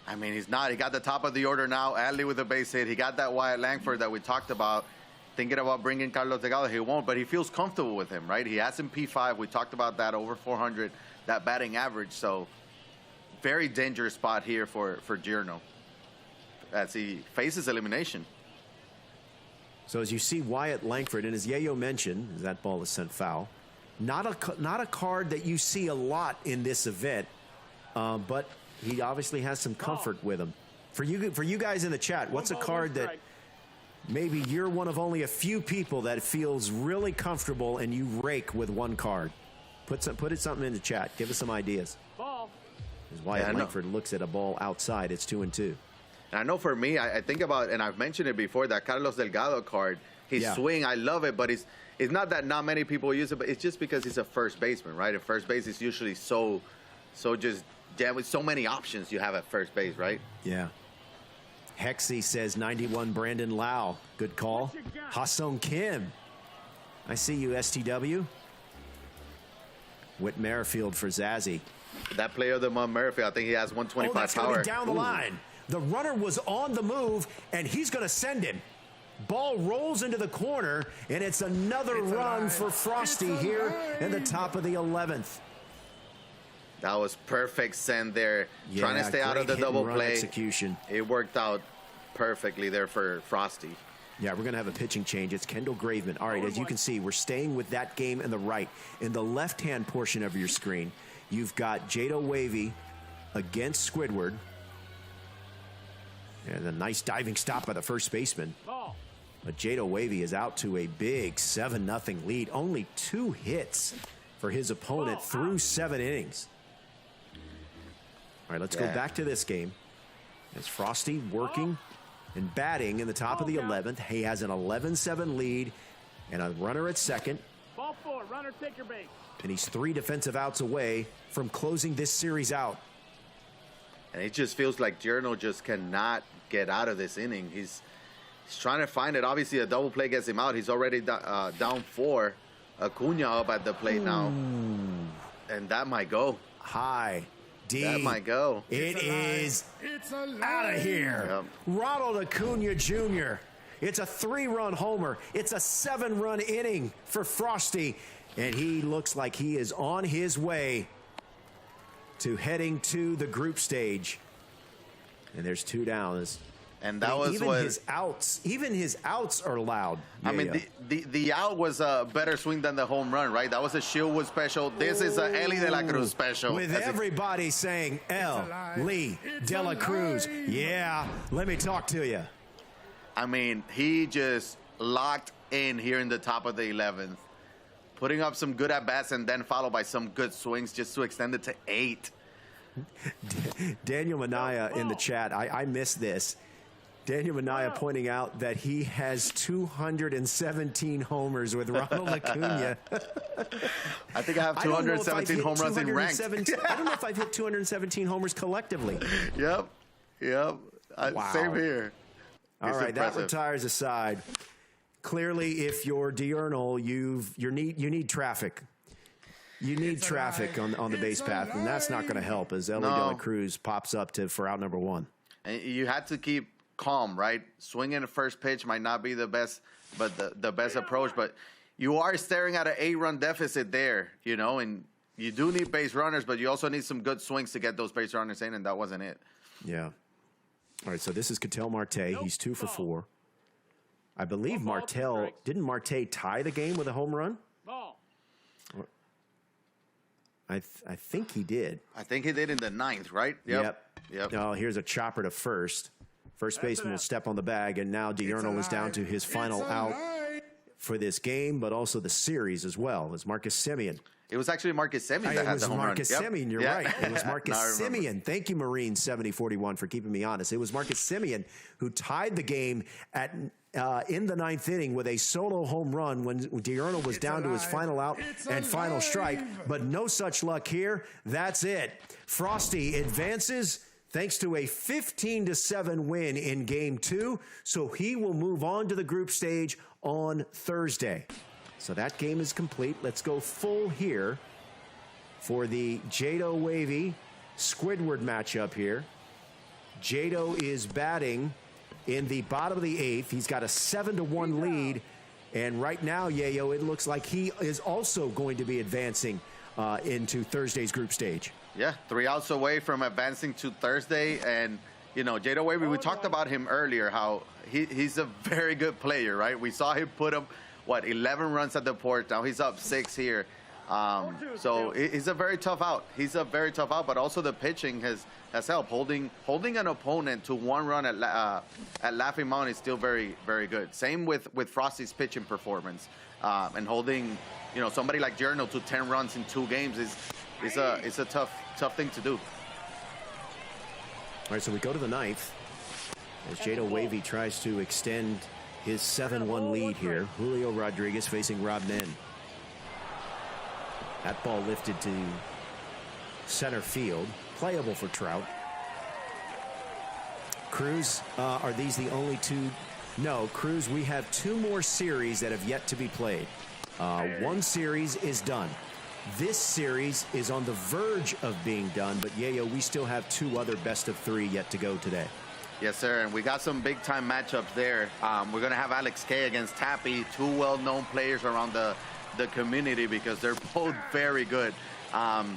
I mean, he's not. He got the top of the order now. Adley with a base hit. He got that Wyatt Langford that we talked about. Thinking about bringing Carlos Delgado. He won't, but he feels comfortable with him, right? He has him P5. We talked about that, over 400, that batting average. So very dangerous spot here for Giorno as he faces elimination.
So as you see Wyatt Langford, and as Yayo mentioned, that ball is sent foul, not a card that you see a lot in this event, but he obviously has some comfort with him. For you guys in the chat, what's a card that maybe you're one of only a few people that feels really comfortable and you rake with one card? Put something in the chat. Give us some ideas.
Ball.
As Wyatt Langford looks at a ball outside, it's 2-2.
And I know for me, I think about, and I've mentioned it before, that Carlos Delgado card, his swing, I love it, but it's not that not many people use it, but it's just because he's a first baseman, right? At first base, it's usually so just damn with so many options you have at first base, right?
Yeah. Hexy says 91 Brandon Lau. Good call. Ha-Sung Kim. I see you, STW. Whit Merrifield for Zazzy.
That player of the month, Merrifield, I think he has 125
that's
power.
going down the line. The runner was on the move, and he's going to send him. Ball rolls into the corner, and it's another run for Frosty here in the top of the 11th.
That was perfect send there. Trying to stay out of the double play.
Execution.
It worked out perfectly there for Frosty.
Yeah, we're going to have a pitching change. It's Kendall Graveman. All right, as you can see, we're staying with that game in the right. In the left-hand portion of your screen, you've got Jado Wavy against Squidward. And a nice diving stop by the first baseman. But Jado Wavy is out to a big 7-0 lead. Only 2 hits for his opponent through 7 innings. All right, let's go back to this game. As Frosty working and batting in the top of the 11th. He has an 11-7 lead and a runner at second.
Ball 4, runner take your base.
And he's 3 defensive outs away from closing this series out.
And it just feels like Giorno just cannot get out of this inning. He's trying to find it. Obviously, a double play gets him out. He's already down 4. Acuna up at the plate now. And that might go.
High. D.
That might go.
It is out of here.
Yep.
Ronald Acuna Jr. It's a 3-run homer. It's a 7-run inning for Frosty. And he looks like he is on his way to heading to the group stage. And there's 2 down.
And that was
even
what
his outs are loud.
I mean, the out was a better swing than the home run, right? That was a Shieldwood special. This is a Ellie De La Cruz special.
With everybody saying Lee De La Cruz. Yeah, let me talk to you.
I mean, he just locked in here in the top of the 11th, putting up some good at-bats and then followed by some good swings just to extend it to 8.
Daniel Manaya in the chat, I missed this. Daniel Manaya pointing out that he has 217 homers with Ronald Acuna.
I think I have 217 home runs in ranked.
I don't know if I've hit 217 homers collectively.
Yep.
Wow.
Same here.
All right, that retires aside. Clearly, if you're diurnal, you need traffic. You need traffic on the base path, and that's not going to help as Ellie De La Cruz pops up for out number 1.
And you had to keep calm, right? Swinging the first pitch might not be the best, but the best approach. But you are staring at an 8-run deficit there, and you do need base runners, but you also need some good swings to get those base runners in, and that wasn't it.
Yeah. All right, so this is Ketel Marte. He's 2 for 4. I believe didn't Marte tie the game with a home run?
Ball.
I think he did.
I think he did in the 9th, right? Yep.
Oh, here's a chopper to first. First baseman will step on the bag, and now Diurnal is down to his final out. for this game, but also the series as well, as Marcus Semien.
It was actually Marcus Semien that had the home run.
It was Marcus Semien, you're right. It was Marcus Semien. Thank you, Marine 7041, for keeping me honest. It was Marcus Semien who tied the game at in the ninth inning with a solo home run when Diurnal was down to his final out and final strike. But no such luck here. That's it. Frosty advances thanks to a 15-7 win in Game 2. So he will move on to the group stage on Thursday. So that game is complete. Let's go full here for the Jado Wavy Squidward matchup here. Jado is batting in the bottom of the eighth. He's got a 7-1 lead. And right now, Yayo, it looks like he is also going to be advancing into Thursday's group stage.
Yeah, 3 outs away from advancing to Thursday. And, you know, Jado Wavy, we talked about him earlier, how he's a very good player, right? We saw him put up 11 runs at the port. Now he's up 6 here. So he's a very tough out. He's a very tough out, but also the pitching has helped. Holding an opponent to 1 run at Laughing Mountain is still very, very good. Same with Frosty's pitching performance. And holding, you know, somebody like Diurnal to 10 runs in 2 games is a tough thing to do.
All right, so we go to the ninth as Jado Wavy tries to extend his 7-1 lead here. Julio Rodriguez facing Rob Nen. That ball lifted to center field. Playable for Trout. Cruz, are these the only 2? No, Cruz, we have 2 more series that have yet to be played. 1 series is done. This series is on the verge of being done, but Yayo, we still have 2 other best of 3 yet to go today.
Yes, sir, and we got some big-time matchups there. We're going to have Alex K against Tappy, 2 well-known players around the community because they're both very good.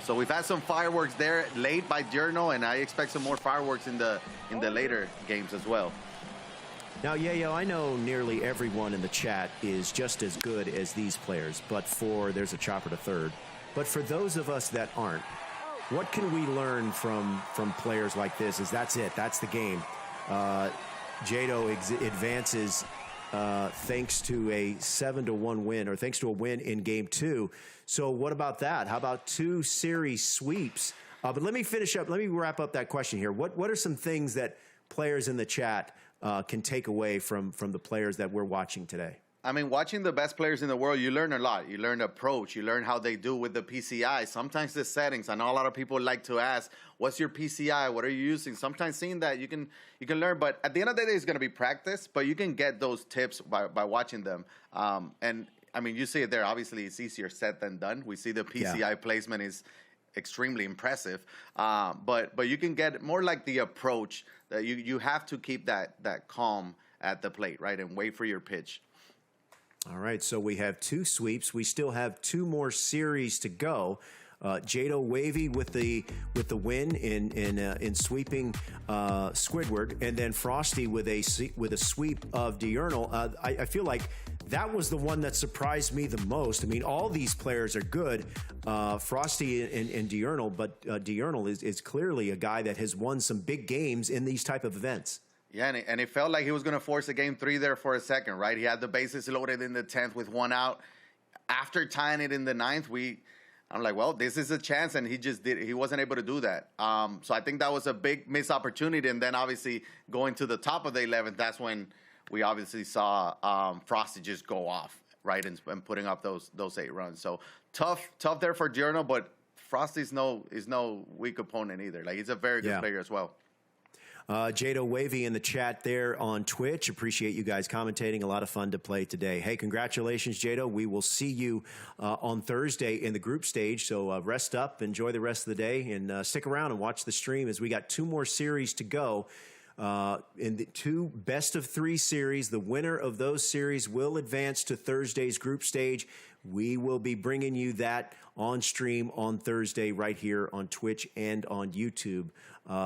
So we've had some fireworks there late by Diurnal, and I expect some more fireworks in the later games as well.
Now, Yayo, I know nearly everyone in the chat is just as good as these players, but there's a chopper to third. But for those of us that aren't, what can we learn from players like this? That's it. That's the game. Jado advances thanks to a 7-1 win, or thanks to a win in Game 2. So what about that? How about 2 series sweeps? But let me finish up. Let me wrap up that question here. What are some things that players in the chat can take away from the players that we're watching today?
I mean, watching the best players in the world, you learn a lot. You learn approach. You learn how they do with the PCI. Sometimes the settings. I know a lot of people like to ask, what's your PCI? What are you using? Sometimes seeing that you can learn. But at the end of the day, it's going to be practice. But you can get those tips by watching them. And, I mean, you see it there. Obviously, it's easier said than done. We see the PCI placement is extremely impressive. But you can get more like the approach that you have to keep that calm at the plate, right, and wait for your pitch.
All right, so we have 2 sweeps. We still have 2 more series to go. Jado Wavy with the win in sweeping Squidward, and then Frosty with a sweep of Diurnal. I feel like that was the one that surprised me the most. I mean, all these players are good, Frosty and Diurnal, but Diurnal is clearly a guy that has won some big games in these type of events.
Yeah, and it felt like he was going to force a Game 3 there for a second, right? He had the bases loaded in the 10th with 1 out. After tying it in the 9th, I'm like, well, this is a chance, and he wasn't able to do that. So I think that was a big missed opportunity, and then obviously going to the top of the 11th, that's when we obviously saw Frosty just go off, right, and putting up those 8 runs. So tough there for Diurnal, but Frosty is no weak opponent either. Like, he's a very good player as well.
Jado Wavy in the chat there on Twitch. Appreciate you guys commentating. A lot of fun to play today. Hey, congratulations, Jado. We will see you on Thursday in the group stage. So rest up, enjoy the rest of the day, and stick around and watch the stream as we got 2 more series to go. In the 2 best of 3 series, the winner of those series will advance to Thursday's group stage. We will be bringing you that on stream on Thursday right here on Twitch and on YouTube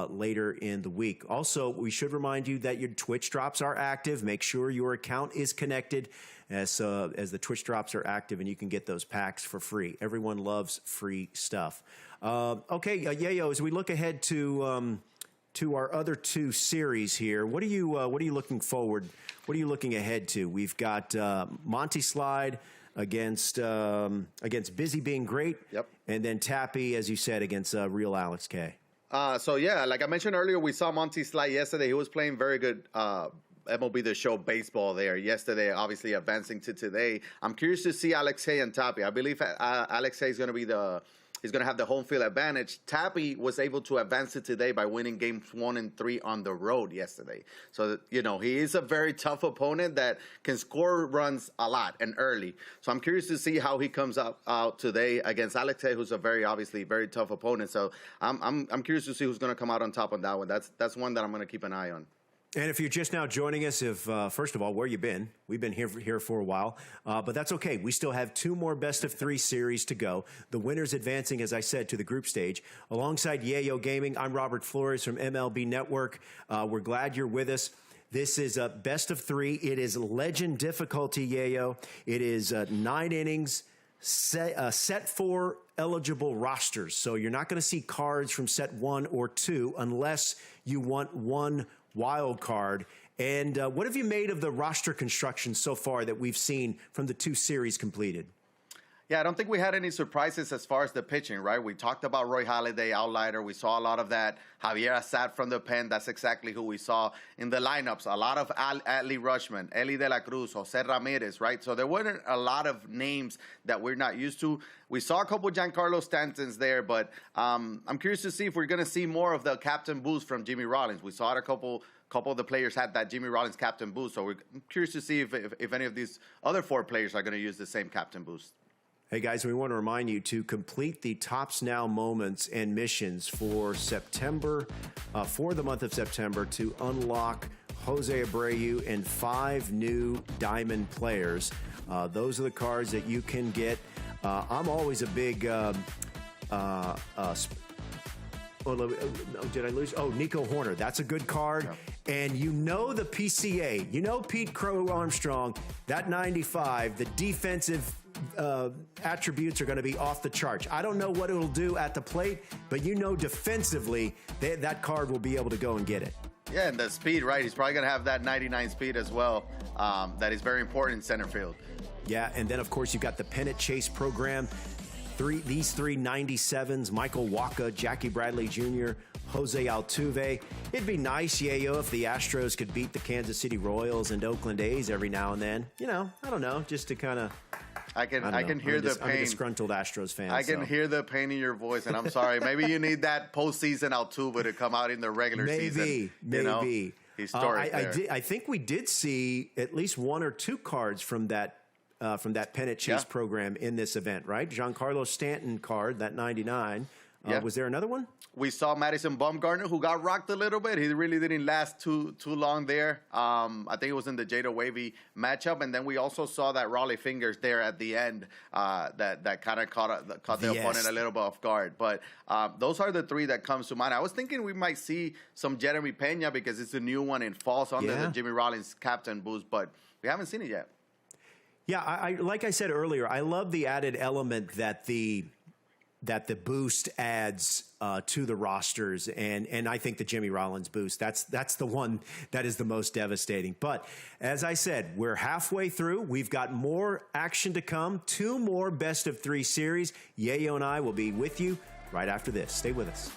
later in the week. Also, we should remind you that your Twitch drops are active. Make sure your account is connected as the Twitch drops are active, and you can get those packs for free. Everyone loves free stuff. Okay, Yayo, as we look ahead to to our other two series here. What are you looking forward? What are you looking ahead to? We've got Monty Slide against Busy Being Great.
Yep.
And then Tappy, as you said, against Real Alex K.
So yeah, like I mentioned earlier, we saw Monty Slide yesterday. He was playing very good MLB The Show baseball there yesterday, obviously advancing to today. I'm curious to see Alex Hay and Tappy. I believe Alex Hay is going to be he's going to have the home field advantage. Tappy was able to advance to today by winning games 1 and 3 on the road yesterday. So, you know, he is a very tough opponent that can score runs a lot and early. So I'm curious to see how he comes out today against Alex Hay, who's a obviously very tough opponent. So I'm curious to see who's going to come out on top on that one. That's one that I'm going to keep an eye on.
And if you're just now joining us, first of all, where you been? We've been here for a while, but that's okay. We still have 2 more best-of-3 series to go. The winners advancing, as I said, to the group stage. Alongside Yayo Gaming, I'm Robert Flores from MLB Network. We're glad you're with us. This is a best-of-3. It is legend difficulty, Yayo. It is 9 innings, set 4 eligible rosters. So you're not going to see cards from set 1 or 2 unless you want 1 wild card. And what have you made of the roster construction so far that we've seen from the 2 series completed?
Yeah, I don't think we had any surprises as far as the pitching, right? We talked about Roy Halladay, outlier. We saw a lot of that. Javier Assad from the pen, that's exactly who we saw in the lineups. A lot of Adley Rutschman, Eli De La Cruz, Jose Ramirez, right? So there weren't a lot of names that we're not used to. We saw a couple Giancarlo Stantons there, but I'm curious to see if we're going to see more of the captain boost from Jimmy Rollins. We saw it a couple of the players had that Jimmy Rollins captain boost, so we're curious to see if any of these other 4 players are going to use the same captain boost.
Hey, guys, we want to remind you to complete the Tops Now moments and missions for September, for the month of September, to unlock Jose Abreu and 5 new Diamond players. Those are the cards that you can get. I'm always a big... did I lose? Oh, Nico Horner. That's a good card. Yeah. And you know the PCA. You know Pete Crow Armstrong, that 95, the defensive attributes are going to be off the charts. I don't know what it'll do at the plate, but you know defensively that card will be able to go and get it.
Yeah, and the speed, right? He's probably going to have that 99 speed as well. That is very important in center field.
Yeah, and then, of course, you've got the pennant chase program. These 3 97s, Michael Wacha, Jackie Bradley Jr., Jose Altuve. It'd be nice, Yayo, if the Astros could beat the Kansas City Royals and Oakland A's every now and then. You know, I don't know, just to kind of... I can
hear the pain.
I'm a disgruntled Astros fan.
I can hear the pain in your voice, and I'm sorry. Maybe you need that postseason Altuve to come out in the regular season.
Maybe.
Historic
I think we did see at least 1 or 2 cards from that pennant chase program in this event, right? Giancarlo Stanton card, that 99. Was there another one?
We saw Madison Bumgarner, who got rocked a little bit. He really didn't last too long there. I think it was in the Jada Wavy matchup. And then we also saw that Raleigh Fingers there at the end that kind of caught the opponent a little bit off guard. But those are the 3 that comes to mind. I was thinking we might see some Jeremy Pena because it's a new one and falls under the Jimmy Rollins captain boost, but we haven't seen it yet.
Yeah, I like I said earlier, I love the added element that the boost adds to the rosters, and I think the Jimmy Rollins boost, that's the one that is the most devastating. But as I said, we're halfway through. We've got more action to come, 2 more best-of-3 series. Yayo and I will be with you right after this. Stay with us.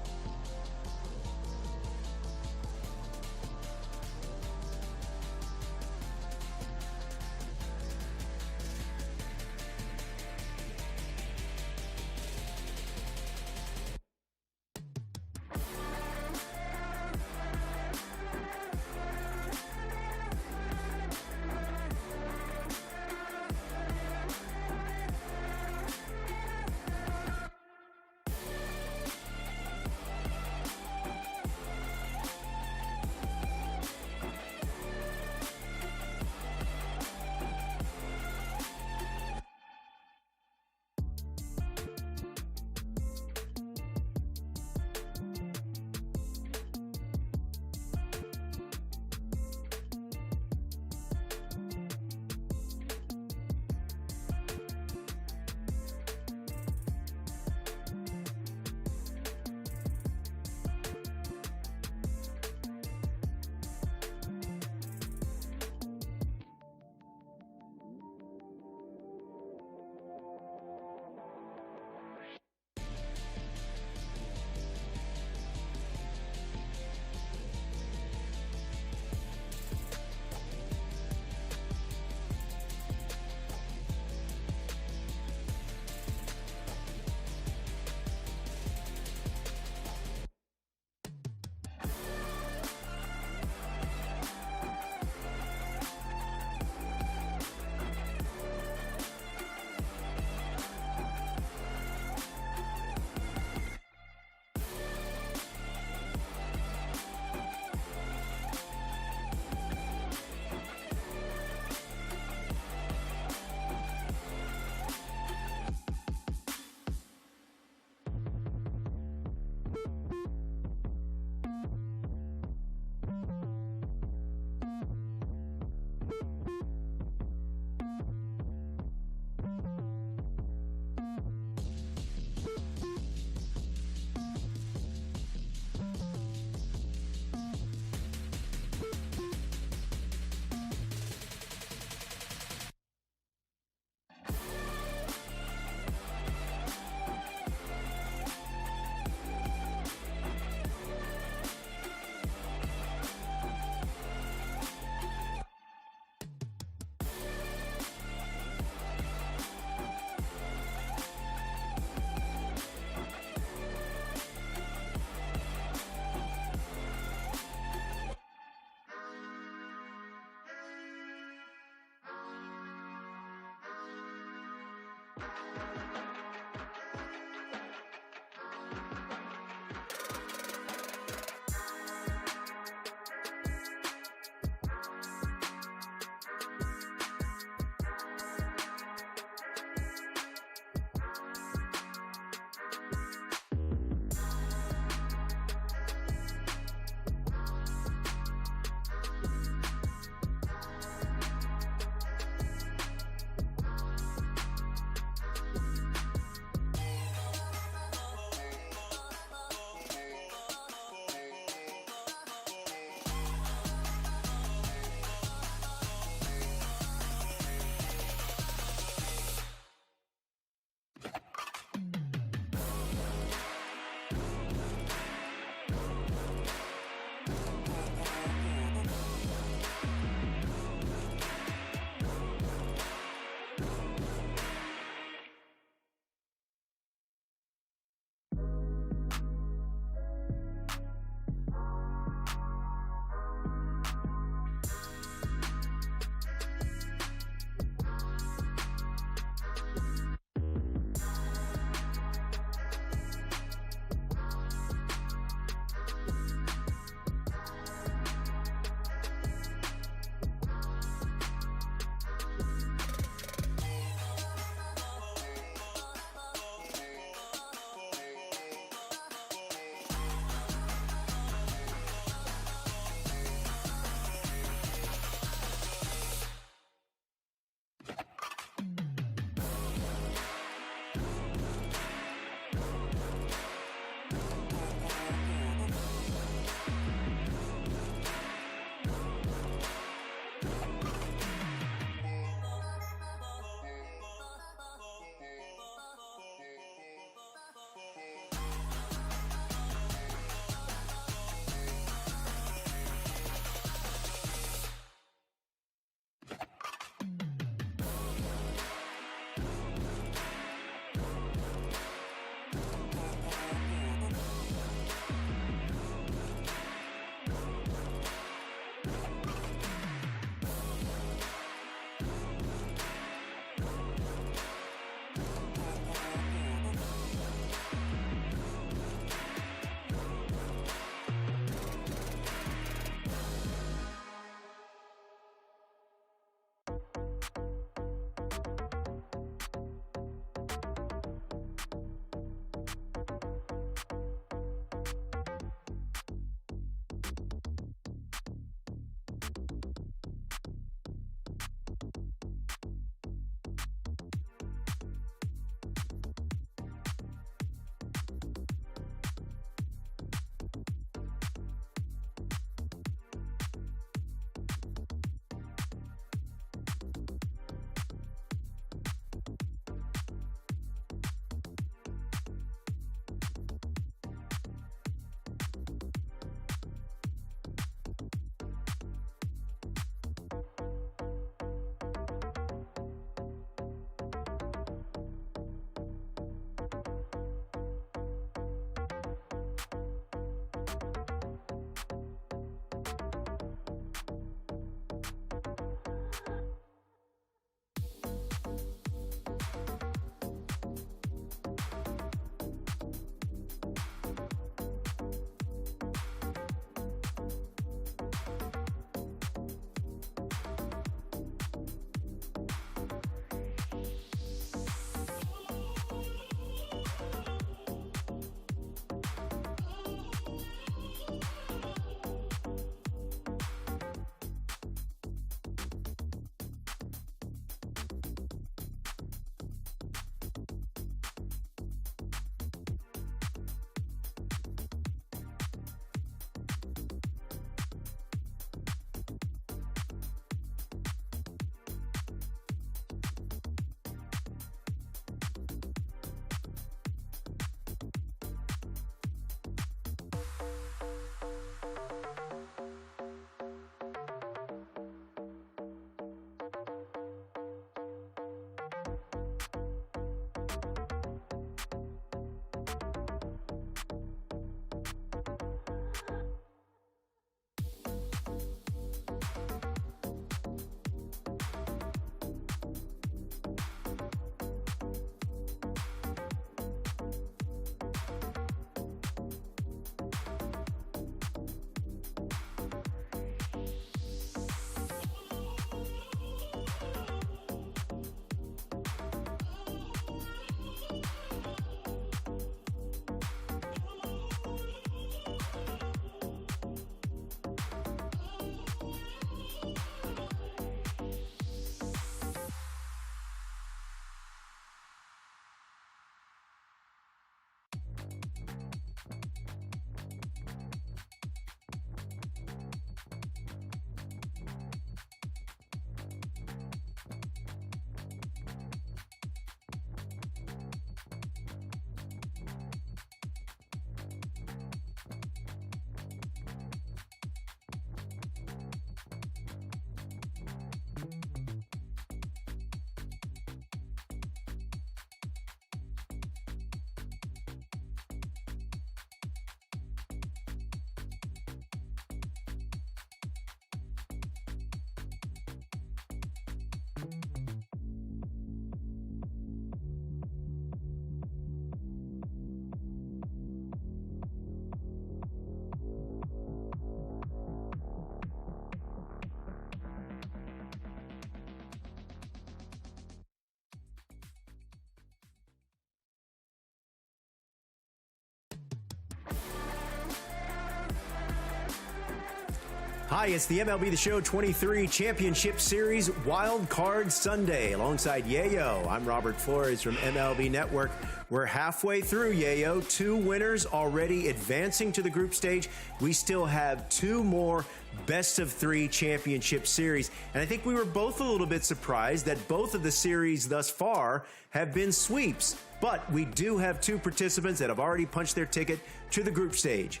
Hi, it's the MLB The Show 23 Championship Series Wild Card Sunday. Alongside Yayo, I'm Robert Flores from MLB Network. We're halfway through, Yayo. 2 winners already advancing to the group stage. We still have 2 more best-of-3 championship series. And I think we were both a little bit surprised that both of the series thus far have been sweeps. But we do have 2 participants that have already punched their ticket to the group stage.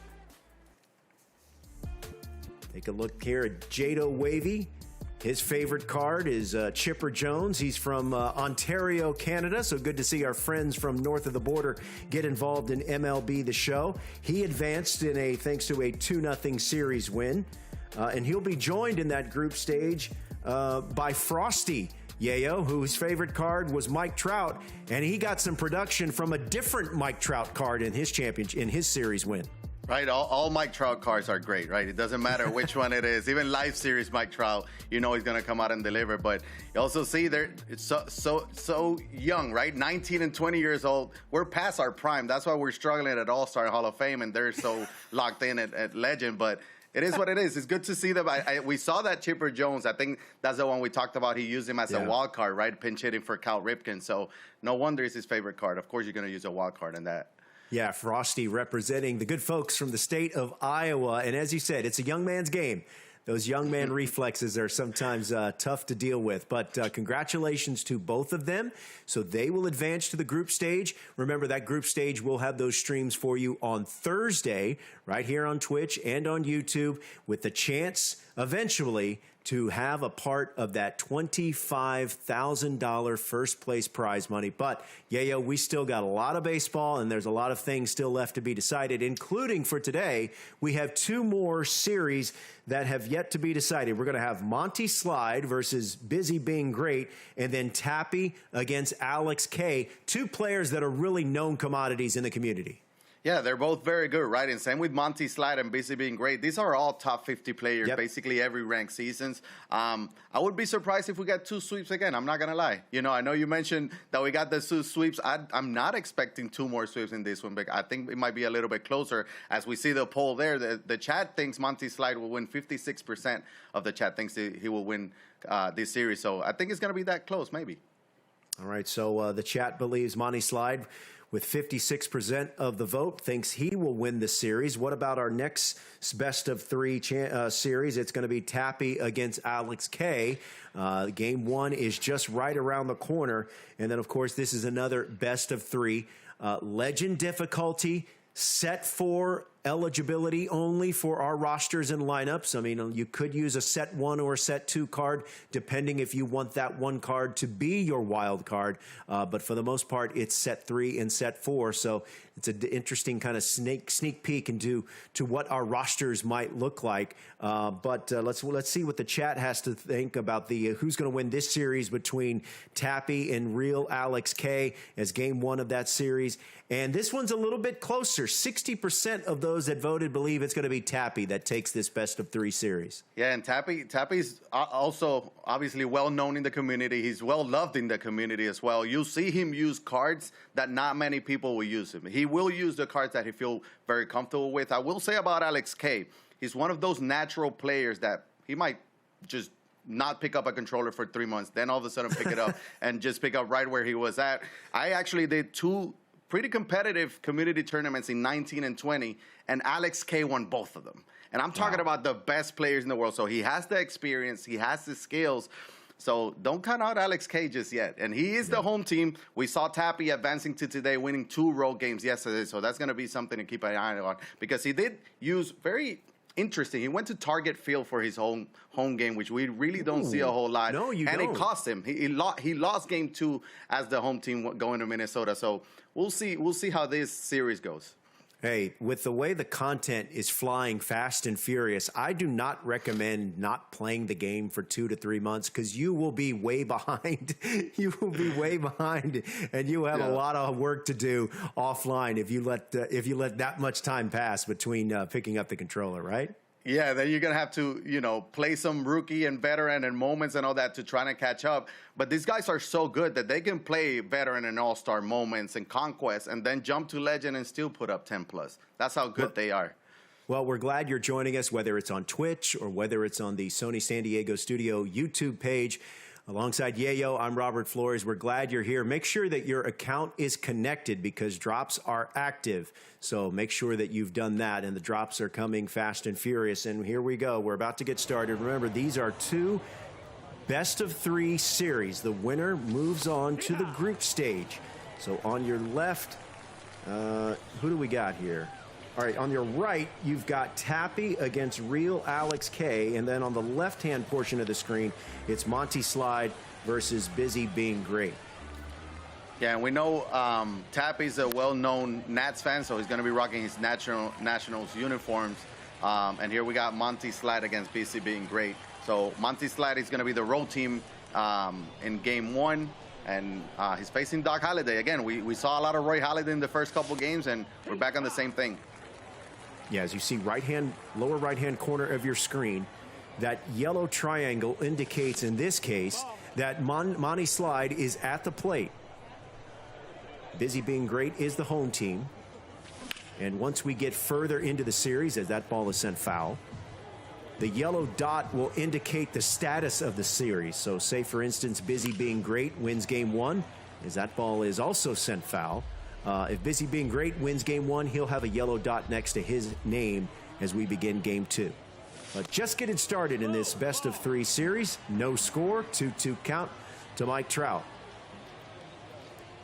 Take a look here at Jado Wavy. His favorite card is Chipper Jones. He's from Ontario, Canada, so good to see our friends from north of the border get involved in MLB The Show. He advanced thanks to a 2-0 series win, and he'll be joined in that group stage by Frosty Yayo, whose favorite card was Mike Trout, and he got some production from a different Mike Trout card in his series win.
Right, all Mike Trout cards are great, right? It doesn't matter which one it is. Even live series Mike Trout, you know he's going to come out and deliver. But you also see it's so young, right? 19 and 20 years old. We're past our prime. That's why we're struggling at All-Star Hall of Fame, and they're so locked in at Legend. But it is what it is. It's good to see them. We saw that Chipper Jones. I think that's the one we talked about. He used him as a wild card, right? Pinch hitting for Cal Ripken. So no wonder it's his favorite card. Of course, you're going to use a wild card in that.
Yeah, Frosty representing the good folks from the state of Iowa. And as you said, it's a young man's game. Those young man reflexes are sometimes tough to deal with. But congratulations to both of them. So they will advance to the group stage. Remember, that group stage will have those streams for you on Thursday, right here on Twitch and on YouTube, with the chance eventually to have a part of that $25,000 first place prize money. But, Yayo, we still got a lot of baseball, and there's a lot of things still left to be decided, including for today, we have 2 more series that have yet to be decided. We're going to have Monty Slide versus Busy Being Great, and then Tappy against Alex K, 2 players that are really known commodities in the community.
Yeah, they're both very good, right? And same with Monty Slide and Busy Being Great. These are all top 50 players, basically every ranked seasons. I would be surprised if we get 2 sweeps again. I'm not going to lie. You know, I know you mentioned that we got the 2 sweeps. I'm not expecting 2 more sweeps in this one, but I think it might be a little bit closer. As we see the poll there, the chat thinks Monty Slide will win. 56% of the chat thinks he will win this series. So I think it's going to be that close, maybe.
All right, so the chat believes Monty Slide, with 56% of the vote, thinks he will win the series. What about our next best-of-3 series? It's going to be Tappy against Alex K. Game 1 is just right around the corner. And then, of course, this is another best-of-3. Legend difficulty, set for eligibility only for our rosters and lineups. I mean, you could use a set 1 or a set 2 card, depending if you want that 1 card to be your wild card. But for the most part, it's set 3 and set 4. So it's an interesting kind of sneak peek into what our rosters might look like. But let's see what the chat has to think about who's going to win this series between Tappy and real Alex K as game 1 of that series. And this one's a little bit closer. 60% of those that voted believe it's going to be Tappy that takes this best-of-3 series. Yeah,
and Tappy's also obviously well-known in the community. He's well-loved in the community as well. You'll see him use cards that not many people will use him. He will use the cards that he feels very comfortable with. I will say about Alex K, he's one of those natural players that he might just not pick up a controller for 3 months, then all of a sudden pick it up and just pick up right where he was at. I actually did 2 pretty competitive community tournaments in 19 and 20, and Alex K won both of them. And I'm talking about the best players in the world. So he has the experience, he has the skills. So don't count out Alex K just yet. And he is the home team. We saw Tappy advancing to today, winning 2 road games yesterday. So that's going to be something to keep an eye on, because he did use very interesting. He went to Target Field for his home game, which we really don't see a whole lot.
No, you don't.
And it cost him. He lost game 2 as the home team going to Minnesota. So we'll see how this series goes.
Hey, with the way the content is flying fast and furious, I do not recommend not playing the game for 2 to 3 months, because you will be way behind. You will be way behind, and you have a lot of work to do offline if you let that much time pass between picking up the controller, right?
Yeah, then you're going to have to, play some rookie and veteran and moments and all that to try to catch up. But these guys are so good that they can play veteran and all-star moments and conquest and then jump to legend and still put up 10+. That's how good they are.
Well, we're glad you're joining us, whether it's on Twitch or whether it's on the Sony San Diego Studio YouTube page. Alongside Yayo, I'm Robert Flores. We're glad you're here. Make sure that your account is connected because drops are active. So make sure that you've done that, and the drops are coming fast and furious. And here we go. We're about to get started. Remember, these are two best-of-3 series. The winner moves on to the group stage. So on your left, who do we got here? All right, on your right, you've got Tappy against Real Alex K. And then on the left-hand portion of the screen, it's Monty Slide versus Busy Being Great.
Yeah, and we know Tappy's a well-known Nats fan, so he's going to be rocking his Nationals uniforms. And here we got Monty Slide against Busy Being Great. So Monty Slide is going to be the road team in Game 1. And he's facing Doc Holliday. Again, we saw a lot of Roy Halladay in the first couple games, and we're back on the same thing.
Yeah, as you see lower right-hand corner of your screen, that yellow triangle indicates, in this case, that Monty Slide is at the plate. Busy Being Great is the home team. And once we get further into the series, as that ball is sent foul, the yellow dot will indicate the status of the series. So say, for instance, Busy Being Great wins Game 1, as that ball is also sent foul. If Busy Being Great wins Game 1, he'll have a yellow dot next to his name as we begin Game 2. But just getting started in this best-of-3 series. No score, 2-2 count to Mike Trout.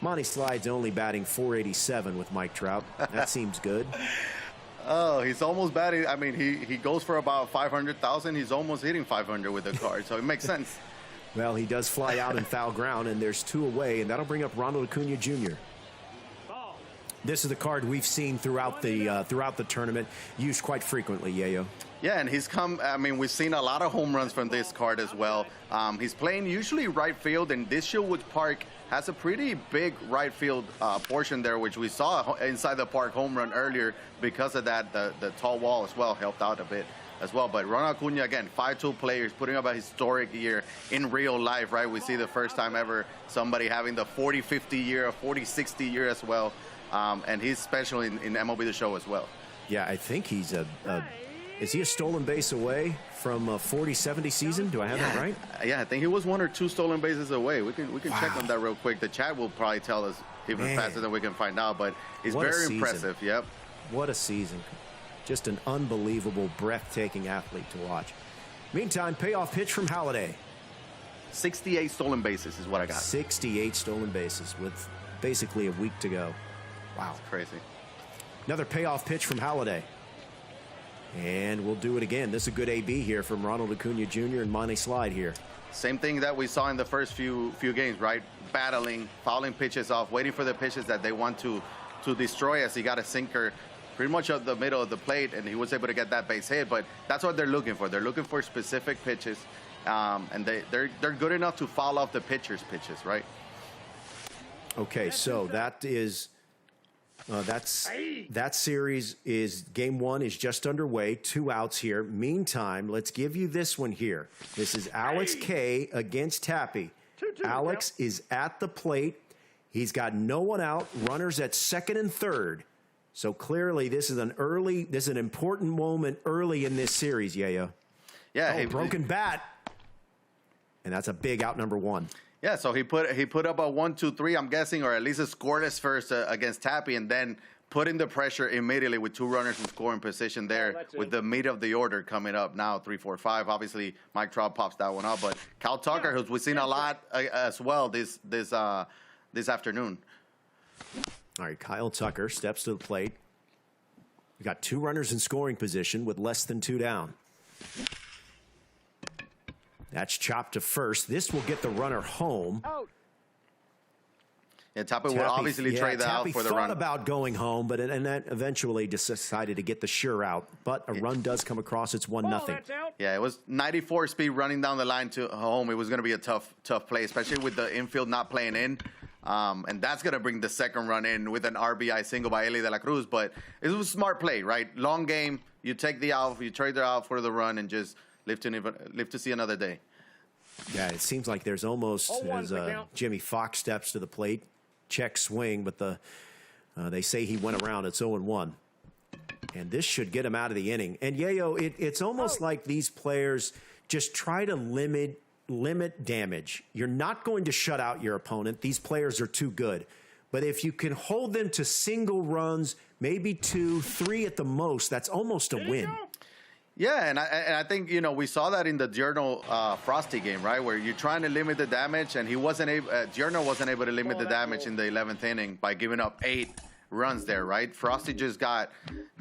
Monty Slide's only batting .487 with Mike Trout. That seems good.
Oh, he's almost batting. I mean, he goes for about 500,000. He's almost hitting 500 with the card, so it makes sense.
Well, he does fly out in foul ground, and there's 2 away, and that'll bring up Ronald Acuna Jr. This is the card we've seen throughout the tournament, used quite frequently, Yayo.
Yeah, and he's come. I mean, we've seen a lot of home runs from this card as well. He's playing usually right field, and this Shieldwood Park has a pretty big right field portion there, which we saw inside the park home run earlier. Because of that, the tall wall as well helped out a bit as well. But Ronald Acuna, again, 5'2" players, putting up a historic year in real life, right? We see the first time ever somebody having the 40-50 year, a 40-60 year as well. And he's special in MLB The Show as well.
Yeah, I think he's is he a stolen base away from a 40-70 season? Do I have that right?
Yeah, I think he was 1 or 2 stolen bases away. We can check on that real quick. The chat will probably tell us even faster than we can find out, but he's very impressive. Yep.
What a season. Just an unbelievable, breathtaking athlete to watch. Meantime, payoff pitch from Halladay.
68 stolen bases is what I got.
68 stolen bases with basically a week to go. Wow.
That's crazy.
Another payoff pitch from Halladay. And we'll do it again. This is a good AB here from Ronald Acuna Jr. and Monty Slide here.
Same thing that we saw in the first few games, right? Battling, fouling pitches off, waiting for the pitches that they want to destroy us. He got a sinker pretty much at the middle of the plate, and he was able to get that base hit. But that's what they're looking for. They're looking for specific pitches, and they're good enough to foul off the pitcher's pitches, right?
Okay, so that is... that series is Game 1 is just underway. 2 outs here. Meantime, let's give you this one here. This is Alex K against Tappy. Alex is at the plate. He's got no one out. Runners at second and third. So clearly, this is an important moment early in this series, Yayo.
Yeah.
Broken bat, and that's a big out number 1.
Yeah, so he put up a 1-2-3, I'm guessing, or at least a scoreless first against Tappy, and then put in the pressure immediately with 2 runners in scoring position there with the meat of the order coming up now, 3-4-5. Obviously, Mike Trout pops that one up, but Cal Tucker, who we've seen a lot as well this afternoon.
All right, Kyle Tucker steps to the plate. We got 2 runners in scoring position with less than 2 down. That's chopped to first. This will get the runner home.
Yeah, Tappy will obviously trade that out for the run.
Tappy thought about going home, but and that eventually decided to get the sure out. But a run does come across. It's 1-0.
Yeah, it was 94 speed running down the line to home. It was going to be a tough play, especially with the infield not playing in. And that's going to bring the second run in with an RBI single by Eli De La Cruz. But it was a smart play, right? Long game. You take the out, you trade the out for the run, and just live to see another day.
Yeah, it seems like there's almost, as Jimmy Fox steps to the plate, check swing, but they say he went around. It's 0-1. And this should get him out of the inning. And, Yayo, it's almost like these players just try to limit damage. You're not going to shut out your opponent. These players are too good. But if you can hold them to single runs, maybe 2, 3 at the most, that's almost a win.
Yeah, and I think, you know, we saw that in the Giorno Frosty game, right, where you're trying to limit the damage, and he wasn't able, Giorno wasn't able to limit the damage in the 11th inning by giving up 8 runs there, right? Frosty just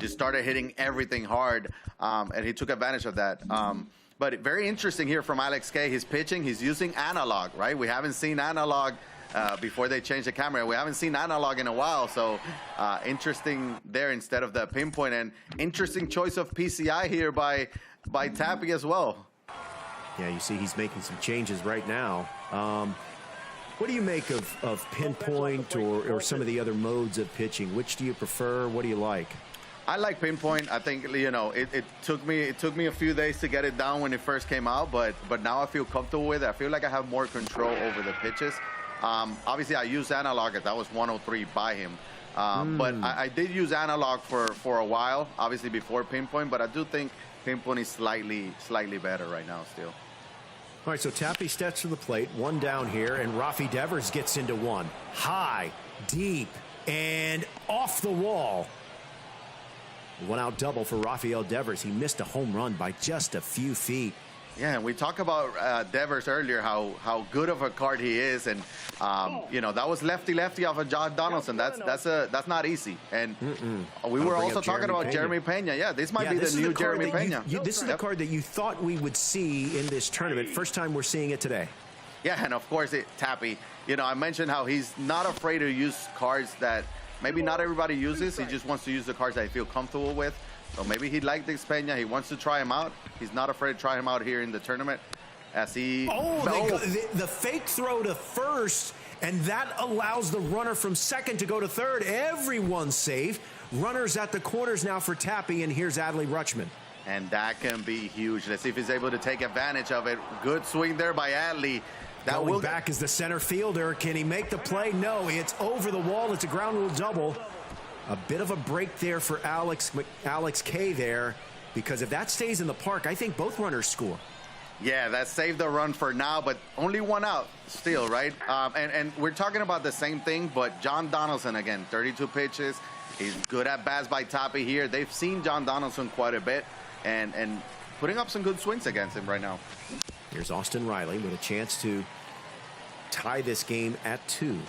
started hitting everything hard, and he took advantage of that. But very interesting here from Alex K. He's pitching. He's using analog, right? We haven't seen analog before they changed the camera. We haven't seen analog in a while, so interesting there instead of the pinpoint. And interesting choice of PCI here by Tappy as well.
Yeah, you see he's making some changes right now. What do you make of pinpoint or some of the other modes of pitching? Which do you prefer? What do you like?
I like pinpoint. I think, you know, it took me a few days to get it down when it first came out, but now I feel comfortable with it. I feel like I have more control over the pitches. Obviously, I use analog. That was 103 by him. But I did use analog for a while, obviously before pinpoint, but I do think pinpoint is slightly better right now still.
All right, so Tappy steps to the plate, 1 down here, and Rafi Devers gets into 1. High, deep, and off the wall. 1-out double for Rafael Devers. He missed a home run by just a few feet.
Yeah, and we talked about Devers earlier, how good of a card he is, and you know, that was lefty off of John Donaldson. That's not easy. And we were also talking about Jeremy Pena. Yeah, this might be the new Jeremy Pena.
This is the card that you thought we would see in this tournament. First time we're seeing it today.
Yeah, and of course, Tappy. You know, I mentioned how he's not afraid to use cards that maybe not everybody uses. He just wants to use the cards that he feels comfortable with. So maybe he'd like this Pena. He wants to try him out. He's not afraid to try him out here in the tournament. As he
the fake throw to first, and that allows the runner from second to go to third. Everyone's safe. Runners at the corners now for Tappy, and here's Adley Rutschman.
And that can be huge. Let's see if he's able to take advantage of it. Good swing there by Adley.
Going back as the center fielder. Can he make the play? No, it's over the wall. It's a ground rule double. A bit of a break there for Alex K there, because if that stays in the park, I think both runners score.
Yeah, that saved the run for now, but only 1 out still, right? And we're talking about the same thing, but John Donaldson, again, 32 pitches. He's good at bats by Tappy here. They've seen John Donaldson quite a bit and putting up some good swings against him right now.
Here's Austin Riley with a chance to tie this game at 2.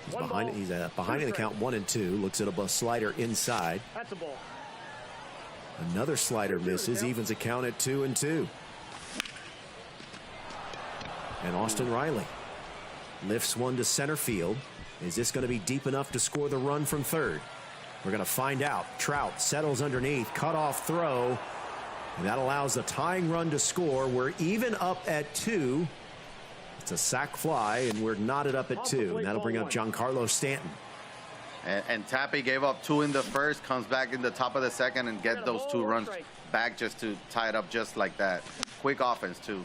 He's behind in the count 1-2. Looks at a slider inside.
That's a ball.
Another slider misses. Evens a count at 2-2. And Austin Riley lifts one to center field. Is this going to be deep enough to score the run from third? We're going to find out. Trout settles underneath. Cutoff throw. And that allows the tying run to score. We're even up at 2. It's a sac fly, and we're knotted up at 2. And that'll bring up Giancarlo Stanton.
And Tappy gave up 2 in the first, comes back in the top of the second, and get those 2 runs back just to tie it up just like that. Quick offense, too.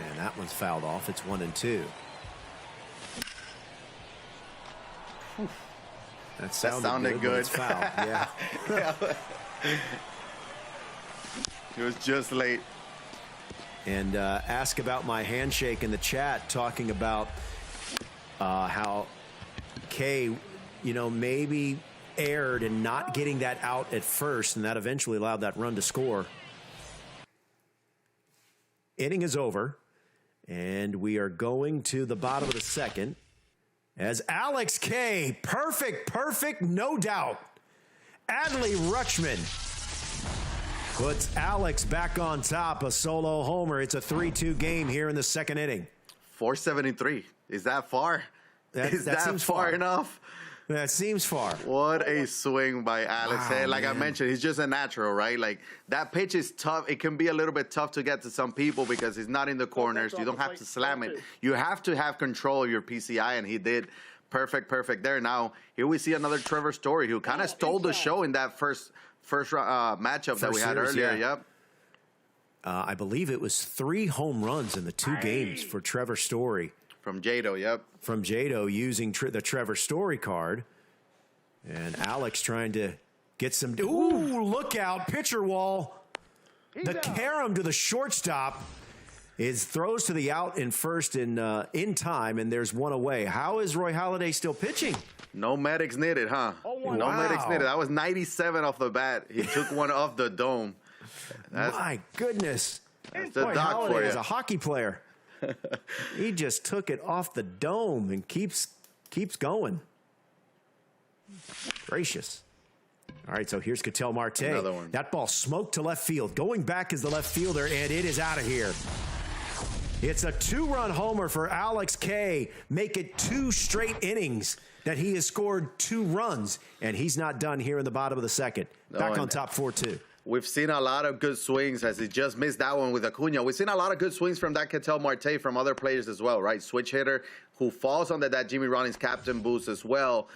And that one's fouled off. It's 1-2. That sounded good. It's fouled. Yeah.
It was just late.
And ask about my handshake in the chat, talking about how Kay, you know, maybe erred in not getting that out at first, and that eventually allowed that run to score. Inning is over, and we are going to the bottom of the second as Alex K, perfect, no doubt. Adley Rutschman puts Alex back on top, a solo homer. It's a 3-2 game here in the second inning.
473. Is that far? Is that seems far enough?
That seems far.
What a swing by Alex.
Wow,
hey, like
man.
I mentioned, he's just a natural, right? Like, that pitch is tough. It can be a little bit tough to get to some people because he's not in the corners. You don't have to slam it. You have to have control of your PCI, and he did perfect there. Now, here we see another Trevor Story who kind of stole the show in that first matchup that we had earlier.
Yeah.
Yep.
I believe it was 3 home runs in the 2 games for Trevor Story.
From Jado, yep.
From Jado using the Trevor Story card. And Alex trying to get some. Ooh, look out. Pitcher wall. The carom to the shortstop is throws to the out in first in time, and there's one away. How is Roy Halladay still pitching?
No medics needed, huh? No medics needed. That was 97 off the bat. He took one off the dome.
My goodness.
That's the
Roy
doc
Halladay
for you.
is a hockey player. He just took it off the dome and keeps going. Gracious. All right, so here's Ketel Marte.
Another one.
That ball smoked to left field. Going back is the left fielder, and it is out of here. It's a 2-run homer for Alex K. Make it 2 straight innings that he has scored 2 runs, and he's not done here in the bottom of the second. Back on top 4-2.
We've seen a lot of good swings, as he just missed that one with Acuna. We've seen a lot of good swings from that Ketel Marte from other players as well, right? Switch hitter who falls under that Jimmy Rollins captain boost as well.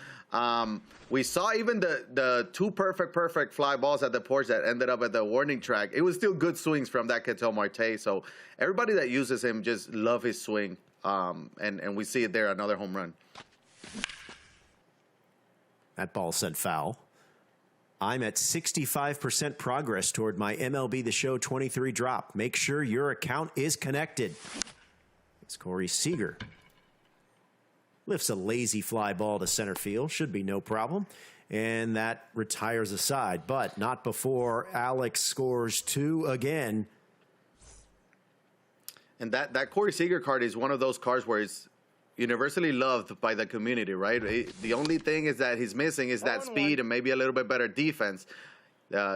We saw even the 2 perfect fly balls at the porch that ended up at the warning track. It was still good swings from that Ketel Marte. So everybody that uses him just love his swing. And we see it there, another home run.
That ball sent foul. I'm at 65% progress toward my MLB The Show 23 drop. Make sure your account is connected. It's Corey Seager. Lifts a lazy fly ball to center field. Should be no problem. And that retires a side. But not before Alex scores 2 again.
And that Corey Seager card is one of those cards where it's universally loved by the community, right? The only thing is that he's missing is that speed and maybe a little bit better defense.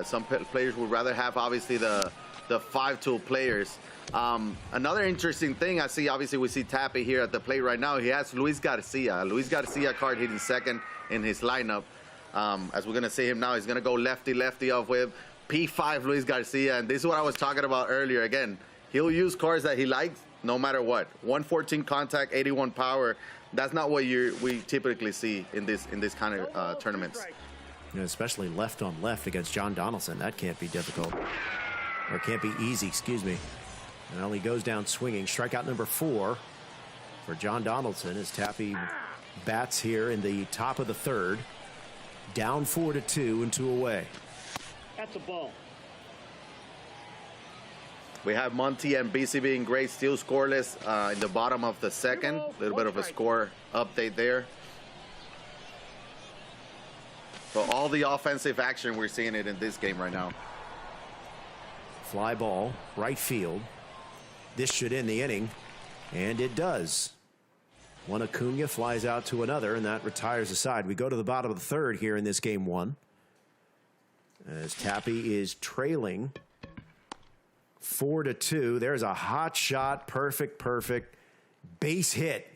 Some players would rather have, obviously, the 5-tool players. Another interesting thing I see, obviously, we see Tappy here at the plate right now. He has Luis Garcia. Luis Garcia card hitting second in his lineup. As we're going to see him now, he's going to go lefty off with P5 Luis Garcia. And this is what I was talking about earlier. Again, he'll use cards that he likes no matter what. 114 contact, 81 power. That's not what we typically see in this kind of tournaments.
You know, especially left on left against John Donaldson. That can't be difficult. Or can't be easy, excuse me. Well, he goes down swinging. Strikeout number 4 for John Donaldson as Tappy bats here in the top of the third. Down 4-2 and 2 away.
That's a ball.
We have Monty and BC being great, still scoreless in the bottom of the second. A little bit of a score update there. So all the offensive action, we're seeing it in this game right now.
Fly ball, right field. This should end the inning, and it does. One Acuna flies out to another, and that retires the side. We go to the bottom of the third here in this game 1. As Tappy is trailing 4-2. There's a hot shot, perfect base hit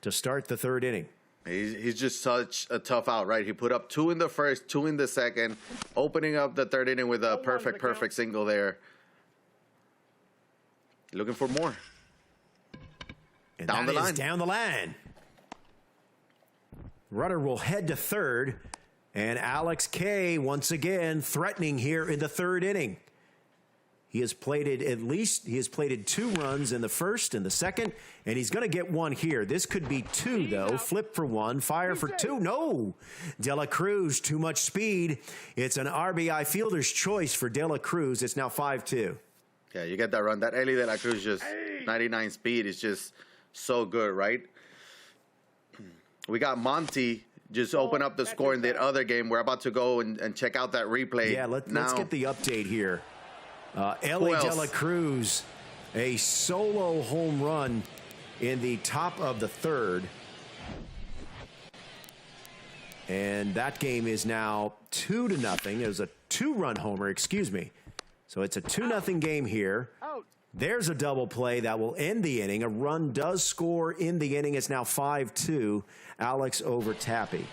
to start the third inning.
He's just such a tough out, right? He put up 2 in the first, 2 in the second, opening up the third inning with a perfect single there. Looking for more.
And
down the line.
Down the line. Runner will head to third, and Alex K once again threatening here in the third inning. He has plated 2 runs in the first and the second, and he's going to get 1 here. This could be 2, though. Flip for 1, fire for 2. No! De La Cruz, too much speed. It's an RBI fielder's choice for De La Cruz. It's now 5-2.
Yeah, you get that run. That Eli De La Cruz, just 99 speed is just so good, right? We got Monty just open up the score in the other game. We're about to go and check out that replay.
Yeah, let's get the update here. Eli De La Cruz, a solo home run in the top of the third. And that game is now 2-0. It was a 2-run homer, excuse me. So it's a 2-0 game here. There's a double play that will end the inning. A run does score in the inning. It's now 5-2. Alex over Tappy.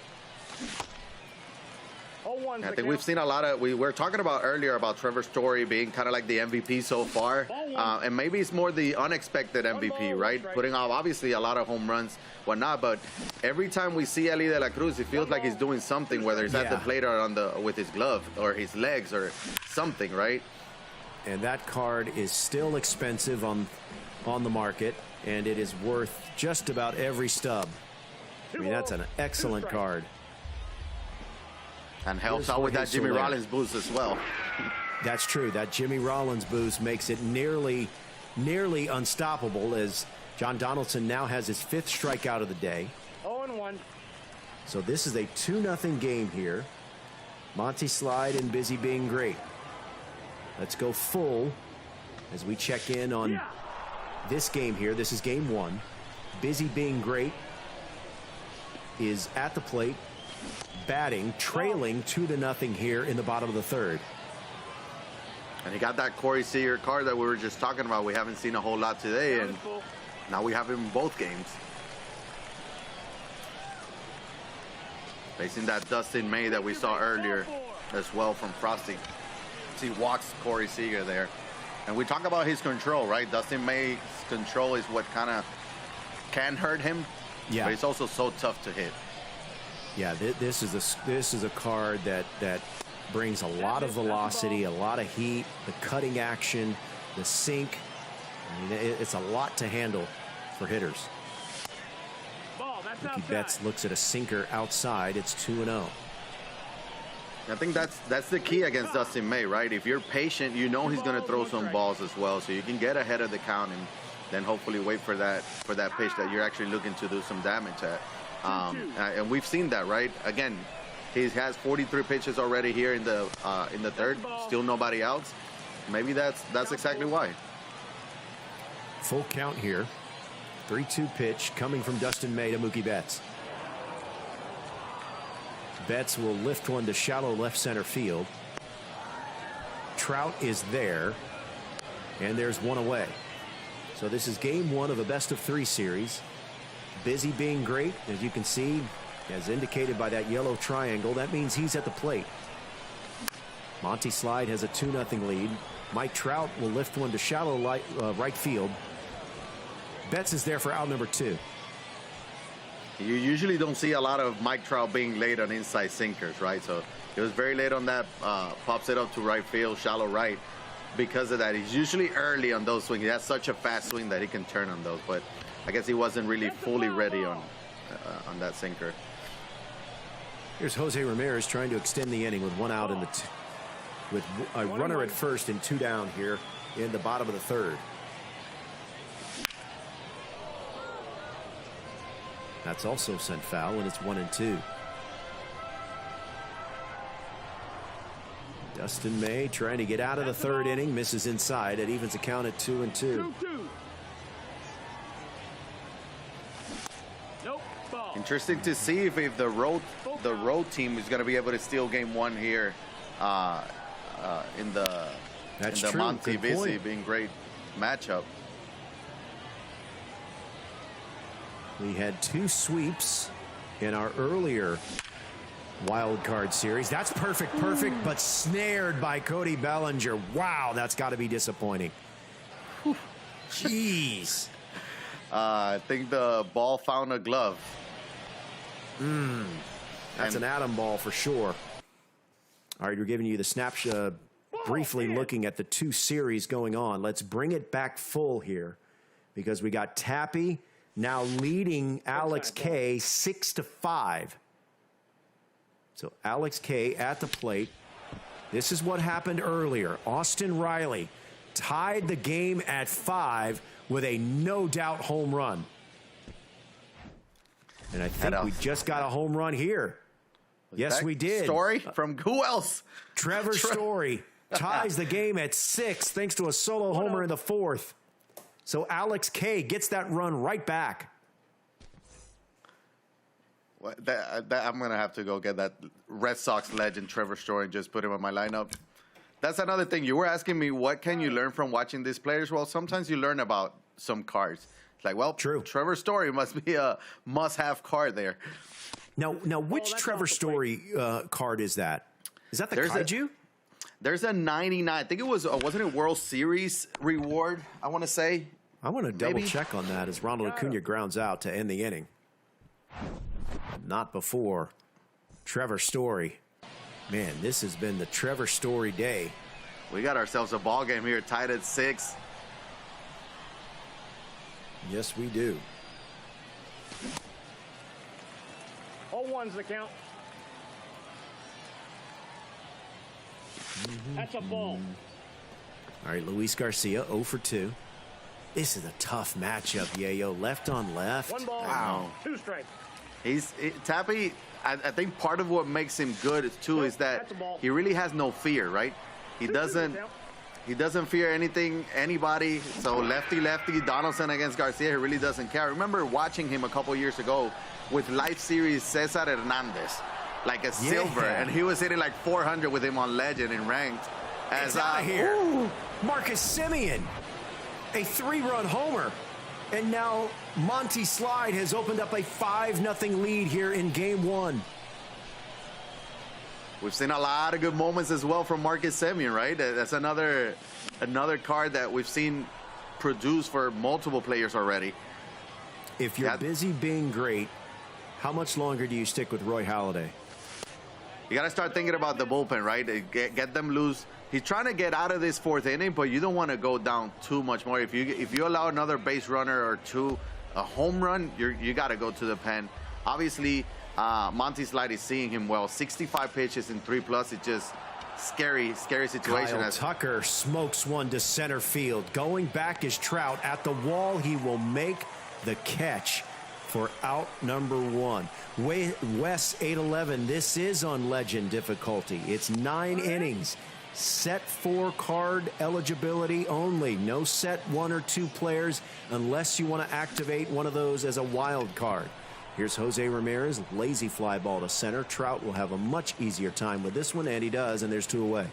I think we've seen a lot of, we were talking about earlier about Trevor Story being kind of like the MVP so far. And maybe it's more the unexpected MVP, right? Putting off obviously a lot of home runs, whatnot. But every time we see Eli De La Cruz, it feels like he's doing something, whether it's at the plate or with his glove or his legs or something, right?
And that card is still expensive on the market, and it is worth just about every stub. I mean, that's an excellent card.
And helps
Here's
out with
Jorge
that Jimmy
Soler.
Rollins boost as well.
That's true. That Jimmy Rollins boost makes it nearly unstoppable, as John Donaldson now has his 5th strikeout of the day.
0-1.
So this is a 2-0 game here. Monty Slide and Busy being great. Let's go full as we check in on this game here. This is game 1. Busy being great is at the plate, batting, trailing 2-0 here in the bottom of the 3rd.
And he got that Corey Seager card that we were just talking about. We haven't seen a whole lot today, and now we have him in both games. Facing that Dustin May that we saw earlier as well from Frosty. He walks Corey Seager there. And we talk about his control, right? Dustin May's control is what kind of can hurt him.
Yeah.
But it's also so tough to hit.
Yeah, this is a card that brings a lot of velocity, a lot of heat, the cutting action, the sink. I mean, it's a lot to handle for hitters. Mookie Betts looks at a sinker outside. It's 2-0.
I think that's the key against Dustin May, right? If you're patient, you know he's going to throw some balls as well, so you can get ahead of the count and then hopefully wait for that pitch that you're actually looking to do some damage at. And we've seen that, right? Again, he has 43 pitches already here in the 3rd. Still nobody else. Maybe that's exactly why.
Full count here. 3-2 pitch coming from Dustin May to Mookie Betts. Betts will lift one to shallow left center field. Trout is there, and there's one away. So this is game 1 of a best-of-3 series. Busy being great, as you can see, as indicated by that yellow triangle. That means he's at the plate. Monty Slide has a 2-0 lead. Mike Trout will lift one to shallow right field. Betts is there for out number 2.
You usually don't see a lot of Mike Trout being late on inside sinkers, right? So it was very late on that. Pops it up to right field, shallow right. Because of that, he's usually early on those swings. He has such a fast swing that he can turn on those. But I guess he wasn't really fully ready on that sinker.
Here's Jose Ramirez trying to extend the inning with 1 out in the with a runner at first and 2 down here in the bottom of the 3rd. That's also sent foul, and it's 1-2. Dustin May trying to get out of the 3rd inning, misses inside. It evens the count at 2-2.
Interesting to see if the road team is going to be able to steal game 1 here in the Monty Busy being great matchup.
We had 2 sweeps in our earlier wild card series. That's perfect, but snared by Cody Bellinger. Wow, that's got to be disappointing. Jeez.
I think the ball found a glove.
That's an atom ball for sure. All right, we're giving you the snapshot, briefly looking at the 2 series going on. Let's bring it back full here because we got Tappy now leading Alex K 6-5. So Alex K at the plate. This is what happened earlier. Austin Riley tied the game at 5 with a no-doubt home run. And I think we just got a home run here. Yes, we did.
Story from who else?
Trevor Story ties the game at 6 thanks to a solo homer in the 4th. So Alex K gets that run right back.
I'm going to have to go get that Red Sox legend Trevor Story and just put him on my lineup. That's another thing. You were asking me, what can you learn from watching these players? Well, sometimes you learn about some cards. It's like, well,
true.
Trevor Story must be a must-have card there.
Now, which Trevor Story card is that? Is that the Kaiju?
There's a 99. I think it was, wasn't it World Series reward, I want to say?
I want to double check on that as Ronald Acuna grounds out to end the inning. Not before Trevor Story. Man, this has been the Trevor Story day.
We got ourselves a ball game here, tied at 6.
Yes, we do.
0-1's the count. That's a ball.
All right, Luis Garcia, 0 for 2. This is a tough matchup, Yayo. Left on left.
One ball.
Wow.
2 strikes.
Tappy, I think part of what makes him good too is that he really has no fear, right? He doesn't fear anything, anybody. So lefty, Donaldson against Garcia, he really doesn't care. I remember watching him a couple years ago with Life Series Cesar Hernandez, like a silver, and he was hitting like 400 with him on Legend and ranked.
As out of here, Marcus Semien, a 3-run homer. And now Monty Slide has opened up a 5-0 lead here in game 1.
We've seen a lot of good moments as well from Marcus Semien, right? That's another card that we've seen produce for multiple players already.
If you're busy being great, how much longer do you stick with Roy Halladay?
You got to start thinking about the bullpen, right? Get them loose. He's trying to get out of this 4th inning, but you don't want to go down too much more. If you allow another base runner or two, a home run, you got to go to the pen. Obviously, Monty Slide is seeing him well. 65 pitches in 3+. It's just scary situation.
Kyle Tucker smokes one to center field. Going back is Trout at the wall. He will make the catch for out number 1. Wes 811. This is on Legend difficulty. It's 9 innings. Set 4 card eligibility only. No set 1 or 2 players unless you want to activate one of those as a wild card. Here's Jose Ramirez, lazy fly ball to center. Trout will have a much easier time with this one, and he does, and there's 2 away.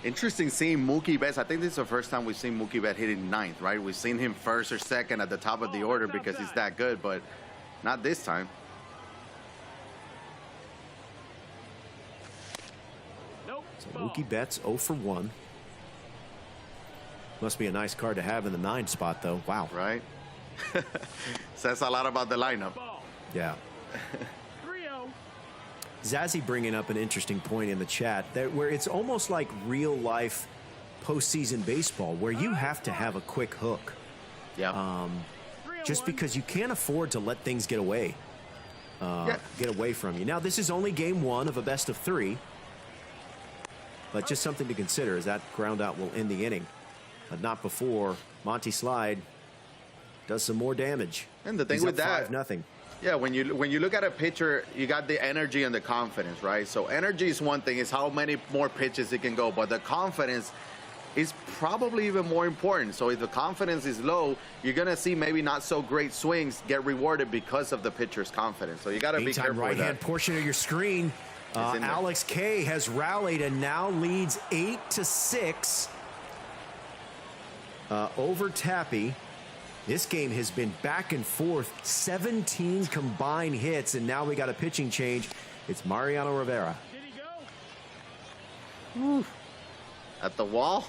Interesting seeing Mookie Betts. I think this is the first time we've seen Mookie Betts hitting 9th, right? We've seen him 1st or 2nd at the top of the order because he's that good, but not this time.
So Mookie Betts 0 for 1. Must be a nice card to have in the 9 spot, though. Wow.
Right? Says a lot about the lineup.
Yeah. Zazzy bringing up an interesting point in the chat where it's almost like real life postseason baseball where you have to have a quick hook.
Yeah.
Just because you can't afford to let things get away. Get away from you. Now, this is only game 1 of a best of 3. But just something to consider as that ground out will end the inning. But not before Monty Slide does some more damage.
And the thing with that,
5-0.
Yeah, when you look at a pitcher, you got the energy and the confidence, right? So energy is one thing, is how many more pitches it can go, but the confidence is probably even more important. So if the confidence is low, you're gonna see maybe not so great swings get rewarded because of the pitcher's confidence. So you got to be careful with that.
Right-hand portion of your screen. Alex K has rallied and now leads 8-6 over Tappy. This game has been back and forth, 17 combined hits, and now we got a pitching change. It's Mariano Rivera.
Did he go?
At the wall?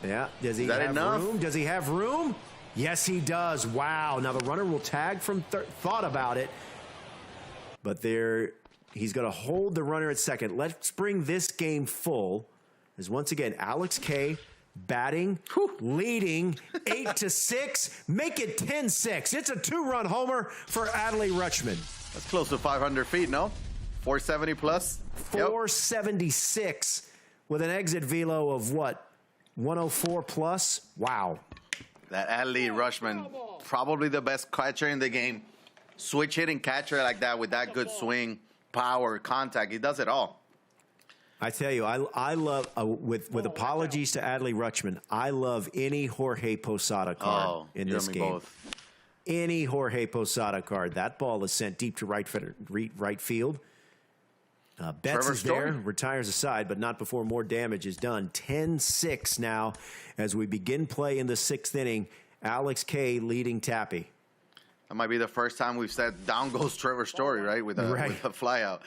Yeah. Does he have room? Does he have room? Yes, he does. Wow. Now the runner will tag from thought about it, but he's going to hold the runner at second. Let's bring this game full. As once again, Alex K batting, leading 8-6. Make it 10-6. It's a 2-run homer for Adley Rutschman.
That's close to 500 feet, no? 470 plus?
476 with an exit velo of what? 104 plus? Wow.
That Adley Rutschman, probably the best catcher in the game. Switch hitting catcher like that with that good swing, power, contact. He does it all.
I tell you, I love, with apologies to Adley Rutschman, I love any Jorge Posada card in this game. Both. Any Jorge Posada card. That ball is sent deep to right field. Betts is there, retires aside, but not before more damage is done. 10-6 now as we begin play in the 6th inning. Alex K leading Tappy.
That might be the first time we've said down goes Trevor Story, right? With a fly out.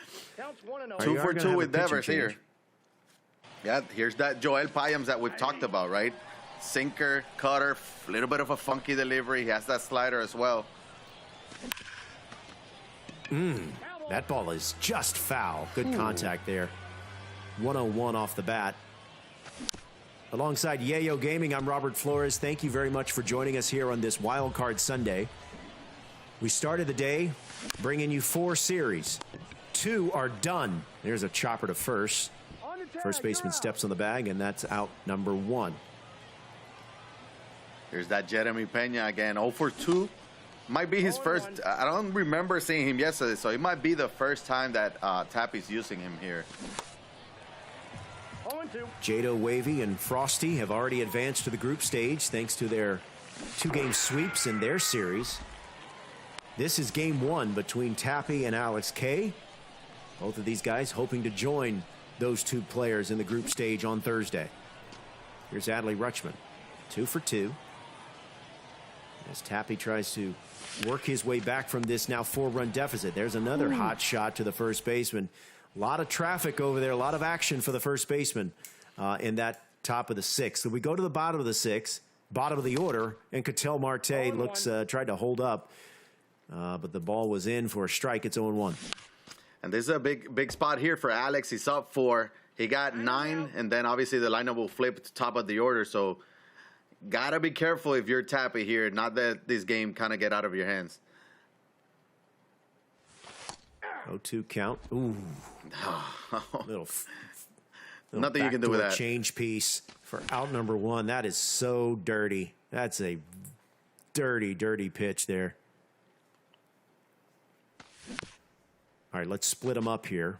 2 for 2 with Devers here. Yeah, here's that Joel Payams that we've talked about, right? Sinker, cutter, a little bit of a funky delivery. He has that slider as well.
That ball is just foul. Good contact there. 101 off the bat. Alongside Yayo Gaming, I'm Robert Flores. Thank you very much for joining us here on this Wild Card Sunday. We started the day bringing you 4 series. 2 are done. There's a chopper to first. First baseman steps on the bag, and that's out number 1.
Here's that Jeremy Pena again, 0 for 2. Might be his first. I don't remember seeing him yesterday, so it might be the first time that Tappy's using him here.
Jado, Wavy, and Frosty have already advanced to the group stage thanks to their 2-game sweeps in their series. This is game 1 between Tappy and Alex K. Both of these guys hoping to join those 2 players in the group stage on Thursday. Here's Adley Rutschman, 2 for 2. As Tappy tries to work his way back from this now 4-run deficit. There's another hot shot to the first baseman. A lot of traffic over there, a lot of action for the first baseman in that top of the 6th. So we go to the bottom of the 6th, bottom of the order, and Ketel Marte looks tried to hold up, but the ball was in for a strike. It's 0-1.
And this is a big spot here for Alex. He's up 4. He got 9, and then obviously the lineup will flip to top of the order. So gotta be careful if you're Tappy here. Not that this game kind of get out of your hands.
0-2 count. Ooh. little
Nothing you can do with that.
Change piece for out number 1. That is so dirty. That's a dirty, dirty pitch there. All right, let's split them up here.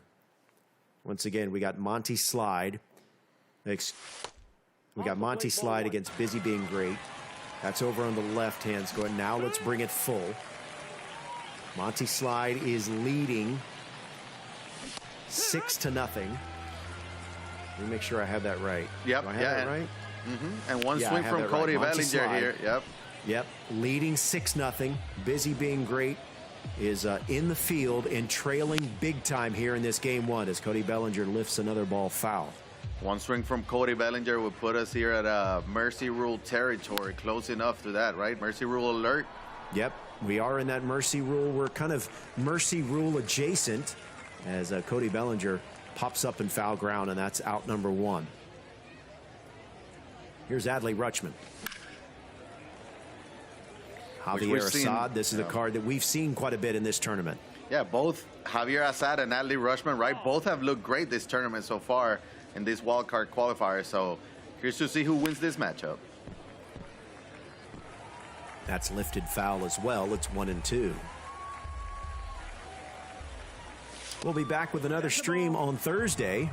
Once again, we got Monty Slide. We got Monty Slide against Busy Being Great. That's over on the left-hand score. Now let's bring it full. Monty Slide is leading 6-0. Let me make sure I have that right.
Yep.
Do I have that right?
And one swing from Cody Bellinger here.
Yep. Leading 6-0. Busy Being Great is in the field and trailing big time here in this game 1 as Cody Bellinger lifts another ball foul.
One swing from Cody Bellinger would put us here at Mercy Rule territory. Close enough to that, right? Mercy Rule alert.
Yep, we are in that Mercy Rule. We're kind of Mercy Rule adjacent as Cody Bellinger pops up in foul ground, and that's out number 1. Here's Adley Rutschman. Javier Assad, this is a card that we've seen quite a bit in this tournament.
Yeah, both Javier Assad and Adley Rutschman, right? Both have looked great this tournament so far in this wild card qualifier. So here's to see who wins this matchup.
That's lifted foul as well. It's 1-2. We'll be back with another stream on Thursday,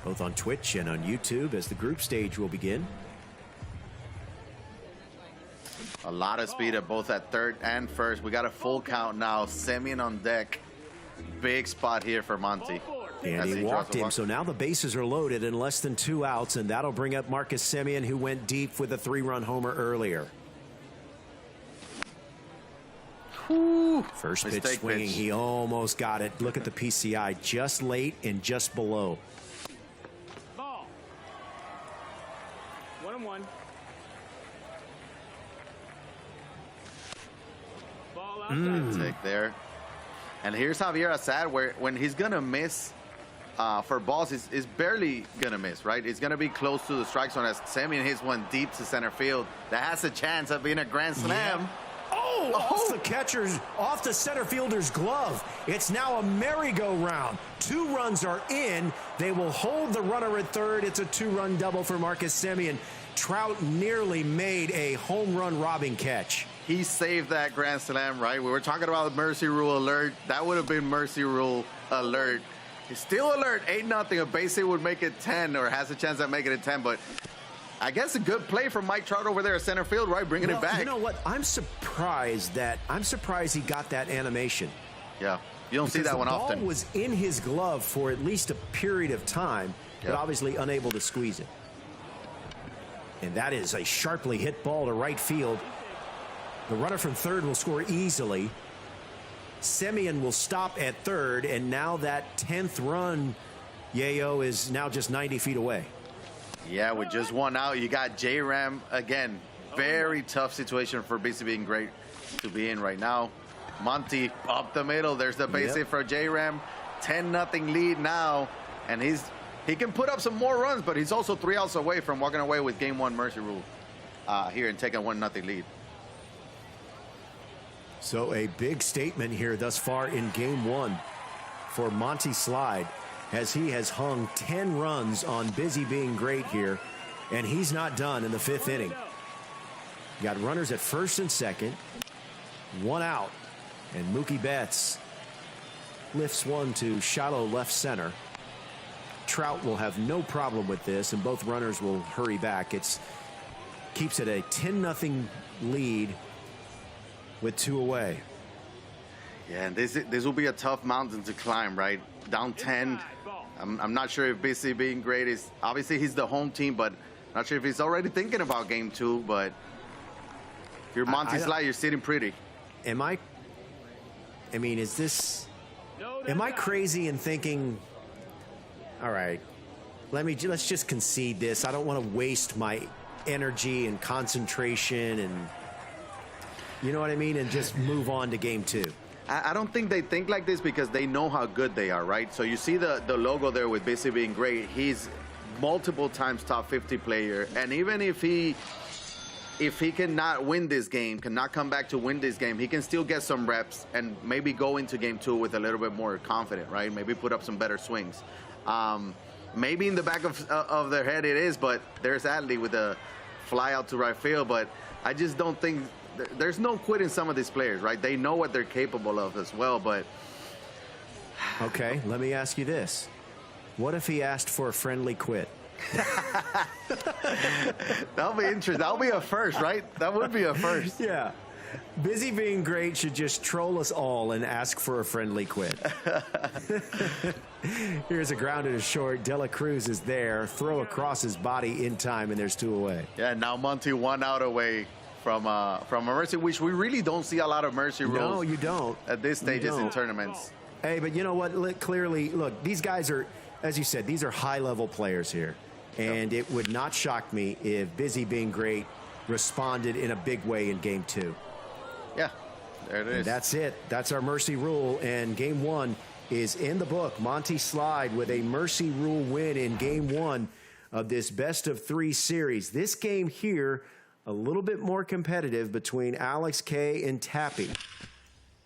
both on Twitch and on YouTube, as the group stage will begin.
A lot of speed at both at third and first. We got a full count now. Semien on deck. Big spot here for Monty.
And he walked him, so now the bases are loaded in less than 2 outs, and that'll bring up Marcus Semien, who went deep with a 3-run homer earlier. First pitch swinging, he almost got it. Look at the PCI, just late and just below.
Ball. 1-1. Ball outside.
Take there. And here's Javier Assad, where when he's going to miss for balls, is barely going to miss, right? It's going to be close to the strike zone as Semien hits one deep to center field. That has a chance of being a grand slam.
Yeah. Off the catcher's, off the center fielder's glove. It's now a merry-go-round. 2 runs are in. They will hold the runner at third. It's a 2-run double for Marcus Semien. Trout nearly made a home run robbing catch.
He saved that grand slam, right? We were talking about Mercy Rule alert. That would have been Mercy Rule alert. He's still alert, 8-0. A base hit would make it 10, or has a chance at making it 10, but I guess a good play from Mike Trout over there at center field, right? Bringing it back.
You know what? I'm surprised he got that animation.
Yeah, you don't see that one often.
The ball was in his glove for at least a period of time, but obviously unable to squeeze it. And that is a sharply hit ball to right field. The runner from third will score easily. Semien will stop at third, and now that 10th run, Yayo, is now just 90 feet away.
Yeah, with just 1 out, you got J-Ram again. Very tough situation for Busy Being Great to be in right now. Monty up the middle. There's the base hit for J-Ram. 10-0 lead now, and he can put up some more runs, but he's also 3 outs away from walking away with Game 1 Mercy Rule here and taking 1-0 lead.
So a big statement here thus far in game one for Monty Slide, as he has hung 10 runs on Busy Being Great here, and he's not done in the 5th inning. Got runners at first and second, 1 out, and Mookie Betts lifts one to shallow left center. Trout will have no problem with this, and both runners will hurry back. It's keeps it a 10-0 lead with 2 away.
Yeah, and this will be a tough mountain to climb, right? Down 10. I'm not sure if Busy Being Great is, obviously he's the home team, but not sure if he's already thinking about game 2. But if you're Monty Slide, you're sitting pretty.
Am I mean, is this, am I crazy in thinking, all right, let's just concede this. I don't want to waste my energy and concentration and, you know what I mean, and just move on to game 2.
I don't think they think like this because they know how good they are, right? So you see the logo there with Busy Being Great. He's multiple times top 50 player, and even if he cannot win this game, cannot come back to win this game, he can still get some reps and maybe go into game 2 with a little bit more confident, right? Maybe put up some better swings. Maybe in the back of their head it is, but there's Adley with a fly out to right field. But I just don't think there's no quit in some of these players, right? They know what they're capable of as well. But
okay, let me ask you this: what if he asked for a friendly quit?
That'll be interesting. That'll be a first, right? That would be a first.
Yeah. Busy Being Great should just troll us all and ask for a friendly quit. Here's a grounded to short. De La Cruz is there. Throw across his body in time, and there's 2 away.
Yeah, now Monty 1 out away from a mercy, which we really don't see a lot of mercy rules.
No, you don't.
At this stages in tournaments.
Hey, but you know what? Clearly, look, these guys are, as you said, these are high-level players here. And it would not shock me if Busy Being Great responded in a big way in game 2.
Yeah, there it is.
And that's it. That's our mercy rule. And game 1 is in the book. Monty Slide with a mercy rule win in game 1 of this best-of-3 series. This game here, a little bit more competitive between Alex K and Tappy.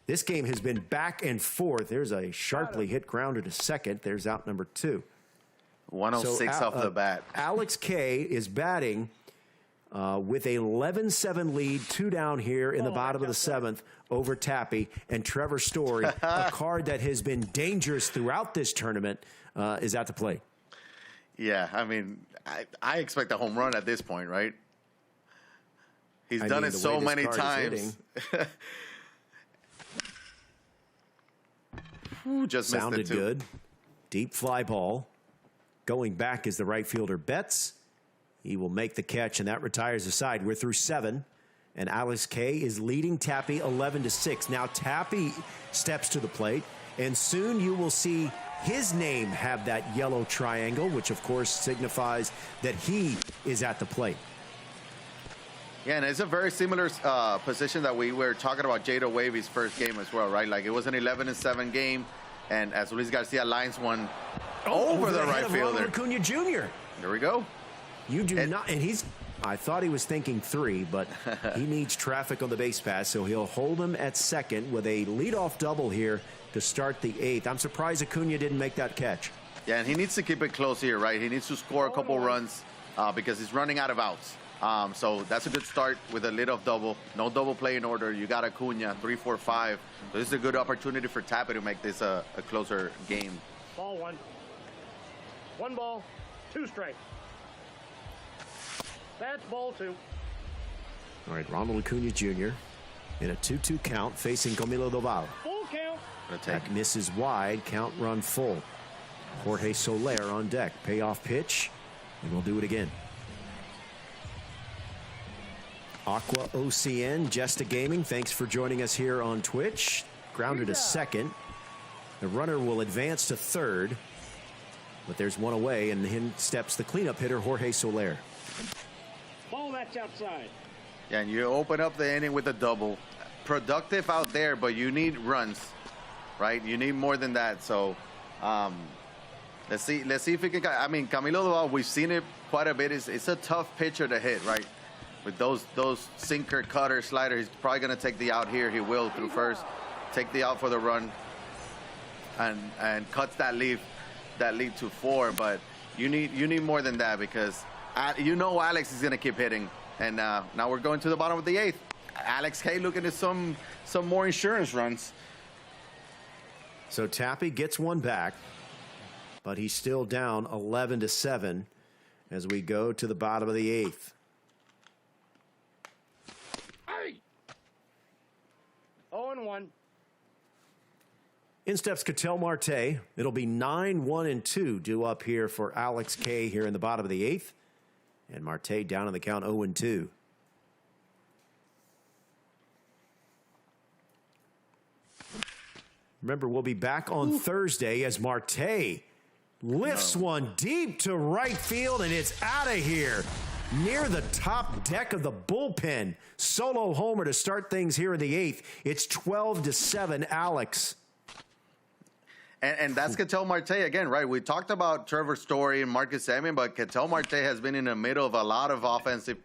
This game has been back and forth. There's a sharply hit grounder to second. There's out number 2.
106 off the bat.
Alex K is batting with a 11-7 lead, 2 down here in the bottom of the 7th over Tappy. And Trevor Story, a card that has been dangerous throughout this tournament, is at the plate.
Yeah, I mean, I expect a home run at this point, right? He's done it so many times. Just
sounded
missed it too.
Good. Deep fly ball. Going back is the right fielder Betts. He will make the catch, and that retires the side. We're through 7, and Alex K is leading Tappy 11-6. Now Tappy steps to the plate, and soon you will see his name have that yellow triangle, which of course signifies that he is at the plate.
Yeah, and it's a very similar position that we were talking about Jada Wavy's first game as well, right? Like it was an 11-7 game, and as Luis Garcia lines one over the right fielder.
Acuna Jr.
There we go.
You do not, and he's, I thought he was thinking 3, but he needs traffic on the base pass, so he'll hold him at second with a leadoff double here to start the 8th. I'm surprised Acuna didn't make that catch.
Yeah, and he needs to keep it close here, right? He needs to score a couple runs because he's running out of outs. So that's a good start with a leadoff double. No double play in order. You got Acuna, 3, 4, 5. So this is a good opportunity for Tappy to make this a closer game.
Ball 1. 1 ball, 2 strikes. That's ball 2.
All right, Ronald Acuna Jr. in a 2-2 count facing Camilo Doval.
Full count.
That misses wide, count run full. Jorge Soler on deck. Payoff pitch, and we'll do it again. Aqua OCN, Jesta Gaming, thanks for joining us here on Twitch. Grounded to second. The runner will advance to third, but there's one away, and in steps the cleanup hitter, Jorge Soler.
Ball that's outside.
Yeah, and you open up the inning with a double. Productive out there, but you need runs, right? You need more than that. So let's see if we can. I mean, Camilo Doval, we've seen it quite a bit. It's a tough pitcher to hit, right? With those sinker, cutter, slider, he's probably going to take the out here. He will through first, take the out for the run, and cuts that lead to 4. But you need more than that, because Alex is going to keep hitting. And now we're going to the bottom of the 8th. Alex K looking at some more insurance runs.
So Tappy gets one back, but he's still down 11-7 as we go to the bottom of the 8th.
Hey! 0-1.
In steps Ketel Marte. It'll be 9-1-2 due up here for Alex K here in the bottom of the 8th. And Marte down in the count 0-2. Remember, we'll be back on Thursday as Marte lifts one deep to right field, and it's out of here near the top deck of the bullpen. Solo homer to start things here in the 8th. It's 12-7, Alex.
And that's Ketel Marte again, right? We talked about Trevor Story and Marcus Semien, but Ketel Marte has been in the middle of a lot of offensive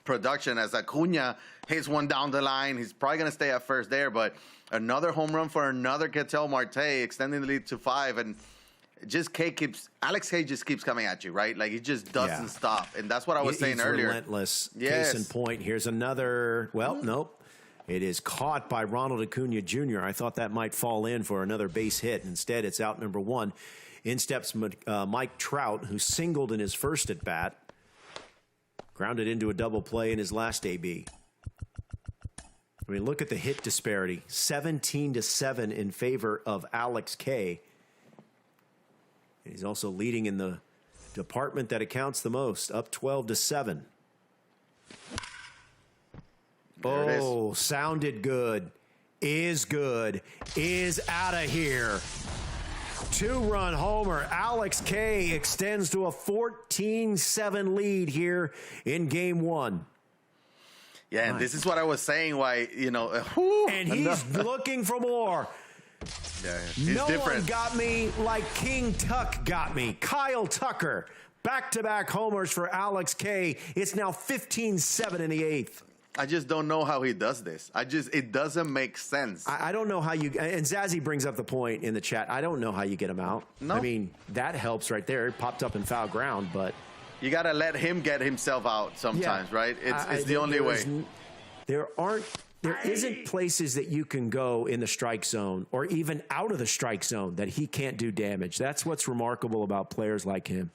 production as Acuna hits one down the line. He's probably going to stay at first there, but another home run for another Ketel Marte, extending the lead to 5. And Alex K just keeps coming at you, right? Like, he just doesn't stop. And that's what I was saying earlier.
Relentless.
Yes.
Case in point. Here's another, well, nope. It is caught by Ronald Acuna Jr. I thought that might fall in for another base hit. Instead, it's out number 1. In steps Mike Trout, who singled in his first at-bat. Grounded into a double play in his last AB. I mean, look at the hit disparity. 17-7 in favor of Alex K. And he's also leading in the department that accounts the most, up 12-7. Oh, sounded good. Is good. Is out of here. 2-run homer. Alex K extends to a 14-7 lead here in game 1.
Yeah, and this is what I was saying, why,
and he's looking for more.
Yeah, he's
no
different.
one got me like King Tuck got me. Kyle Tucker. Back-to-back homers for Alex K. It's now 15-7 in the 8th.
I just don't know how he does this. It doesn't make sense.
I don't know how you, and Zazzy brings up the point in the chat, I don't know how you get him out.
No.
I mean, that helps right there. It popped up in foul ground, but.
You got to let him get himself out sometimes, right? It's the only way.
There isn't places that you can go in the strike zone or even out of the strike zone that he can't do damage. That's what's remarkable about players like him.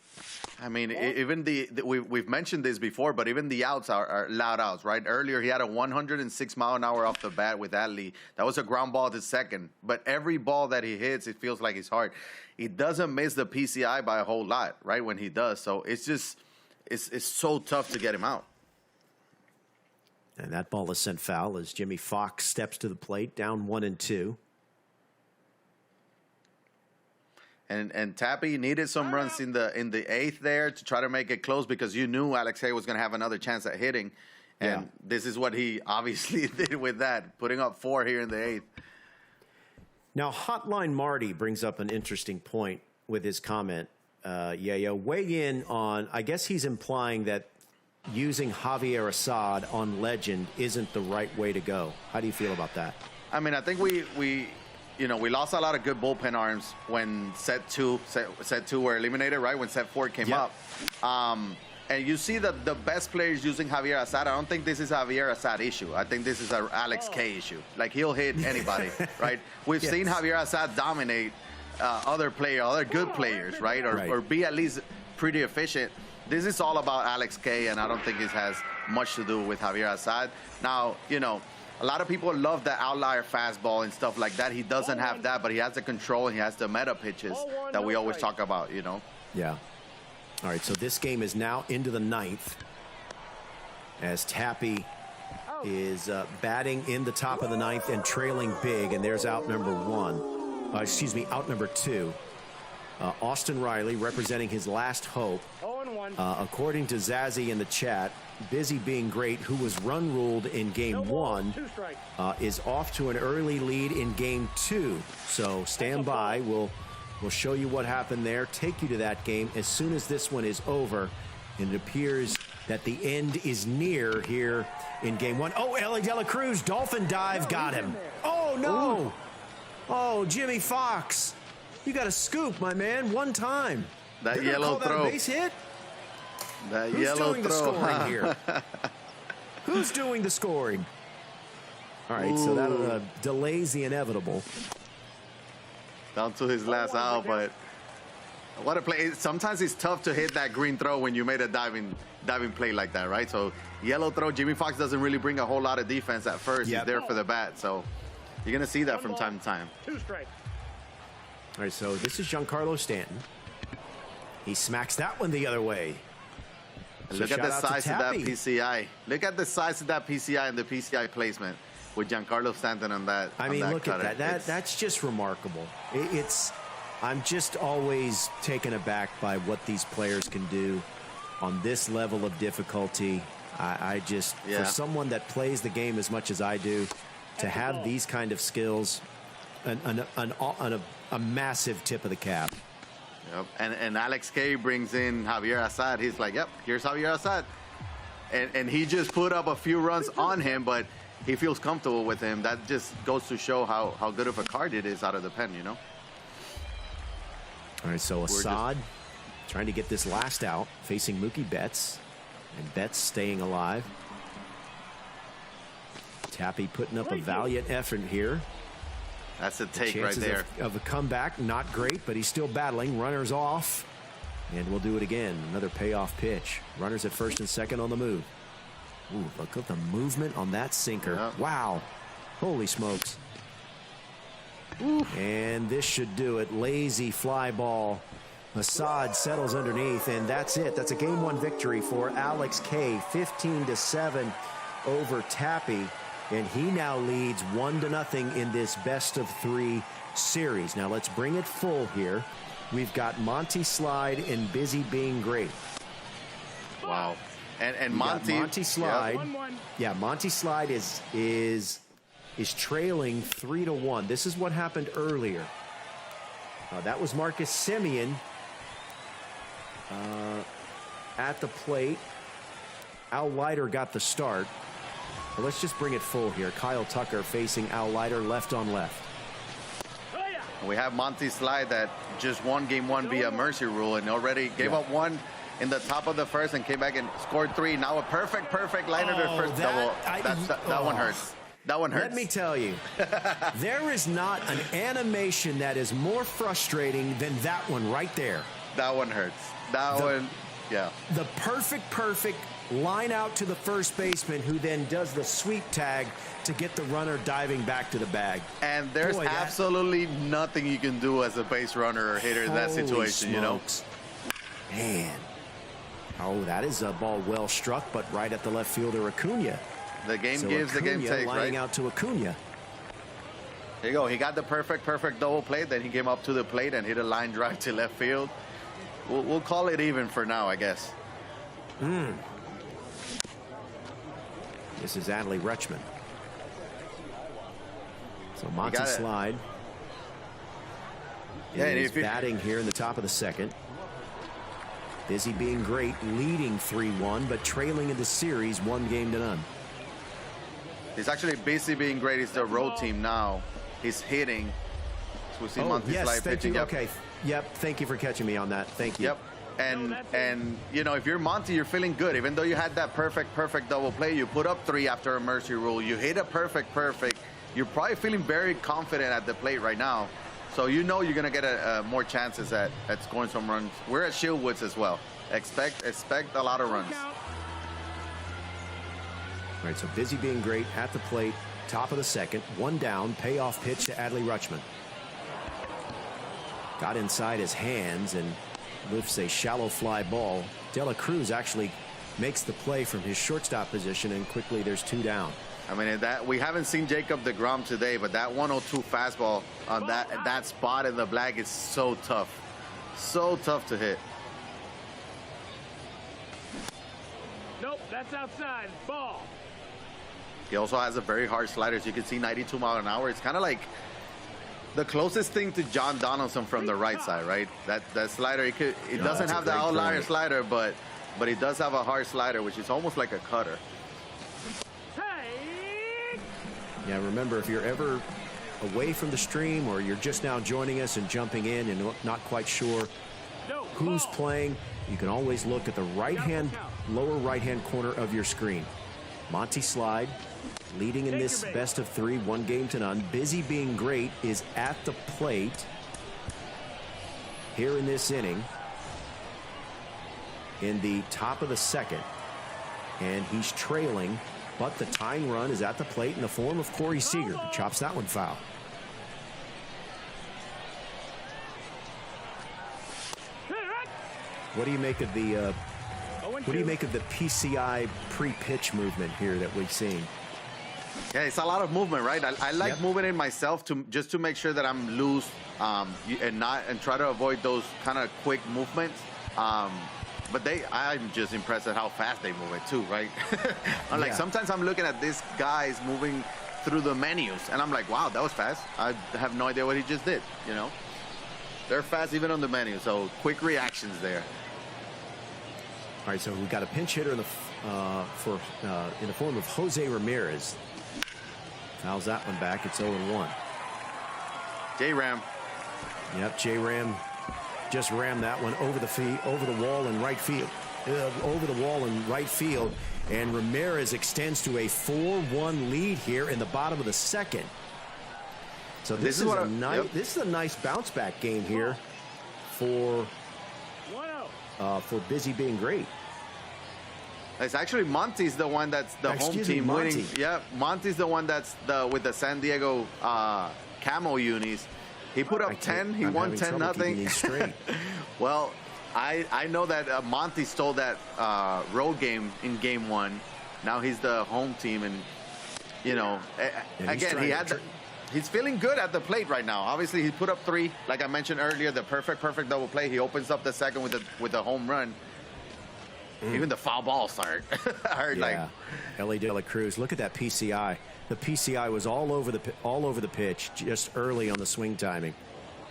I mean, even we've mentioned this before, but even the outs are loud outs, right? Earlier, he had a 106 mile an hour off the bat with Adley. That was a ground ball to second. But every ball that he hits, it feels like it's hard. He doesn't miss the PCI by a whole lot, right, when he does. So it's just, it's so tough to get him out.
And that ball is sent foul as Jimmy Fox steps to the plate, down 1-2.
And Tappy needed some runs in the 8th there to try to make it close, because you knew Alex Hay was going to have another chance at hitting. And this is what he obviously did with that, putting up 4 here in the 8th.
Now, Hotline Marty brings up an interesting point with his comment. Weigh in on, I guess he's implying that using Javier Assad on Legend isn't the right way to go. How do you feel about that?
I mean, I think we lost a lot of good bullpen arms when set two were eliminated, right? When set 4 came up. And you see that the best players using Javier Assad, I don't think this is a Javier Assad issue. I think this is an Alex K issue. Like, he'll hit anybody, right? We've seen Javier Assad dominate other good players, right? Or be at least pretty efficient. This is all about Alex K, and I don't think it has much to do with Javier Assad. Now, a lot of people love the outlier fastball and stuff like that. He doesn't have that, but he has the control and he has the meta pitches that we always talk about,
Yeah. All right, so this game is now into the 9th as Tappy is batting in the top of the 9th and trailing big, and there's out number 2. Austin Riley representing his last hope. According to Zazzy in the chat, Busy Being Great, who was run ruled in game 1, is off to an early lead in game 2. So stand by. We'll show you what happened there, take you to that game as soon as this one is over. And it appears that the end is near here in game one. Oh, Ellie De La Cruz, dolphin dive, got him. Oh, no. Ooh. Oh, Jimmy Fox, you got a scoop, my man, one time.
That
They're
yellow
call
throw.
That a base hit?
That
Who's
yellow
doing
throw.
the scoring here? Who's doing the scoring? All right, so that delays the inevitable.
Down to his last out, but what a play. Sometimes it's tough to hit that green throw when you made a diving play like that, right? So yellow throw, Jimmy Fox doesn't really bring a whole lot of defense at first. He's there for the bat, so you're going to see that from time to time.
2 strikes.
All right, so this is Giancarlo Stanton. He smacks that one the other way. So
look at the size of that PCI. Look at the size of that PCI and the PCI placement with Giancarlo Stanton on that.
I mean, look at that. That's just remarkable. I'm just always taken aback by what these players can do on this level of difficulty. I just, for someone that plays the game as much as I do, to have these kind of skills, a massive tip of the cap.
Yep. And Alex K brings in Javier Assad. He's like, yep, here's Javier Assad. And he just put up a few runs on him, but he feels comfortable with him. That just goes to show how good of a card it is out of the pen, you know?
All right, so Assad trying to get this last out, facing Mookie Betts. And Betts staying alive. Tappy putting up a valiant effort here.
That's a take right there.
Of a comeback, not great, but he's still battling. Runners off, and we'll do it again. Another payoff pitch. Runners at first and second on the move. Ooh, look at the movement on that sinker. Yep. Wow. Holy smokes. Oof. And this should do it. Lazy fly ball. Assad settles underneath, and that's it. That's a game one victory for Alex K. 15-7 over Tappy. And he now leads 1-0 in this best-of-3 series. Now let's bring it full here. We've got Monty Slide and Busy Being Great.
Wow. And Monty
Slide. Yeah, Monty Slide is trailing 3-1. This is what happened earlier. That was Marcus Semien at the plate. Al Leiter got the start. Well, let's just bring it full here. Kyle Tucker facing Al Leiter left on left.
We have Monty Slide that just won game one via mercy rule and already gave up one in the top of the first and came back and scored 3. Now a perfect liner to first double. That one hurts. That one hurts.
Let me tell you, there is not an animation that is more frustrating than that one right there.
That one hurts. That one, yeah.
The perfect line out to the first baseman, who then does the sweep tag to get the runner diving back to the bag.
And there's absolutely nothing you can do as a base runner or hitter in that situation,
smokes. You know? Man. Oh, that is a ball well struck, but right at the left fielder, Acuna.
The game gives, the game takes,
lining
right?
out to Acuna.
There you go. He got the perfect double play. Then he came up to the plate and hit a line drive to left field. We'll call it even for now, I guess.
This is Adley Rutschman. So Monty Slide is batting here in the top of the second. Busy Being Great leading 3-1, but trailing in the series 1-0.
He's actually Busy Being Great. He's the road team now. He's hitting. So we see Monty Slide pitching.
Yep. Okay. Yep. Thank you for catching me on that. Thank you.
Yep. And you know, if you're Monty, you're feeling good. Even though you had that perfect double play, you put up 3 after a mercy rule. You hit a perfect. You're probably feeling very confident at the plate right now. So you know you're gonna get more chances at scoring some runs. We're at Shieldwoods as well. Expect a lot of runs.
All right, so Busy Being Great at the plate, top of the second, 1 down, payoff pitch to Adley Rutschman. Got inside his hands and lifts a shallow fly ball. De La Cruz actually makes the play from his shortstop position, and quickly there's 2 down.
I mean, we haven't seen Jacob deGrom today, but that 102 fastball on that spot in the black is so tough. So tough to hit.
Nope, that's outside. Ball.
He also has a very hard slider. As you can see, 92 mile an hour. It's kind of like the closest thing to John Donaldson from the right side, right? That slider, it doesn't have the outlier slider, but but he does have a hard slider, which is almost like a cutter.
Yeah, remember, if you're ever away from the stream or you're just now joining us and jumping in and not quite sure who's playing, you can always look at the right-hand, lower right-hand corner of your screen. Monty Slide leading in this best of 3, 1-0. Busy Being Great is at the plate here in this inning in the top of the second. And he's trailing, but the tying run is at the plate in the form of Corey Seager, who chops that one foul. What do you make of the PCI pre-pitch movement here that we've seen?
Yeah, it's a lot of movement, right? I like moving in myself just to make sure that I'm loose and try to avoid those kind of quick movements. But I'm just impressed at how fast they move it too, right? Sometimes I'm looking at these guys moving through the menus, and I'm like, wow, that was fast. I have no idea what he just did, you know? They're fast even on the menu, so quick reactions there.
All right, so we've got a pinch hitter in the form of Jose Ramirez. Fouls that one back. It's 0-1.
J-Ram.
Yep, J-Ram just rammed that one over the wall in right field. And Ramirez extends to a 4-1 lead here in the bottom of the second. So this is a nice bounce back game here for Busy Being Great.
It's actually Monty's the one that's the home team winning. Yeah, Monty's the one that's with the San Diego camo unis. He put up 10. He won 10-0. Well, I know that Monty stole that road game in game 1. Now he's the home team, and you know, again he's feeling good at the plate right now. Obviously, he put up 3, like I mentioned earlier, the perfect double play. He opens up the second with a home run. Even the foul ball start.
Ellie De La Cruz. Look at that PCI. The PCI was all over the pitch just early on the swing timing.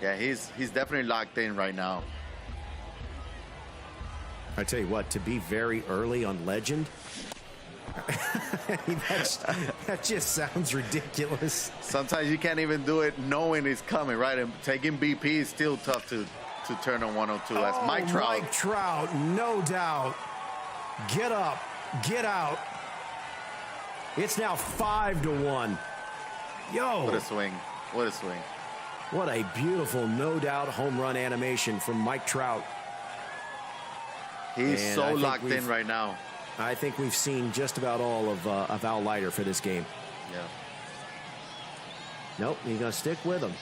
Yeah, he's definitely locked in right now.
I tell you what, to be very early on Legend, that just sounds ridiculous.
Sometimes you can't even do it knowing it's coming, right? And taking BP is still tough to turn on 102. That's Mike Trout.
Mike Trout, no doubt. Get up, get out. It's now 5-1. Yo.
What a swing. What a swing.
What a beautiful, no doubt, home run animation from Mike Trout.
He's so locked in right now.
I think we've seen just about all of Al Leiter for this game.
Yeah.
Nope, he's going to stick with him.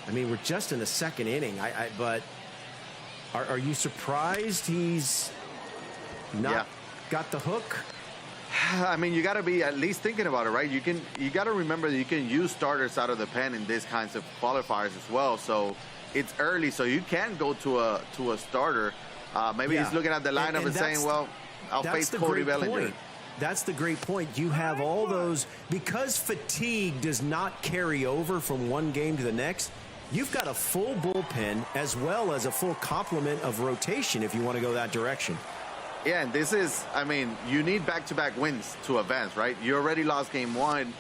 I mean, we're just in the second inning. But are you surprised he's not got the hook?
I mean, you got to be at least thinking about it, right? You got to remember that you can use starters out of the pen in these kinds of qualifiers as well. So it's early, so you can go to a starter. Maybe he's looking at the lineup and saying, well, I'll face Cody Bellinger.
That's the great point. You have all those, because fatigue does not carry over from one game to the next. You've got a full bullpen as well as a full complement of rotation if you want to go that direction.
Yeah, and this is, I mean, you need back-to-back wins to advance, right? You already lost game 1.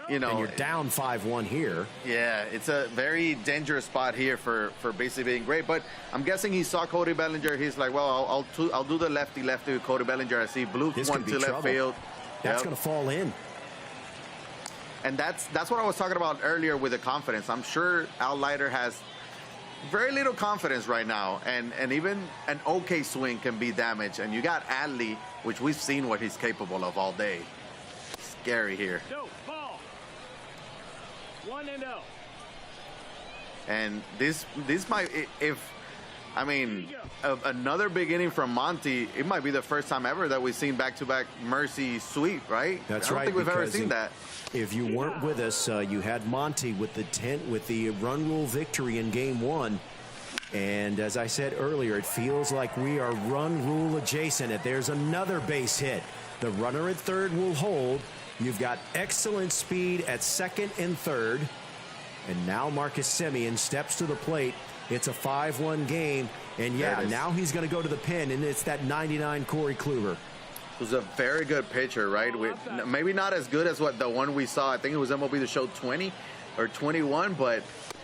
You know,
and you're down 5-1 here.
Yeah, it's a very dangerous spot here for basically being great. But I'm guessing he saw Cody Bellinger. He's like, well, I'll do the lefty with Cody Bellinger. I see blue one to left field.
That's going to fall in.
And that's what I was talking about earlier with the confidence. I'm sure Al Leiter has very little confidence right now, and even an okay swing can be damaged. And you got Adley, which we've seen what he's capable of all day. Scary here.
Ball. 1-0.
And this might, another big inning from Monty, it might be the first time ever that we've seen back-to-back Mercy sweep, right?
That's
right. I don't think we've ever seen that.
If you weren't with us, you had Monty with the run rule victory in game 1. And as I said earlier, it feels like we are run rule adjacent. If there's another base hit, the runner at third will hold. You've got excellent speed at second and third. And now Marcus Semien steps to the plate. It's a 5-1 game. And yeah, now he's going to go to the pen, and it's that 99 Corey Kluber.
Who's a very good pitcher, right? Maybe not as good as what the one we saw. I think it was MLB The Show 20 or 21, but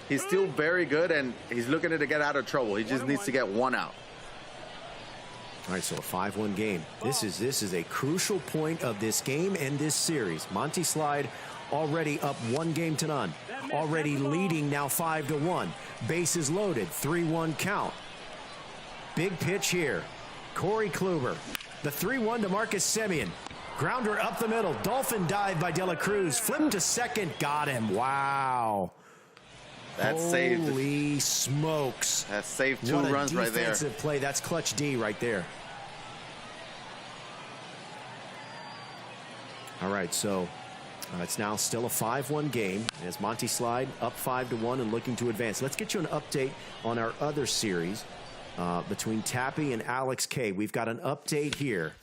he's still very good, and he's looking to get out of trouble. He just needs to get one out.
All right, so a 5-1 game. This is a crucial point of this game and this series. Monty Slide already up 1-0. Already leading now 5-1. Bases loaded, 3-1 count. Big pitch here. Corey Kluber. The 3-1 to Marcus Semien. Grounder up the middle. Dolphin dive by De La Cruz. Flip to second. Got him. Wow.
That's saved.
Holy smokes.
That saved 2 runs right there.
Defensive play. That's clutch D right there. All right, so it's now still a 5-1 game as Monty Slide up 5-1 and looking to advance. Let's get you an update on our other series between Tappy and Alex K. We've got an update here.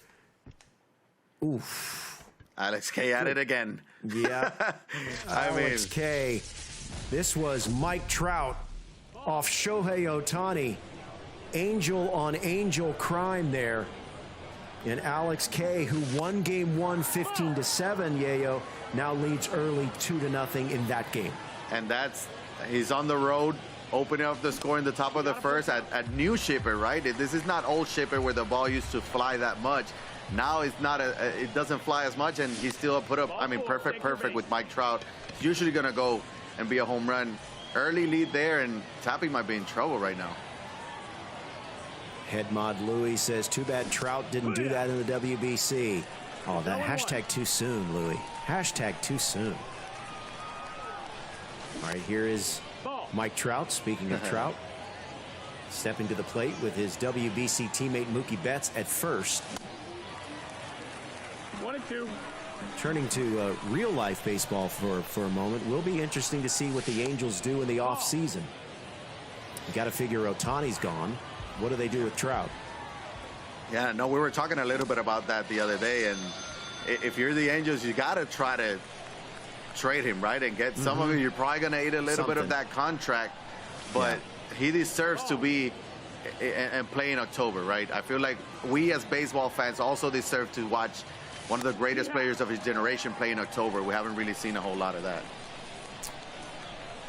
Oof.
Alex K at it again.
Yeah. Alex K. This was Mike Trout off Shohei Ohtani. Angel on angel crime there. And Alex K., who won game 1 15-7, Yayo, now leads early 2-0 in that game.
And he's on the road, opening up the score in the top of the first at new Shipper, right? This is not old Shipper where the ball used to fly that much. Now it's not it doesn't fly as much, and he still put up, I mean, perfect with Mike Trout. It's usually going to go and be a home run. Early lead there, and Tappy might be in trouble right now.
Head Mod Louis says, too bad Trout didn't do that in the WBC. Oh, that hashtag too soon, Louis. Hashtag too soon. All right, here is Mike Trout. Speaking of Trout, stepping to the plate with his WBC teammate Mookie Betts at first.
1-2.
Turning to real-life baseball for a moment, will be interesting to see what the Angels do in the offseason. You got to figure Ohtani's gone. What do they do with Trout?
Yeah, no, we were talking a little bit about that the other day, and if you're the Angels, you got to try to trade him, right, and get some of it. You're probably going to eat a little bit of that contract, but he deserves to be and play in October, right? I feel like we as baseball fans also deserve to watch one of the greatest players of his generation play in October. We haven't really seen a whole lot of that.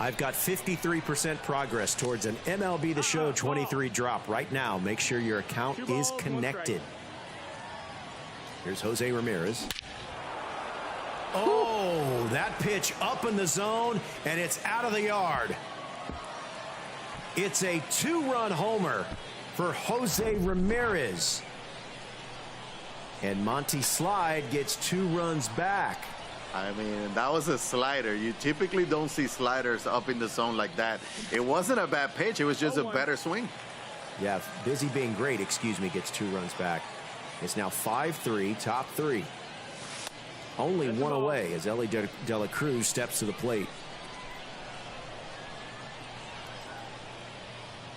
I've got 53% progress towards an MLB The Show 23 drop right now. Make sure your account is connected. Here's Jose Ramirez. Oh, that pitch up in the zone, and it's out of the yard. It's a 2-run homer for Jose Ramirez. And Monty Slide gets 2 runs back.
I mean, that was a slider. You typically don't see sliders up in the zone like that. It wasn't a bad pitch. It was just a better swing.
Yeah, Busy Being Great, excuse me, gets 2 runs back. It's now 5-3, top 3. Only 1 away as Ellie De La Cruz steps to the plate.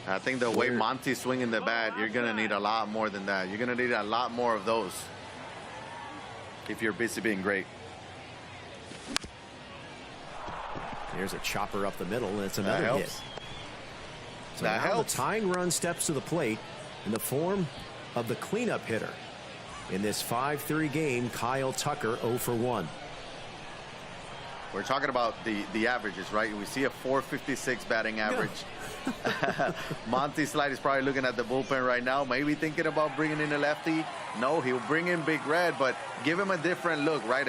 I think the way Monty's swinging the bat, you're going to need a lot more than that. You're going to need a lot more of those if you're Busy Being Great.
There's a chopper up the middle, and it's another hit. So
that
now
helps.
The tying run steps to the plate in the form of the cleanup hitter. In this 5-3 game, Kyle Tucker 0 for 1.
We're talking about the averages, right? We see a 456 batting average. Monty Slide is probably looking at the bullpen right now, maybe thinking about bringing in a lefty. No, he'll bring in Big Red, but give him a different look, right?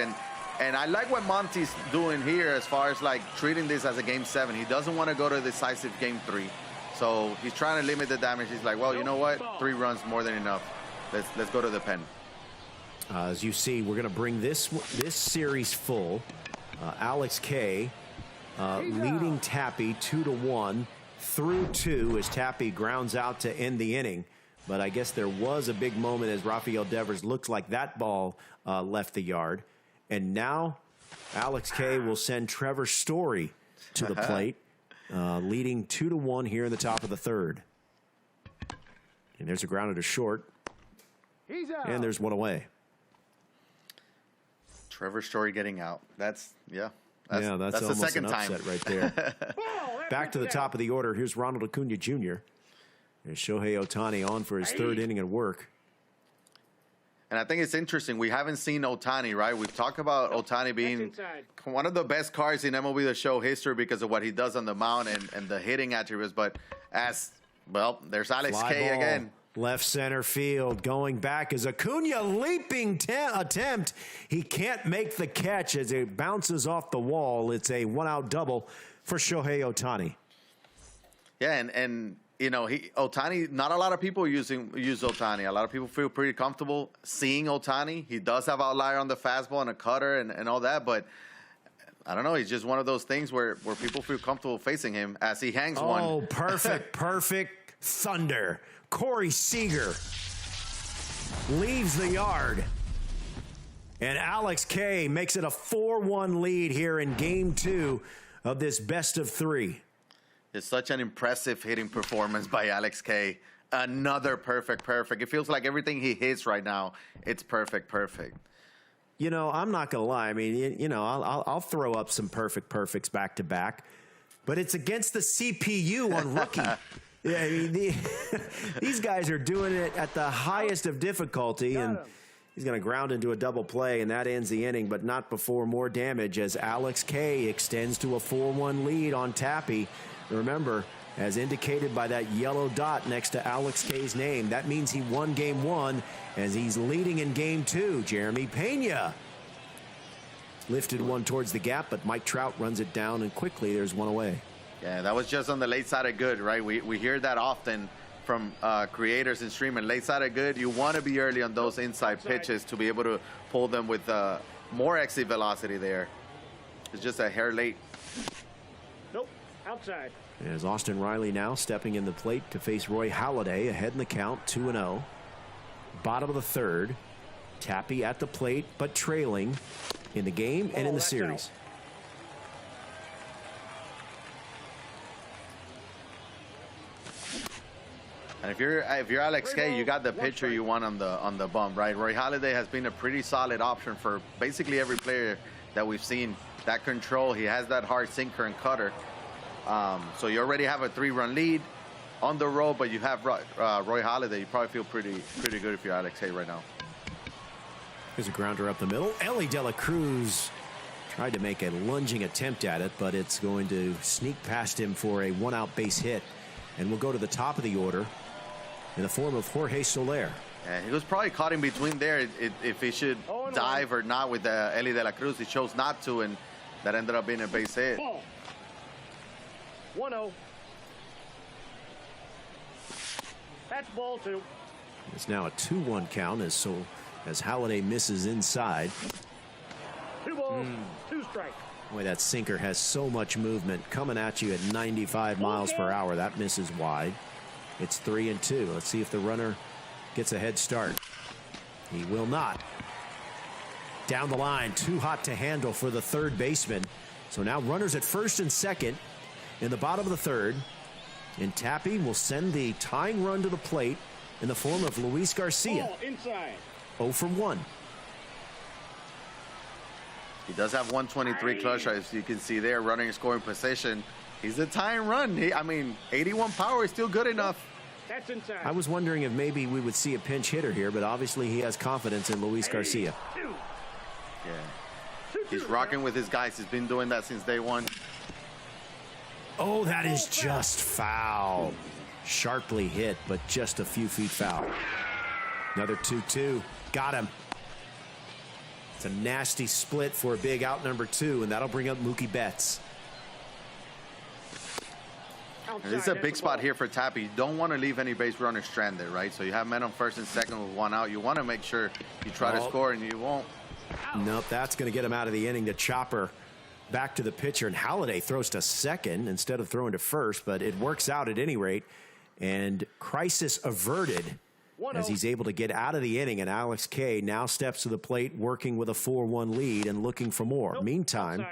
And I like what Monty's doing here as far as like treating this as a game 7. He doesn't want to go to a decisive game 3. So he's trying to limit the damage. He's like, well, you know what? 3 runs more than enough. Let's go to the pen.
As you see, we're going to bring this series full. Alex K. Leading Tappy 2-1 through 2 as Tappy grounds out to end the inning. But I guess there was a big moment as Rafael Devers looked like that ball left the yard. And now Alex K. will send Trevor Story to the plate, leading 2-1 here in the top of the 3rd. And there's a grounder to short. And there's 1 away.
Trevor Story getting out. That's
That's
the
almost
second
an
time.
upset right there. Back to the top of the order. Here's Ronald Acuna Jr. There's Shohei Ohtani on for his third inning of work.
And I think it's interesting. We haven't seen Ohtani, right? We've talked about Ohtani being one of the best cards in MLB The Show history because of what he does on the mound and the hitting attributes. But there's Alex
Fly
K
ball,
again.
Left center field. Going back is Acuna leaping attempt. He can't make the catch as it bounces off the wall. It's a one-out double for Shohei Ohtani.
Yeah, and you know, Ohtani, not a lot of people use Ohtani. A lot of people feel pretty comfortable seeing Ohtani. He does have outlier on the fastball and a cutter and all that, but I don't know. He's just one of those things where people feel comfortable facing him as he hangs one.
Oh, perfect thunder. Corey Seager leaves the yard. And Alex K makes it a 4-1 lead here in Game 2 of this best of 3.
It's such an impressive hitting performance by Alex K. Another perfect. It feels like everything he hits right now, it's perfect.
You know, I'm not going to lie. I mean, you know, I'll throw up some perfects back to back, but it's against the CPU on rookie. Yeah, I mean, these guys are doing it at the highest of difficulty, and he's going to ground into a double play, and that ends the inning, but not before more damage as Alex K extends to a 4-1 lead on Tappy. Remember, as indicated by that yellow dot next to Alex K's name, that means he won Game 1 as he's leading in Game 2. Jeremy Pena lifted one towards the gap, but Mike Trout runs it down, and quickly there's one away.
Yeah, that was just on the late side of good, right? We hear that often from creators and streamers. Late side of good, you want to be early on those inside pitches to be able to pull them with more exit velocity there. It's just a hair late.
Nope, outside.
As Austin Riley now stepping in the plate to face Roy Halladay, ahead in the count, 2-0. Bottom of the third. Tappy at the plate, but trailing in the game and in the series.
And if you're Alex K, you got the pitcher you want on the bump, right? Roy Halladay has been a pretty solid option for basically every player that we've seen. That control, he has that hard sinker and cutter. So you already have a 3-run lead on the road, but you have Roy Halladay. You probably feel pretty good if you're Alex K right now.
Here's a grounder up the middle. Ellie De La Cruz tried to make a lunging attempt at it, but it's going to sneak past him for a one-out base hit. And we'll go to the top of the order in the form of Jorge Soler.
Yeah, he was probably caught in between there if he should dive or not with Ellie De La Cruz. He chose not to, and that ended up being a base hit.
1-0. That's ball 2.
It's now a 2-1 count as Halladay misses inside.
2 balls, 2 strikes.
Boy, that sinker has so much movement coming at you at 95 miles per hour. That misses wide. It's 3-2. Let's see if the runner gets a head start. He will not. Down the line, too hot to handle for the third baseman. So now runners at first and second in the bottom of the third. And Tappy will send the tying run to the plate in the form of Luis Garcia.
Ball inside.
0 for 1.
He does have 123 clutch, as you can see there, running and scoring position. He's a tying run. I mean, 81 power is still good enough.
That's inside.
I was wondering if maybe we would see a pinch hitter here, but obviously he has confidence in Luis Garcia.
Yeah. He's rocking with his guys. He's been doing that since day one.
Oh, that is just foul. Sharply hit, but just a few feet foul. Another 2-2. Got him. It's a nasty split for a big out number 2, and that'll bring up Mookie Betts.
And this is a big spot here for Tappy. You don't want to leave any base runners stranded, right? So you have men on first and second with 1 out. You want to make sure you try to score, and you won't.
Nope, that's going to get him out of the inning. The chopper back to the pitcher, and Halladay throws to second instead of throwing to first, but it works out at any rate. And crisis averted as he's able to get out of the inning, and Alex K now steps to the plate working with a 4-1 lead and looking for more. Meantime,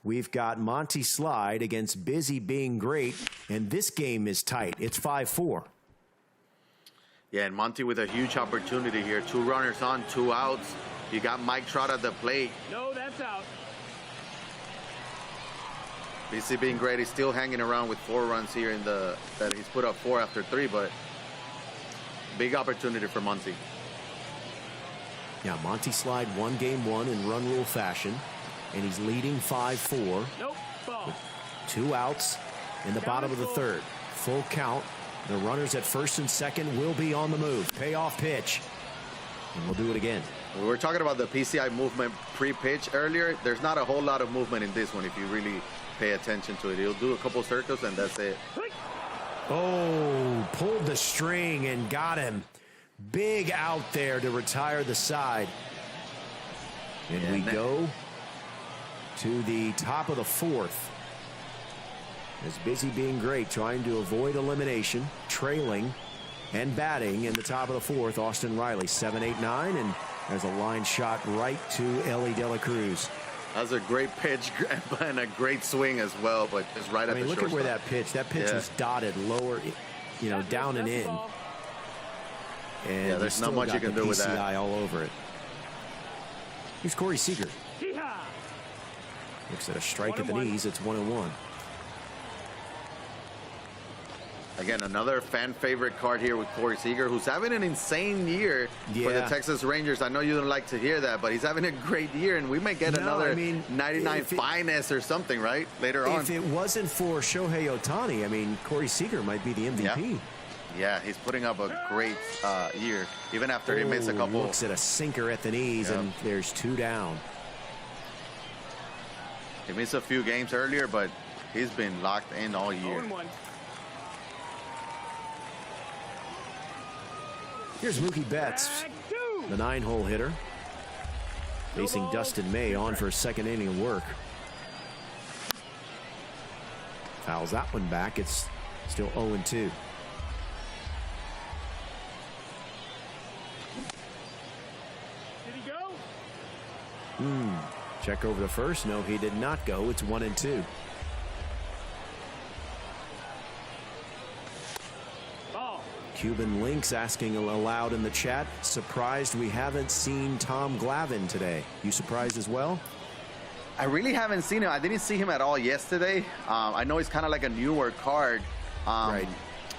we've got Monty Slide against Busy Being Great, and this game is tight. It's 5-4.
Yeah, and Monty with a huge opportunity here. 2 runners on, 2 outs. You got Mike Trout at the plate.
No, that's out.
BC being great. He's still hanging around with 4 runs here in that he's put up 4 after 3, but big opportunity for Monty.
Yeah, Monty Slide won game 1 in run rule fashion, and he's leading 5-4.
Nope. Ball.
2 outs in the bottom of the 3rd. Full count. The runners at first and second will be on the move. Payoff pitch. And we'll do it again.
We were talking about the PCI movement pre-pitch earlier. There's not a whole lot of movement in this one if you really pay attention to it. He'll do a couple circles and that's it.
Oh, pulled the string and got him. Big out there to retire the side. And we go to the top of the 4th. As Busy being great, trying to avoid elimination, trailing and batting in the top of the 4th. Austin Riley, 7-8-9, and there's a line shot right to Ellie De La Cruz.
That's a great pitch and a great swing as well, but just right at the shortstop.
Look at where that pitch was dotted lower, down and in. And
there's not much you can do with that.
PCI all over it. Here's Corey Seager. Looks at a strike at the knees. It's 1-1.
Again, another fan favorite card here with Corey Seager, who's having an insane year for the Texas Rangers. I know you don't like to hear that, but he's having a great year, and we may get another 99 finest or something, right, later on.
If it wasn't for Shohei Ohtani, Corey Seager might be the MVP.
Yeah, he's putting up a great year, even after he missed a couple.
Looks at a sinker at the knees, and there's 2 down.
He missed a few games earlier, but he's been locked in all year.
0-1.
Here's Mookie Betts, the 9-hole hitter, facing Dustin May on for a 2nd inning of work. Fouls that one back. It's still 0-2.
Did he go?
Check over to first. No, he did not go. It's 1-2. Cuban Links asking aloud in the chat, surprised we haven't seen Tom Glavine today. You surprised as well?
I really haven't seen him. I didn't see him at all yesterday. I know he's kind of like a newer card.
Right.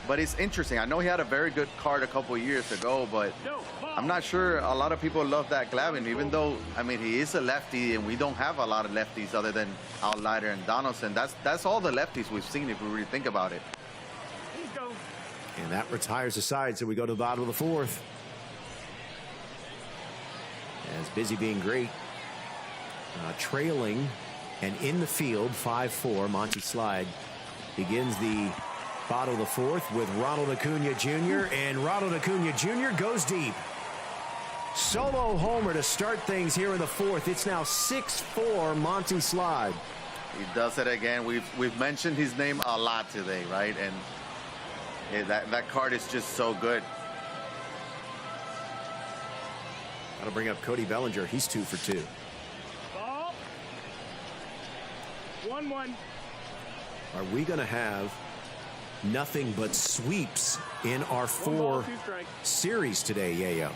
But it's interesting. I know he had a very good card a couple of years ago, but I'm not sure a lot of people love that Glavine, even though, he is a lefty, and we don't have a lot of lefties other than Outlighter and Donaldson. That's all the lefties we've seen if we really think about it.
And that retires the side, so we go to the bottom of the 4th. As Busy being great. Trailing and in the field, 5-4. Monty Slide begins the bottom of the 4th with Ronald Acuna Jr. And Ronald Acuna Jr. goes deep. Solo homer to start things here in the 4th. It's now 6-4 Monty Slide.
He does it again. We've mentioned his name a lot today, right? And that card is just so good.
That'll bring up Cody Bellinger. He's 2 for 2.
Ball. 1-1.
Are we going to have nothing but sweeps in our 4 series today, Yayo?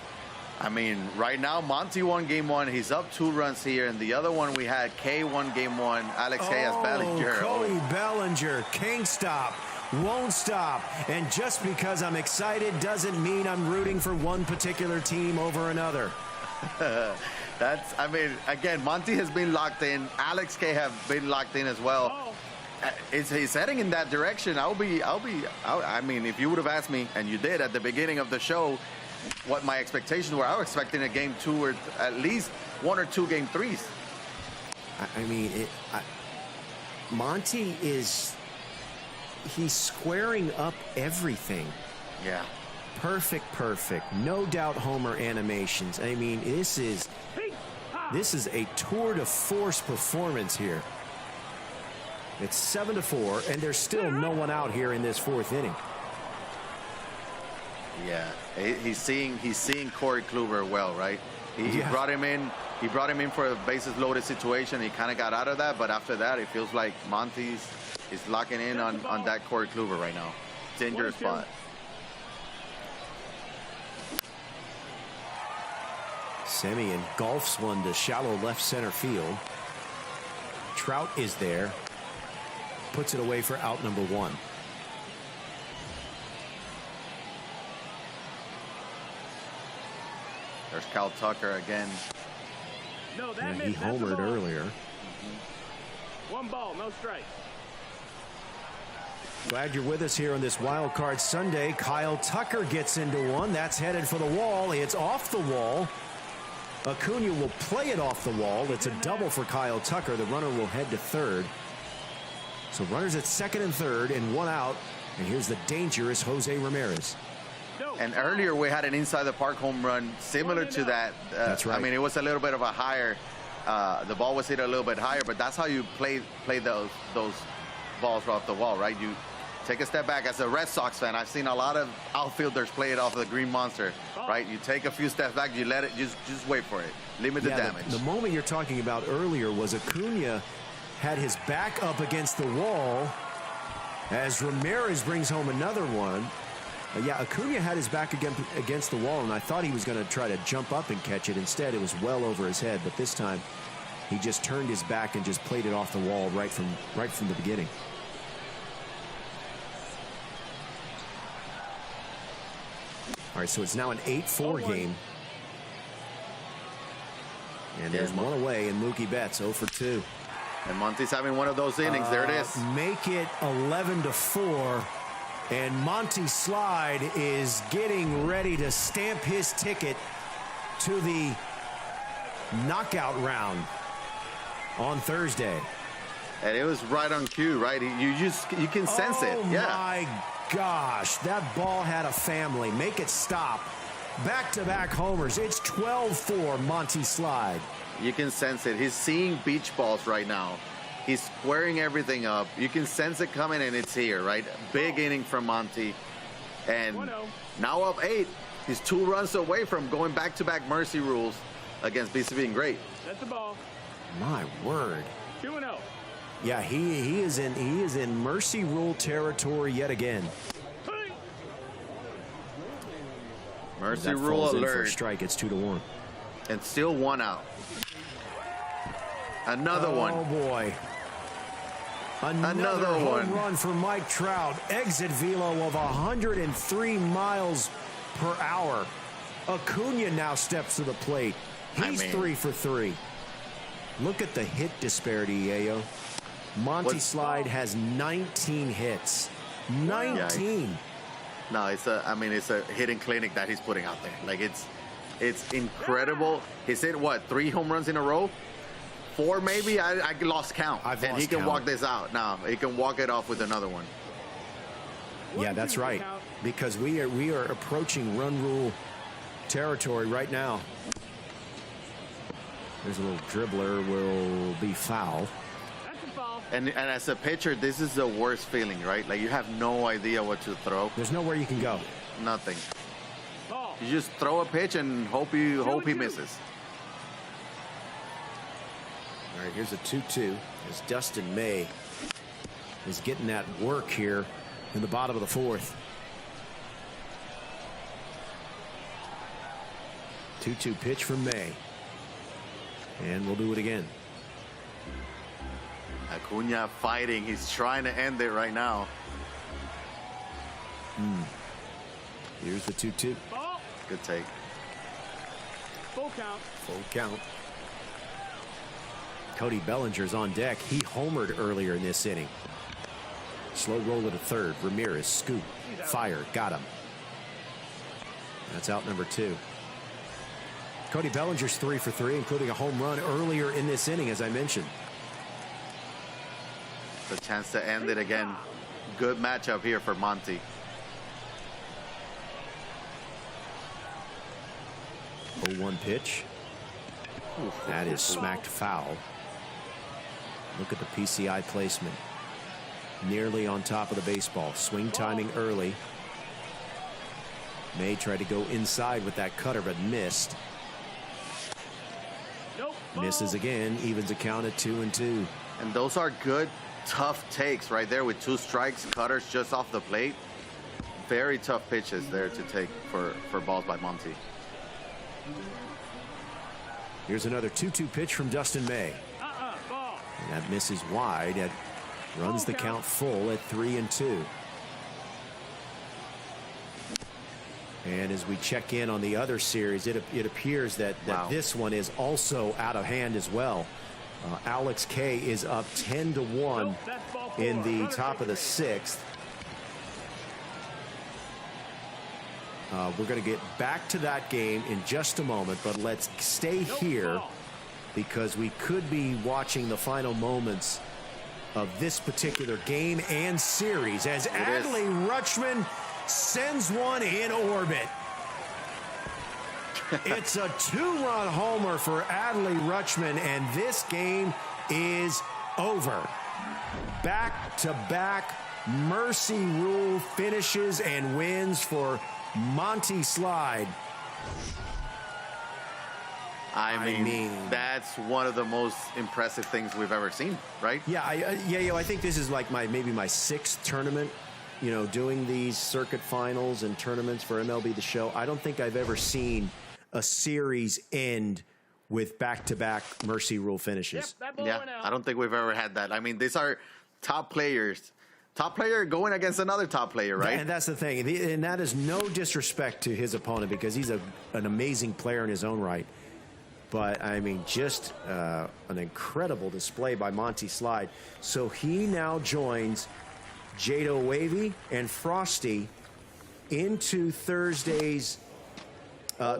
Right now, Monty won game 1. He's up 2 runs here. And the other one we had, K won game 1. Alex K has Bellinger.
Cody Bellinger can't stop. Won't stop. And just because I'm excited doesn't mean I'm rooting for one particular team over another.
Again, Monty has been locked in. Alex K have been locked in as well. He's heading in that direction. If you would have asked me, and you did at the beginning of the show, what my expectations were, I was expecting a game 2 or at least 1 or 2 game 3s.
Monty he's squaring up everything.
Yeah.
Perfect. No doubt homer animations. This is a tour de force performance here. It's 7-4, and there's still no one out here in this 4th inning.
Yeah, he's seeing Corey Kluber well, right? He brought him in. He brought him in for a bases loaded situation. He kind of got out of that, but after that, it feels like Monty's is locking in on that Corey Kluber right now. Dangerous spot.
Semien golfs one to shallow left center field. Trout is there. puts it away for out number 1.
There's Cal Tucker again.
No, that
Yeah,
missed.
he
That's the
homered
ball.
earlier.
1 ball, no strikes.
Glad you're with us here on this Wild Card Sunday. Kyle Tucker gets into one. That's headed for the wall. It's off the wall. Acuna will play it off the wall. It's a double for Kyle Tucker. The runner will head to third. So runners at second and third and 1 out. And here's the dangerous Jose Ramirez.
And earlier we had an inside the park home run similar to that.
That's right.
I mean, it was a little bit of a higher. The ball was hit a little bit higher, but that's how you play those balls off the wall, right? You take a step back. As a Red Sox fan, I've seen a lot of outfielders play it off the green monster, right? You take a few steps back, you let it, just wait for it, limit the damage.
The moment you're talking about earlier was Acuna had his back up against the wall as Ramirez brings home another one. Yeah, Acuna had his back against the wall, and I thought he was going to try to jump up and catch it. Instead, it was well over his head, but this time he just turned his back and just played it off the wall right from the beginning. All right, so it's now an 8-4 game. And there's one away, and Mookie Betts 0 for 2.
And Monty's having one of those innings. There it is.
Make it 11-4. And Monty Slide is getting ready to stamp his ticket to the knockout round on Thursday.
And it was right on cue, right? You can sense it. Yeah.
Oh my gosh, that ball had a family. Make it stop. Back-to-back homers. It's 12-4 Monty Slide.
You can sense it. He's seeing beach balls right now. He's squaring everything up. You can sense it coming, and it's here, right? Big inning from Monty. And now up 8. He's 2 runs away from going back-to-back mercy rules against BC being great.
That's the ball.
My word.
2-0.
Yeah, he is in mercy rule territory yet again.
Mercy
That
rule
falls in for a
alert.
strike. It's 2-1.
And still 1 out. Another one.
Oh boy. Another home run for Mike Trout. Exit velo of 103 miles per hour. Acuna now steps to the plate. He's 3 for 3. Look at the hit disparity, Yayo. Monty Slide has 19 hits. 19.
Yeah, no, it's a hitting clinic that he's putting out there. Like it's incredible. He's hit what, 3 home runs in a row? 4 maybe? I lost count. And he can walk this out. Now he can walk it off with another one.
Yeah, that's right. Because we are approaching run rule territory right now. There's a little dribbler, will be foul.
That's a foul.
And as a pitcher, this is the worst feeling, right? Like you have no idea what to throw.
There's nowhere you can go.
Nothing.
Ball.
You just throw a pitch and hope he misses.
All right, here's a 2-2 as Dustin May is getting that work here in the bottom of the 4th. 2-2 pitch from May. And we'll do it again.
Acuna fighting. He's trying to end it right now.
Here's the 2-2.
Ball.
Good take.
Full count.
Full count. Cody Bellinger's on deck. He homered earlier in this inning. Slow roll to third. Ramirez scoop. Fire. Got him. That's out number 2. Cody Bellinger's 3 for 3, including a home run earlier in this inning, as I mentioned.
The chance to end it again. Good matchup here for Monty.
Oh, 1 pitch. That is smacked foul. Look at the PCI placement. Nearly on top of the baseball. Swing timing early. May tried to go inside with that cutter, but missed.
Nope.
Misses again. Evens a count at 2-2.
And those are good, tough takes right there with 2 strikes, cutters just off the plate. Very tough pitches there to take for balls by Monty.
Here's another 2-2 pitch from Dustin May.
Ball.
And that misses wide at Runs the count full at 3-2. And as we check in on the other series, it appears that this one is also out of hand as well. Alex K is up 10-1 in the top of the 6th. We're going to get back to that game in just a moment, but let's stay here because we could be watching the final moments of this particular game and series as Adley Rutschman sends one in orbit. It's a 2-run homer for Adley Rutschman, and this game is over. Back-to-back mercy rule finishes and wins for Monty Slide.
I mean, that's one of the most impressive things we've ever seen, right?
Yeah, I think this is like maybe my 6th tournament, doing these circuit finals and tournaments for MLB The Show. I don't think I've ever seen a series end with back-to-back mercy rule finishes.
Yeah, I don't think we've ever had that. I mean, these are top players. Top player going against another top player, right?
And that's the thing. And that is no disrespect to his opponent because he's an amazing player in his own right. But, I mean, just an incredible display by Monty Slide. So he now joins Jado Wavy and Frosty into Thursday's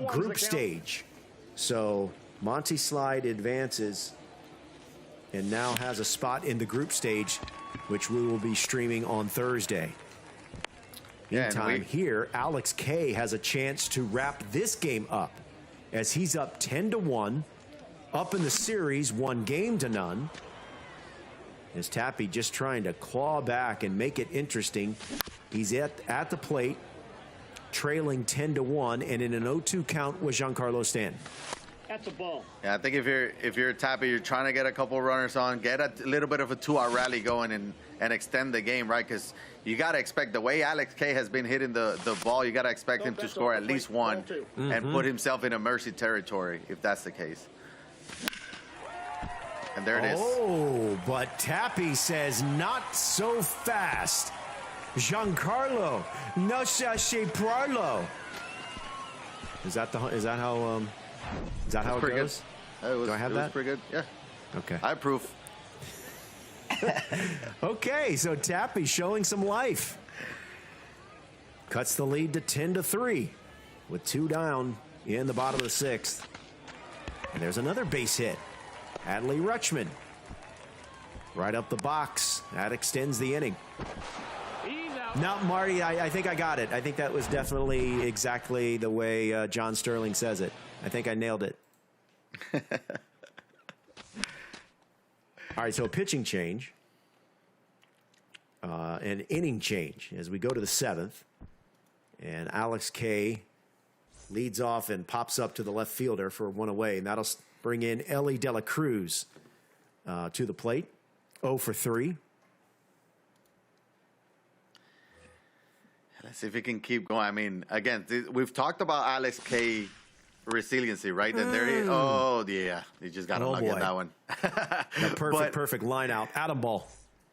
group stage. So Monty Slide advances and now has a spot in the group stage, which we will be streaming on Thursday. Meantime, here, Alex K has a chance to wrap this game up as he's up 10-1, up in the series, 1-0. As Tappy just trying to claw back and make it interesting. He's at the plate, trailing 10-1, and in an 0-2 count with Giancarlo Stanton.
That's a ball.
Yeah, I think if you're Tappy, you're trying to get a couple runners on, get a little bit of a 2-out rally going and extend the game, right? Because you got to expect the way Alex K has been hitting the ball, you got to expect him to score at least one and put himself in a mercy territory if that's the case. And there it is. Oh,
but Tappy says not so fast. Giancarlo, no se parlo. Is that how it goes? Do I have that?
Pretty good. Yeah.
Okay.
I approve.
Okay, so Tappy showing some life. Cuts the lead to 10-3 with 2 down in the bottom of the 6th. And there's another base hit. Adley Rutschman right up the box. That extends the inning. No, Marty, I think I got it. I think that was definitely exactly the way John Sterling says it. I think I nailed it. All right, so pitching change. An inning change as we go to the 7th. And Alex K leads off and pops up to the left fielder for 1 away. And that'll bring in Ellie De La Cruz to the plate. 0 for 3.
Let's see if he can keep going. I mean, again, we've talked about Alex K resiliency, right? And there he, oh yeah, he just got unlucky on that one.
Perfect line out. Atom ball.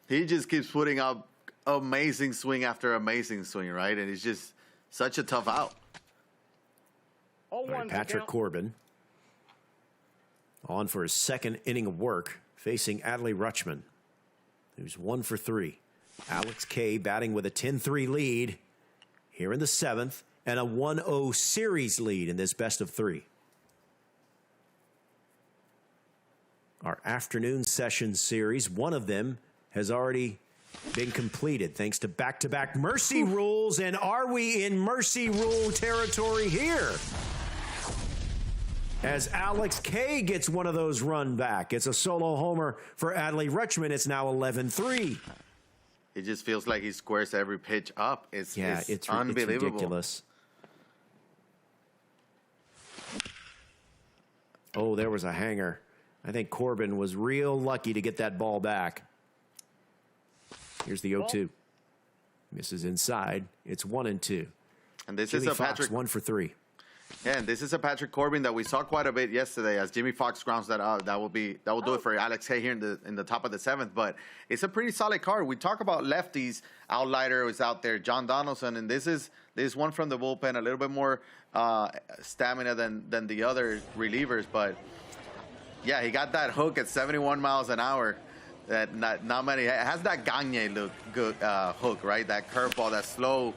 He just keeps putting up amazing swing after amazing swing, right? And it's just such a tough out.
All right, Patrick Corbin on for his 2nd inning of work, facing Adley Rutschman, who's 1 for 3. Alex K batting with a 10-3 lead here in the 7th, and a 1-0 series lead in this best of 3. Our afternoon session series, one of them has already been completed thanks to back-to-back mercy rules. And are we in mercy rule territory here? As Alex K gets one of those run back. It's a solo homer for Adley Rutschman. It's now 11-3.
It just feels like he squares every pitch up. It's unbelievable.
It's ridiculous. Oh, there was a hanger. I think Corbin was real lucky to get that ball back. Here's the 0-2. Misses inside. It's 1-2.
And this
Jimmy
is a
Fox,
Patrick
1 for 3.
Yeah, and this is a Patrick Corbin that we saw quite a bit yesterday as Jimmy Fox grounds that out. That will do it for Alex K here in the top of the 7th. But it's a pretty solid card. We talk about lefties. Outlighter is out there, John Donaldson, and this is one from the bullpen, a little bit more stamina than the other relievers. But yeah, he got that hook at 71 miles an hour. That not many. It has that Gagne look good hook, right? That curveball, that slow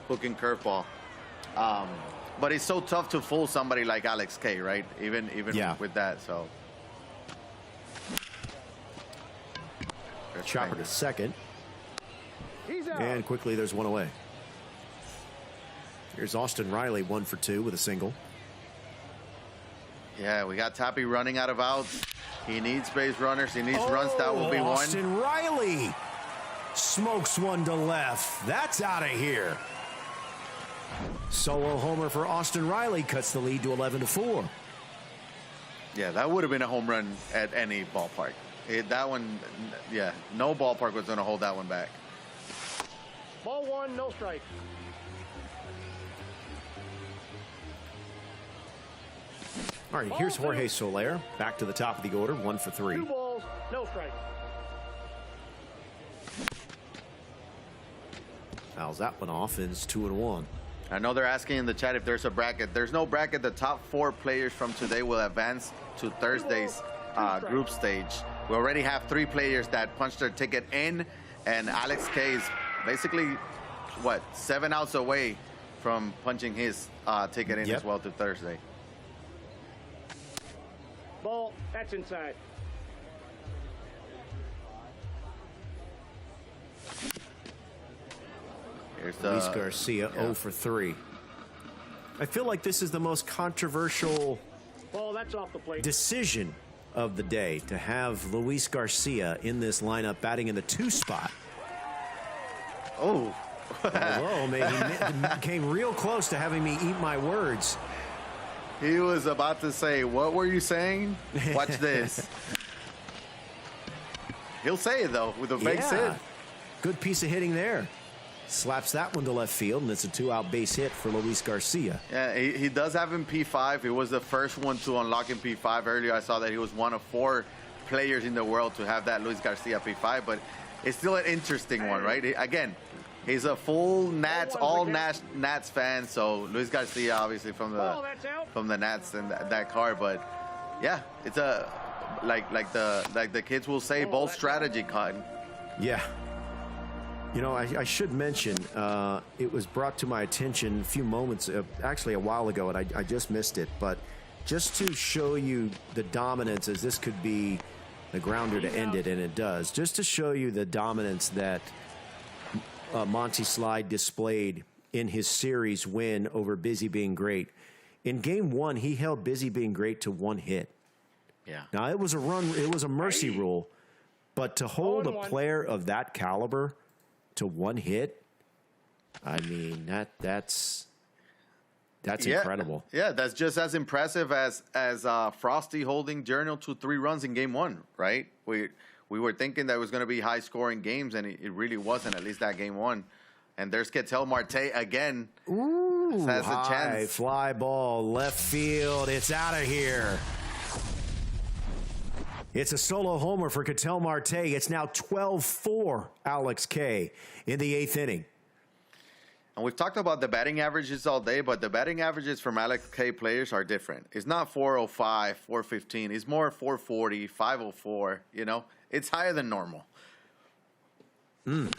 hooking curveball. But it's so tough to fool somebody like Alex K, right? Even with that. So
chopper to second,
He's out.
and quickly there's one away. Here's Austin Riley, 1 for 2 with a single.
Yeah, we got Tappy running out of outs. He needs base runners. He needs runs. That will be one.
Austin Riley smokes one to left. That's out of here. Solo homer for Austin Riley cuts the lead to 11-4.
Yeah, that would have been a home run at any ballpark. That one, yeah, no ballpark was going to hold that one back.
Ball 1, no strike.
All right, here's Jorge Soler back to the top of the order, 1 for 3.
2 balls, no strike.
Fouls that one off, and it's 2-1.
I know they're asking in the chat if there's a bracket. There's no bracket. The top 4 players from today will advance to Thursday's group stage. We already have 3 players that punched their ticket in, and Alex K is basically, 7 outs away from punching his ticket in as well to Thursday.
Ball, that's inside.
Here's
Luis Garcia, 0 for 3. I feel like this is the most controversial
Ball, that's off the plate.
decision of the day, to have Luis Garcia in this lineup batting in the 2 spot.
Oh.
Although, man, he came real close to having me eat my words.
He was about to say, what were you saying? Watch this. He'll say it, though, with a base hit.
Good piece of hitting there. Slaps that one to left field, and it's a 2-out base hit for Luis Garcia.
Yeah, he does have him P5. He was the first one to unlock him P5. Earlier, I saw that he was one of 4 players in the world to have that Luis Garcia P5, but it's still an interesting one, right? Again, he's a full Nats, all Nats fan, so Luis Garcia obviously from the Nats and that card, but yeah, it's a like the kids will say, bold strategy card.
Yeah. You know, I should mention, it was brought to my attention a few moments, actually a while ago, and I just missed it. But just to show you the dominance, as this could be the grounder to end it, and it does, just to show you the dominance that Monty Slide displayed in his series win over Busy Being Great. In Game 1, he held Busy Being Great to 1 hit.
Yeah.
Now, it was a mercy rule, but to hold a player of that caliber to 1 hit, I mean, that's incredible.
Yeah, that's just as impressive as Frosty holding Journal to 3 runs in Game 1, right? We were thinking that it was going to be high-scoring games, and it really wasn't, at least that Game 1. And there's Ketel Marte again.
Ooh,
has a
high
chance.
Fly ball, left field. It's out of here. It's a solo homer for Ketel Marte. It's now 12-4 Alex K in the 8th inning.
And we've talked about the batting averages all day, but the batting averages from Alex K players are different. It's not 405, 415. It's more 440, 504, you know? It's higher than normal.
And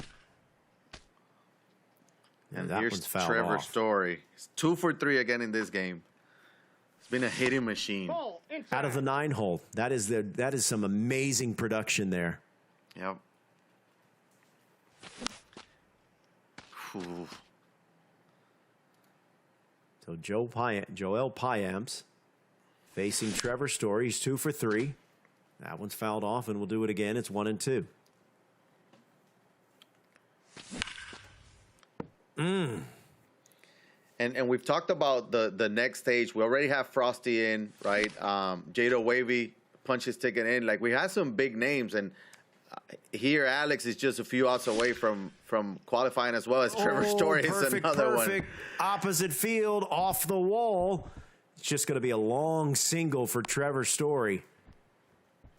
that
here's
one's fouled
Trevor
off.
Story. He's 2 for 3 again in this game. It's been a hitting machine.
Ball, inside.
Out of the 9-hole. That is some amazing production there.
Yep. Whew.
So Joel Payamps facing Trevor Story. He's 2 for 3. That one's fouled off, and we'll do it again. It's 1-2.
And we've talked about the next stage. We already have Frosty in, right? Jado Wavy punched his ticket in. Like, we have some big names, and here Alex is just a few outs away from qualifying as well as Trevor Story is another one.
Perfect. Opposite field, off the wall. It's just going to be a long single for Trevor Story.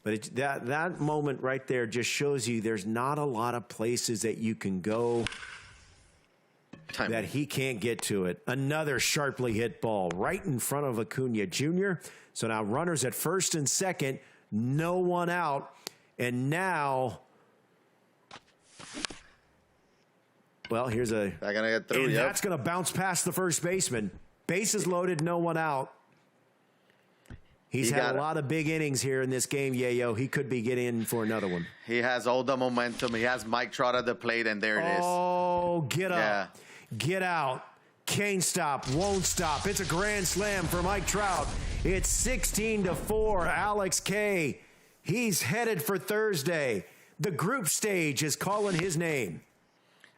But that moment right there just shows you there's not a lot of places that you can go that he can't get to it. Another sharply hit ball right in front of Acuna Jr. So now runners at first and second, no one out. And now, well, here's a...
They're going to get through,
That's going to bounce past the first baseman. Bases loaded, no one out. He's had a lot of big innings here in this game, Yayo. He could be getting in for another one.
He has all the momentum. He has Mike Trout at the plate, and there it is.
Oh, get up. Get out. Can't stop, won't stop. It's a grand slam for Mike Trout. It's 16-4. Alex K. He's headed for Thursday. The group stage is calling his name.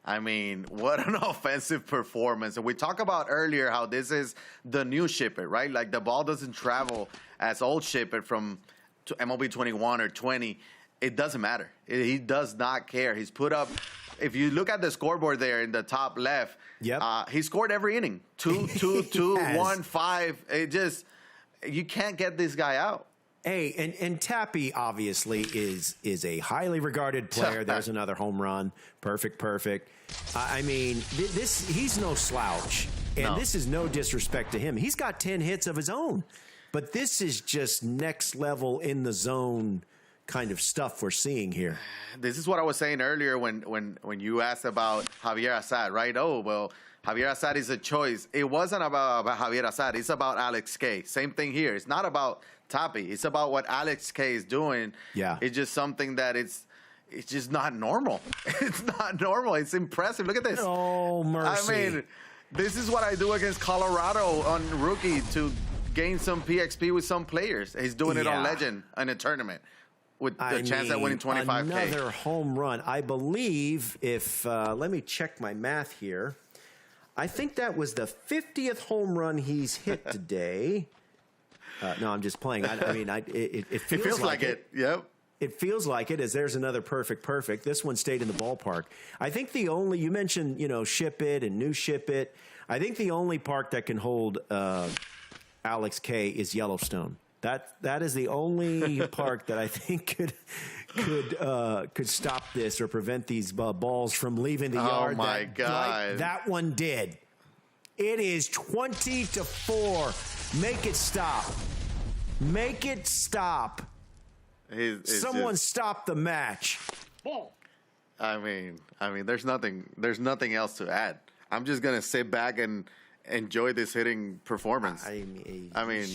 I mean, what an offensive performance. And we talked about earlier how this is the new Ship It, right? Like the ball doesn't travel as old Ship It from MLB 21 or 20. It doesn't matter. He does not care. He's put up, if you look at the scoreboard there in the top left, he scored every inning. 2, 2, 2, 1, 5. It just, you can't get this guy out.
Hey, and Tappy obviously is a highly regarded player. There's another home run. Perfect. I mean, he's no slouch. And this is no disrespect to him. He's got 10 hits of his own. But this is just next level in the zone kind of stuff we're seeing here.
This is what I was saying earlier when you asked about Javier Assad, right? Oh, well, Javier Assad is a choice. It wasn't about Javier Assad. It's about Alex K. Same thing here. It's not about Tappy. It's about what Alex K is doing.
Yeah.
It's just something that it's just not normal. It's not normal. It's impressive. Look at this.
Oh, mercy.
I mean, this is what I do against Colorado on rookie to gain some PXP with some players. He's doing it on Legend in a tournament with the chance at winning 25K.
Another home run. I believe if, let me check my math here. I think that was the 50th home run he's hit today. No, I'm just playing. It feels like it.
Yep.
It feels like it, as there's another perfect. This one stayed in the ballpark. I think the only, you mentioned, Ship It and New Ship It. I think the only park that can hold Alex K is Yellowstone. That is the only park that I think could stop this or prevent these balls from leaving the yard.
Oh my God!
Like that one did. It is 20-4. Make it stop. Make it stop. Someone stop the match.
Ball.
I mean, there's nothing else to add. I'm just gonna sit back and enjoy this hitting performance. I mean,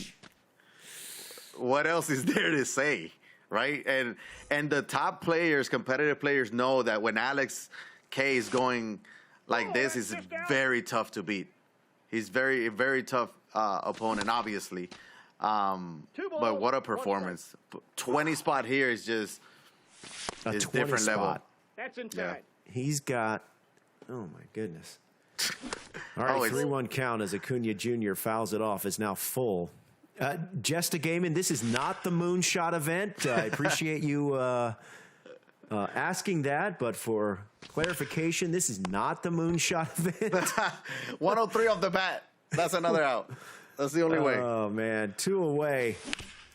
what else is there to say, right? And the top players, competitive players, know that when Alex K is going like this, it's very tough to beat. He's very, very tough opponent, obviously. But what a performance! 20 spot here is just
a
different
spot.
level.
That's inside.
Yeah.
He's got. Oh my goodness! All right, 3-1 count as Acuna Jr. fouls it off. Is now full. Just a game in. This is not the moonshot event. I appreciate you asking that, but for clarification, this is not the moonshot event.
103 off the bat. That's another out. That's the only way.
Oh, man. 2 away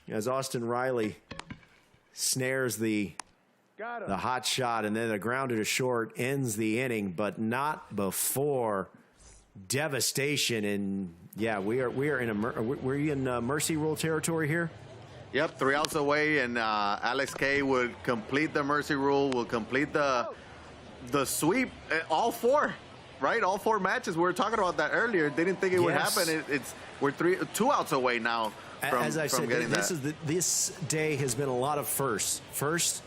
as Austin Riley snares the hot shot, and then a grounded to short ends the inning, but not before devastation. And, yeah, we are in mercy rule territory here?
Yep, 3 outs away, and Alex K would complete the mercy rule, will complete the sweep, all 4. Right, all 4 matches. We were talking about that earlier. Didn't think it would happen. We're 2 outs away now from,
as I said,
getting
this day has been a lot of firsts. First,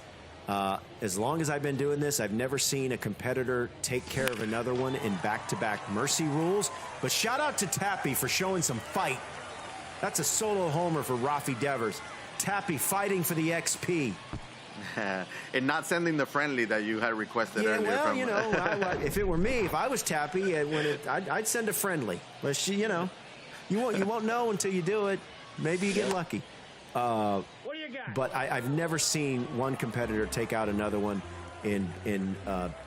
as long as I've been doing this, I've never seen a competitor take care of another one in back-to-back mercy rules. But shout out to Tappy for showing some fight. That's a solo homer for Rafi Devers. Tappy fighting for the XP.
And not sending the friendly that you had requested earlier.
Well, if it were me, if I was Tappy, I'd send a friendly. But you won't know until you do it. Maybe you get lucky.
What do you got?
But I've never seen one competitor take out another one in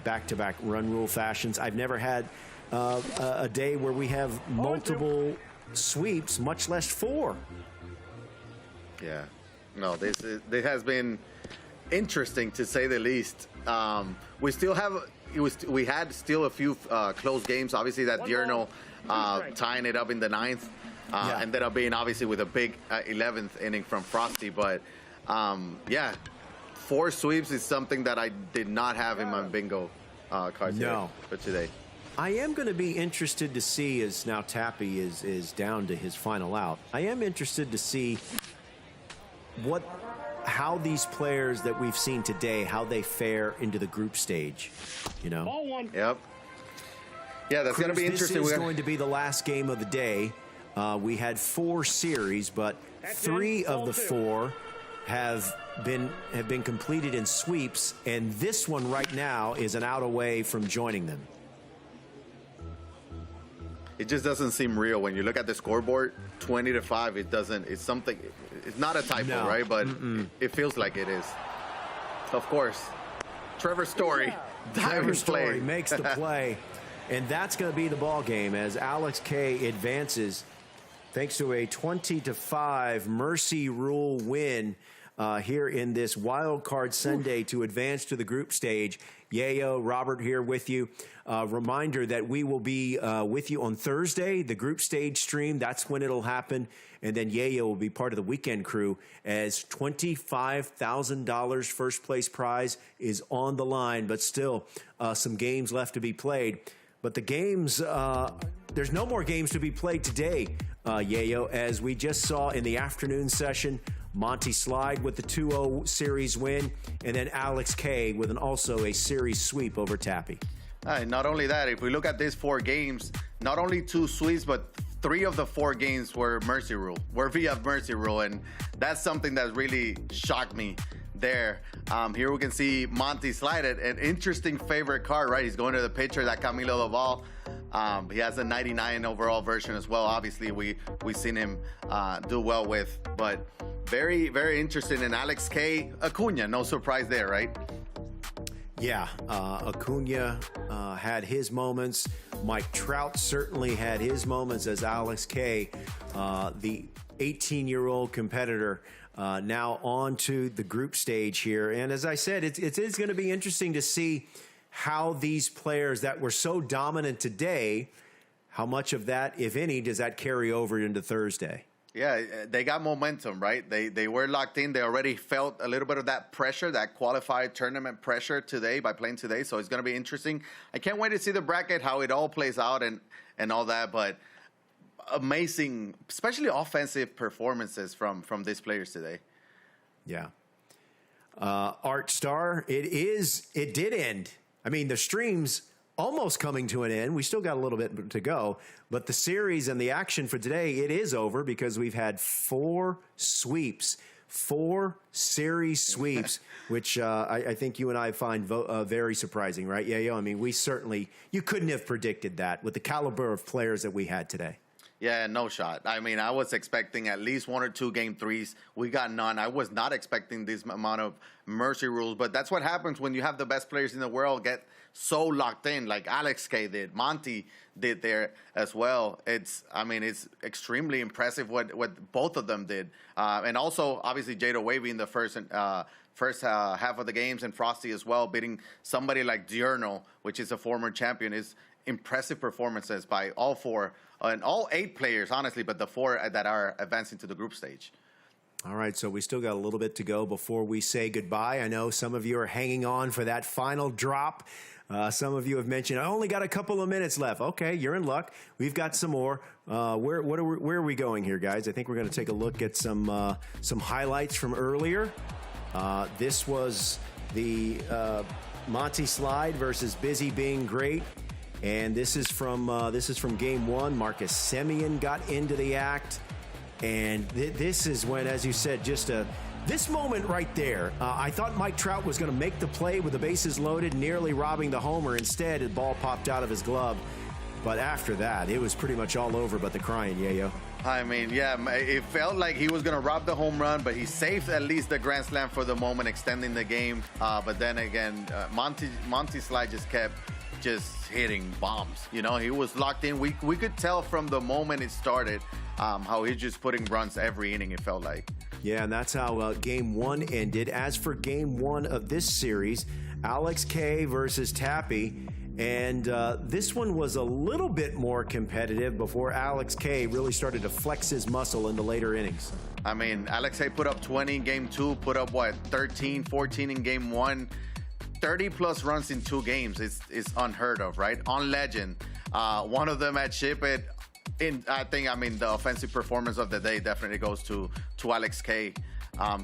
back-to-back run rule fashions. I've never had a day where we have multiple sweeps, much less 4.
Yeah, no, this has been interesting to say the least. We still have we had still a few close games. Obviously, that Diurnal tying it up in the 9th ended up being obviously with a big 11th inning from Frosty. But yeah, 4 sweeps is something that I did not have in my bingo card for today.
I am going to be interested to see, as now Tappy is down to his final out, I am interested to see how these players that we've seen today, how they fare into the group stage, you know?
Ball 1.
Yep. Yeah, that's going to be interesting.
This is going to be the last game of the day. We had 4 series, but 3 of the 4 have been completed in sweeps, and this one right now is an out away from joining them.
It just doesn't seem real when you look at the scoreboard. 20-5. It doesn't. It's something. It's not a typo, right? But it feels like it is. Of course, Trevor Story.
Trevor Story makes the play, and that's going to be the ball game as Alex K advances thanks to a 20-5 Mercy Rule win here in this Wild Card Sunday to advance to the group stage. Yayo, Robert here with you. Reminder that we will be with you on Thursday, the group stage stream. That's when it'll happen. And then Yayo will be part of the weekend crew as $25,000 first place prize is on the line, but still some games left to be played. But the games, there's no more games to be played today, Yayo, as we just saw in the afternoon session. Monty Slide with the 2-0 series win, and then Alex K with also a series sweep over Tappy.
Not only that, if we look at these 4 games, not only 2 sweeps, but 3 of the 4 games were Mercy Rule, were via Mercy Rule, and that's something that really shocked me there. Here we can see Monty Slide, an interesting favorite card, right? He's going to the pitcher, that Camilo Doval. He has a 99 overall version as well. Obviously, we've seen him do well with, but very, very interesting. And Alex K, Acuna, no surprise there, right?
Yeah, Acuna had his moments. Mike Trout certainly had his moments as Alex K, the 18-year-old competitor, now on to the group stage here. And as I said, it is going to be interesting to see how these players that were so dominant today, how much of that, if any, does that carry over into Thursday?
Yeah, they got momentum, right? They were locked in. They already felt a little bit of that pressure, that qualified tournament pressure today by playing today. So it's going to be interesting. I can't wait to see the bracket, how it all plays out and all that. But amazing, especially offensive performances from these players today.
Yeah. Art Star, it did end. I mean, the stream's almost coming to an end. We still got a little bit to go, but the series and the action for today, it is over because we've had 4 sweeps, 4 series sweeps, which I think you and I find very surprising, right, Yayo? I mean, you couldn't have predicted that with the caliber of players that we had today.
Yeah, no shot. I mean, I was expecting at least 1 or 2 game 3s. We got none. I was not expecting this amount of mercy rules, but that's what happens when you have the best players in the world get so locked in, like Alex K did, Monty did there as well. It's extremely impressive what both of them did, and also obviously Jada Wavy in the first half of the games, and Frosty as well, beating somebody like Diurnal, which is a former champion. Is impressive performances by all 4 and all 8 players, honestly, but the 4 that are advancing to the group stage.
All right, so we still got a little bit to go before we say goodbye. I know some of you are hanging on for that final drop. Some of you have mentioned, I only got a couple of minutes left. Okay, you're in luck. We've got some more. Where are we going here, guys? I think we're going to take a look at some highlights from earlier. This was the Monty Slide versus Busy Being Great. And this is from game 1. Marcus Semien got into the act. And this is when, as you said, this moment right there, I thought Mike Trout was going to make the play with the bases loaded, nearly robbing the homer. Instead, the ball popped out of his glove. But after that, it was pretty much all over but the crying, Yayo.
I mean, yeah, it felt like he was going to rob the home run, but he saved at least the grand slam for the moment, extending the game. But then again, Monty Slide just kept just hitting bombs. You know, he was locked in. We could tell from the moment it started how he's just putting runs every inning, it felt like.
Yeah, and that's how Game 1 ended. As for Game 1 of this series, Alex K versus Tappy. And this one was a little bit more competitive before Alex K really started to flex his muscle in the later innings.
I mean, Alex K put up 20 in Game 2, put up, 13, 14 in Game 1. 30-plus runs in 2 games is unheard of, right? On Legend. One of them at Ship It. I think the offensive performance of the day definitely goes to Alex K.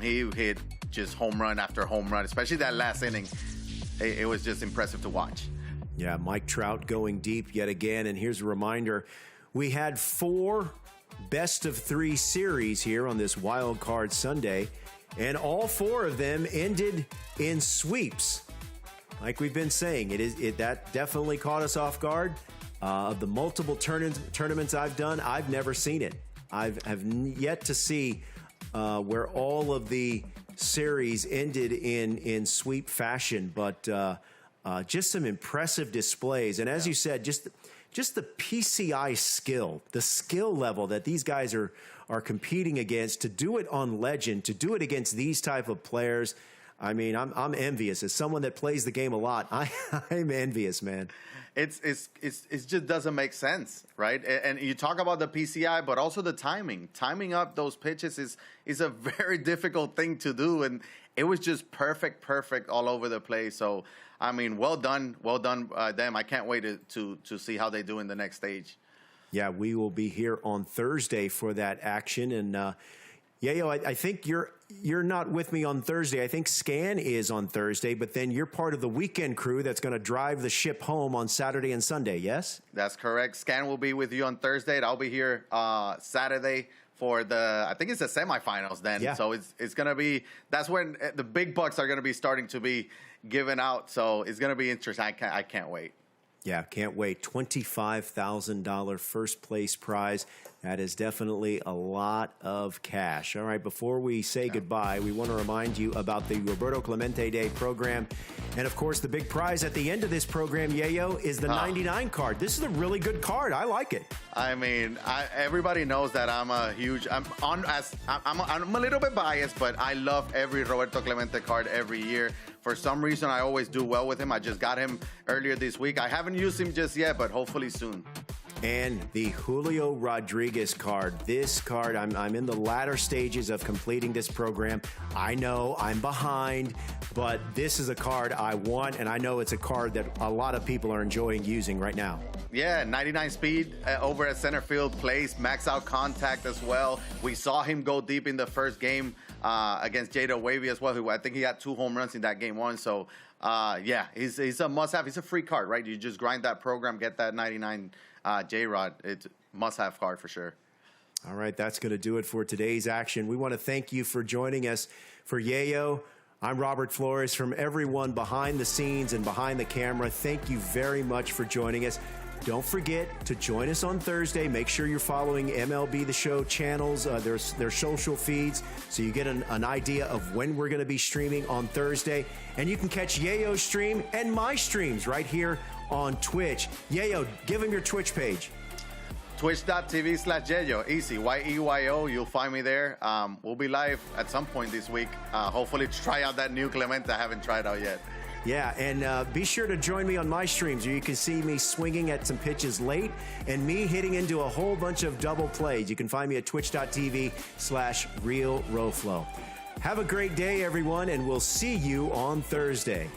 He hit just home run after home run, especially that last inning. It was just impressive to watch.
Yeah, Mike Trout going deep yet again. And here's a reminder. We had 4 best-of-3 series here on this Wild Card Sunday, and all 4 of them ended in sweeps. Like we've been saying, that definitely caught us off guard. Of the multiple tournaments I've done, I've never seen it. Have yet to see where all of the series ended in sweep fashion, but just some impressive displays. And as you said, just the PCI skill, the skill level that these guys are competing against, to do it on Legend, to do it against these type of players. I mean, I'm envious. As someone that plays the game a lot, I'm envious, man.
It just doesn't make sense, right? And you talk about the PCI, but also the timing. Timing up those pitches is a very difficult thing to do, and it was just perfect all over the place. So, I mean, well done them. I can't wait to see how they do in the next stage.
Yeah, we will be here on Thursday for that action, and Yayo, I think you're not with me on Thursday. I think Scan is on Thursday, but then you're part of the weekend crew that's going to drive the ship home on Saturday and Sunday, yes?
That's correct. Scan will be with you on Thursday, and I'll be here Saturday for I think it's the semifinals then.
Yeah.
So it's going to be, that's when the big bucks are going to be starting to be given out. So it's going to be interesting. I can't wait.
Yeah, can't wait. $25,000 first place prize. That is definitely a lot of cash. All right, before we say goodbye, we want to remind you about the Roberto Clemente Day program. And, of course, the big prize at the end of this program, Yayo, is the 99 card. This is a really good card. I like it.
I mean, everybody knows that I'm a little bit biased, but I love every Roberto Clemente card every year. For some reason, I always do well with him. I just got him earlier this week. I haven't used him just yet, but hopefully soon.
And the Julio Rodriguez card. This card, I'm in the latter stages of completing this program. I know I'm behind, but this is a card I want, and I know it's a card that a lot of people are enjoying using right now.
Yeah, 99 speed over at center field, plays max out contact as well. We saw him go deep in the first game against Jada Wavy as well, who I think he got 2 home runs in that Game 1. So, yeah, he's a must-have. He's a free card, right? You just grind that program, get that 99 J-Rod. It's a must-have card for sure.
All right, that's going to do it for today's action. We want to thank you for joining us. For Yayo, I'm Robert Flores. From everyone behind the scenes and behind the camera, thank you very much for joining us. Don't forget to join us on Thursday. Make sure you're following MLB The Show channels, their social feeds, so you get an idea of when we're going to be streaming on Thursday. And you can catch Yayo's stream and my streams right here on Twitch. Yayo, give him your Twitch page.
Twitch.tv/Yeyo. Easy. YEYO. You'll find me there. We'll be live at some point this week. Hopefully to try out that new Clemente I haven't tried out yet.
Yeah, and be sure to join me on my streams where you can see me swinging at some pitches late and me hitting into a whole bunch of double plays. You can find me at twitch.tv/RealRoflo. Have a great day, everyone, and we'll see you on Thursday.